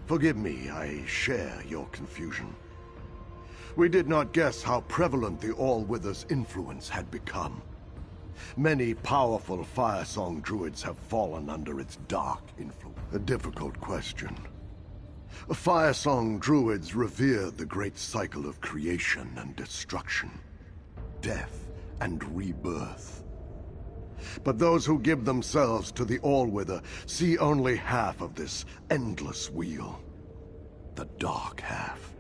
forgive me, I share your confusion. We did not guess how prevalent the All-Wither's influence had become. Many powerful Firesong druids have fallen under its dark influence. A difficult question. Firesong druids revere the great cycle of creation and destruction, death and rebirth. But those who give themselves to the All-Wither see only half of this endless wheel. The dark half.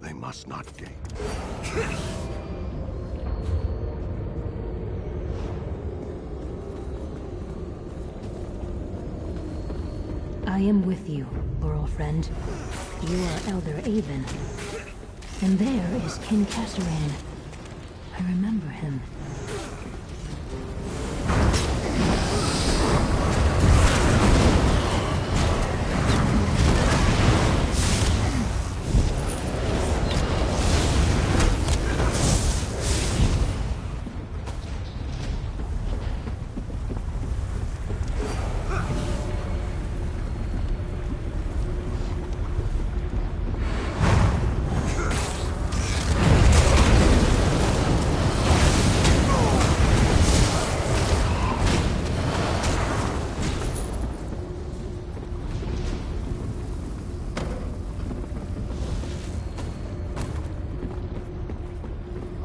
They must not gain. I am with you, Laurel friend. You are Elder Avon. And there is King Kassaran. I remember him.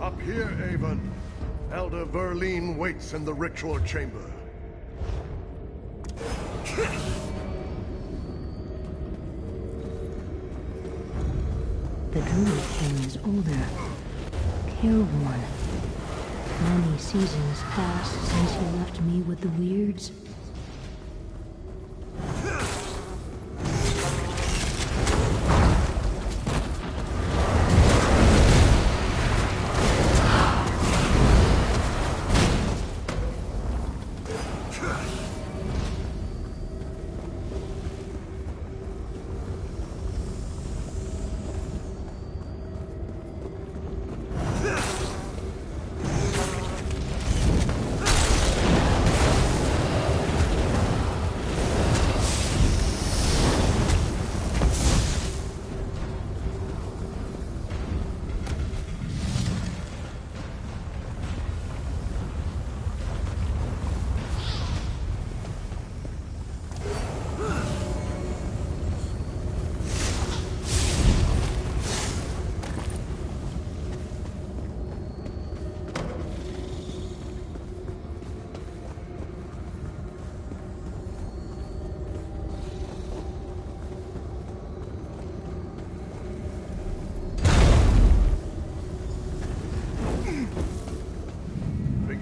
Up here, Avon. Elder Verlin waits in the ritual chamber. The Druid King is older, careworn. Many seasons passed since he left me with the Weirds.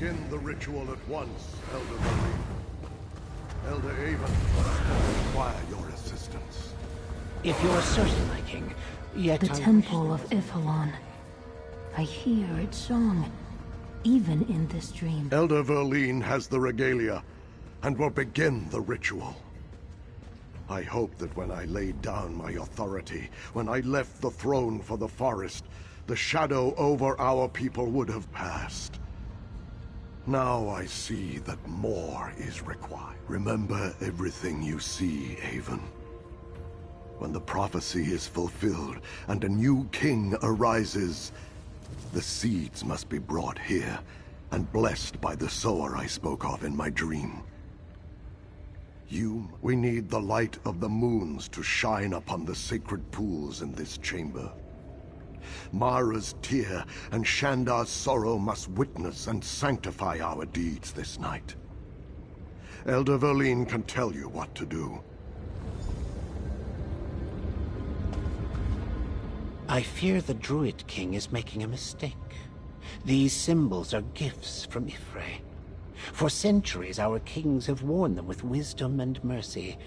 begin the ritual at once, Elder Marie. Elder Avon require your assistance. If you're certain, my king, yet The temple of Iphalon. I hear its song, even in this dream. Elder Verlene has the regalia, and will begin the ritual. I hope that when I laid down my authority, when I left the throne for the forest, the shadow over our people would have passed. Now I see that more is required. Remember everything you see, Avon. When the prophecy is fulfilled and a new king arises, the seeds must be brought here and blessed by the sower I spoke of in my dream. We need the light of the moons to shine upon the sacred pools in this chamber. Mara's tear and Shandar's sorrow must witness and sanctify our deeds this night. Elder Verlene can tell you what to do. I fear the Druid King is making a mistake. These symbols are gifts from Ifre. For centuries, our kings have worn them with wisdom and mercy.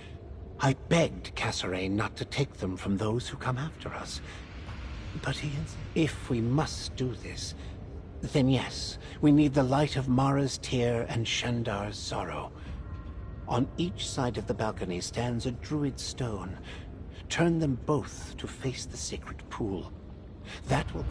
I begged Kasserine not to take them from those who come after us. But he is... If we must do this, then yes, we need the light of Mara's tear and Shandar's sorrow. On each side of the balcony stands a druid stone. Turn them both to face the sacred pool. That will...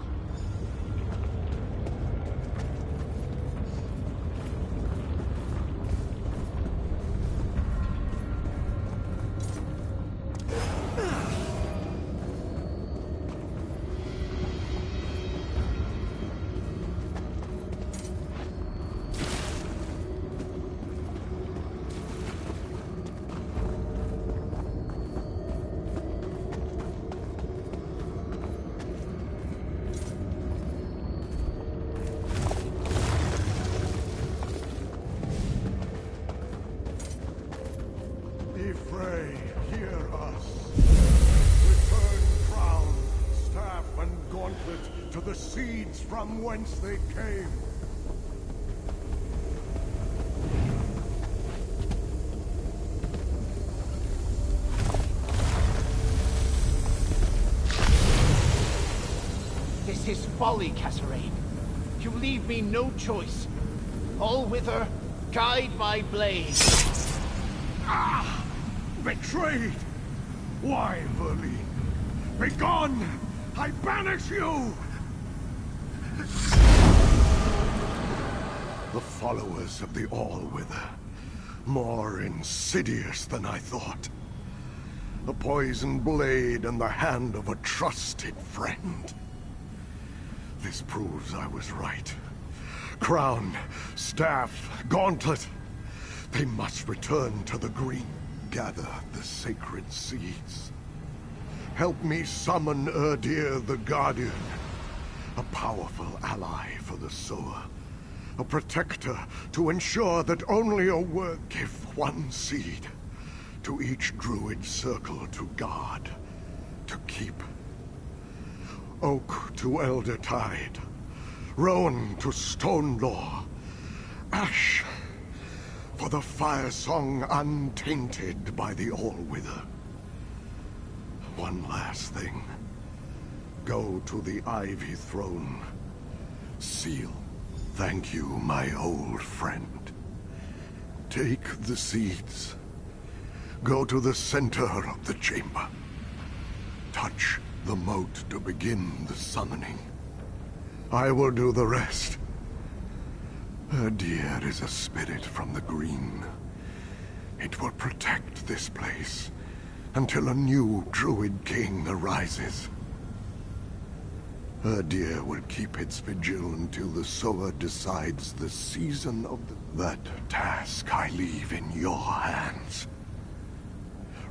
Ifre, hear us. Return crown, staff, and gauntlet to the seeds from whence they came. This is folly, Kasserine. You leave me no choice. All wither, guide my blade. Ah! Betrayed! Why, Verlene? Begone! I banish you! The followers of the All-Wither. More insidious than I thought. A poisoned blade in the hand of a trusted friend. This proves I was right. Crown, staff, gauntlet. They must return to the green. Gather the sacred seeds. Help me summon Erdir the Guardian. A powerful ally for the sower. A protector to ensure that only a word give one seed. To each druid circle to guard. To keep. Oak to Elder Tide. Rowan to Stone Law. Ash for the Firesong untainted by the All-Wither. One last thing. Go to the Ivy Throne. Seal. Thank you, my old friend. Take the seeds. Go to the center of the chamber. Touch the moat to begin the summoning. I will do the rest. Erdir is a spirit from the green. It will protect this place until a new druid king arises. Erdir will keep its vigil until the sower decides the season of that task I leave in your hands.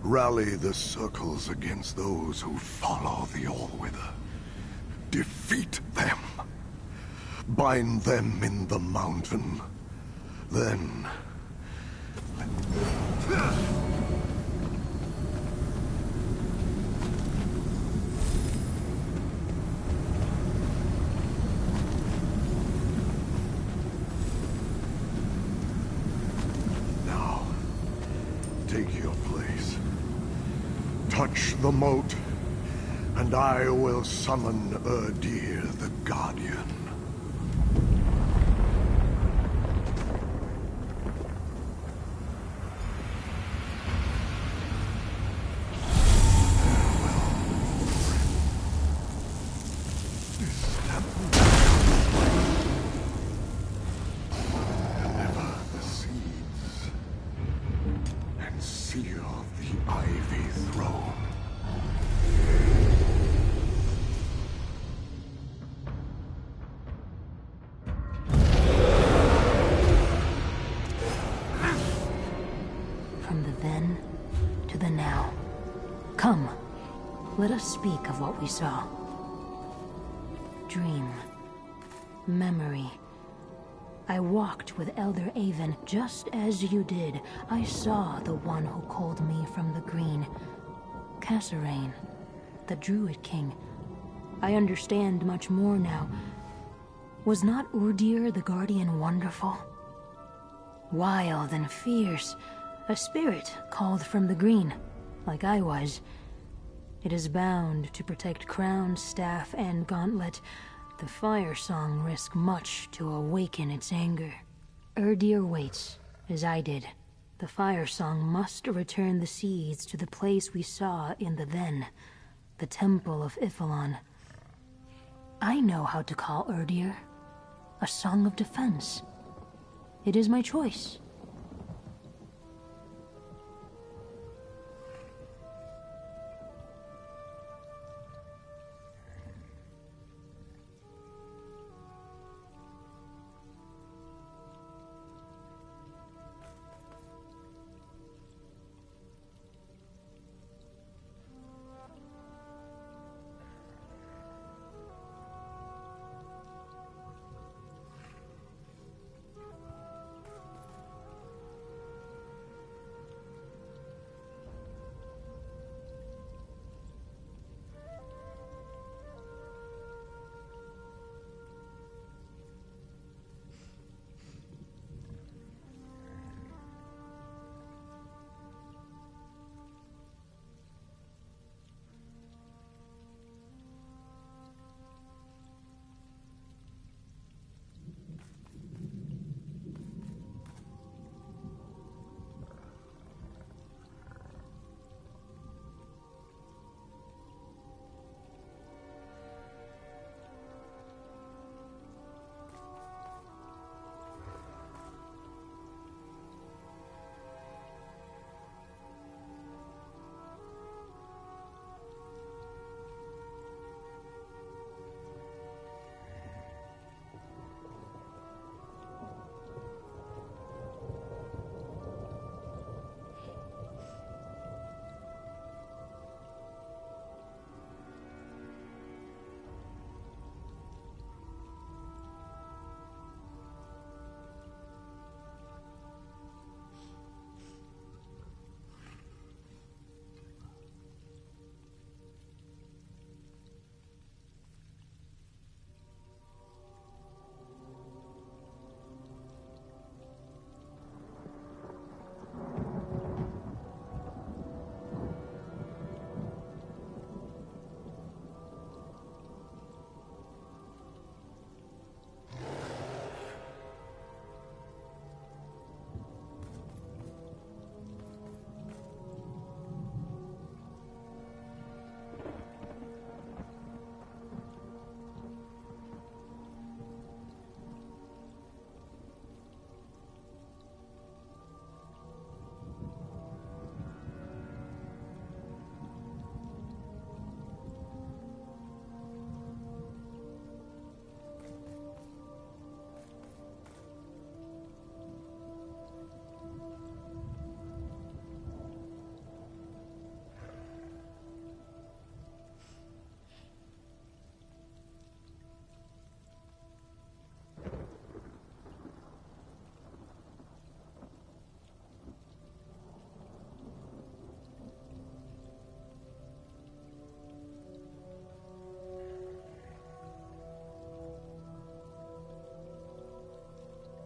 Rally the circles against those who follow the All-Wither. Defeat them. Bind them in the mountain. Then... touch the moat, and I will summon Erdir the Guardian. Let us speak of what we saw. Dream. Memory. I walked with Elder Avon just as you did. I saw the one who called me from the green. Kasserine, the Druid King. I understand much more now. Was not Erdir the Guardian wonderful? Wild and fierce. A spirit called from the green, like I was. It is bound to protect crown, staff, and gauntlet. The Firesong risk much to awaken its anger. Erdir waits, as I did. The Firesong must return the seeds to the place we saw in the Then, the Temple of Iphelon. I know how to call Erdir a song of defense. It is my choice.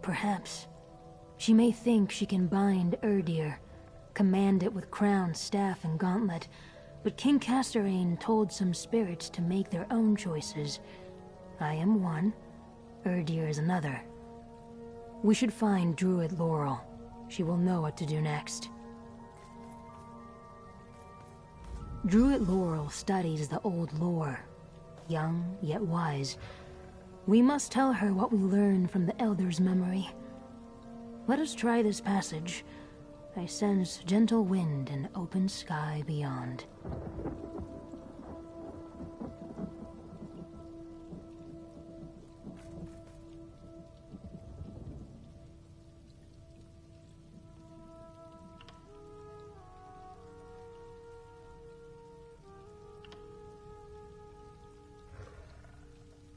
Perhaps. She may think she can bind Erdir, command it with crown, staff, and gauntlet, But King Casterain told some spirits to make their own choices. I am one, Erdir is another. We should find Druid Laurel. She will know what to do next. Druid Laurel studies the old lore, young yet wise. We must tell her what we learned from the Elder's memory. Let us try this passage. I sense gentle wind and open sky beyond.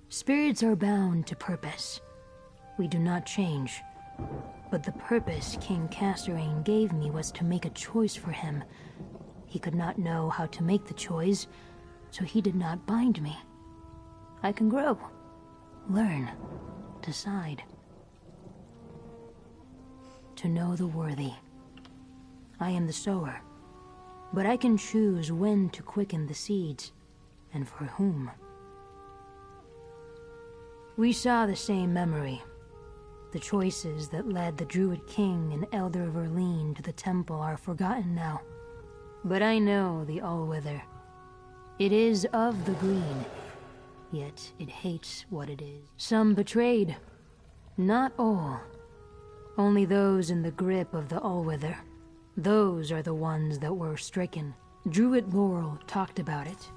Spirits are bound to purpose. We do not change. But the purpose King Casterain gave me was to make a choice for him. He could not know how to make the choice, so he did not bind me. I can grow, learn, decide. To know the worthy. I am the sower, but I can choose when to quicken the seeds, and for whom. We saw the same memory. The choices that led the Druid King and Elder Verleen to the temple are forgotten now. But I know the Allwither. It is of the green, yet it hates what it is. Some betrayed. Not all. Only those in the grip of the Allwither. Those are the ones that were stricken. Druid Laurel talked about it,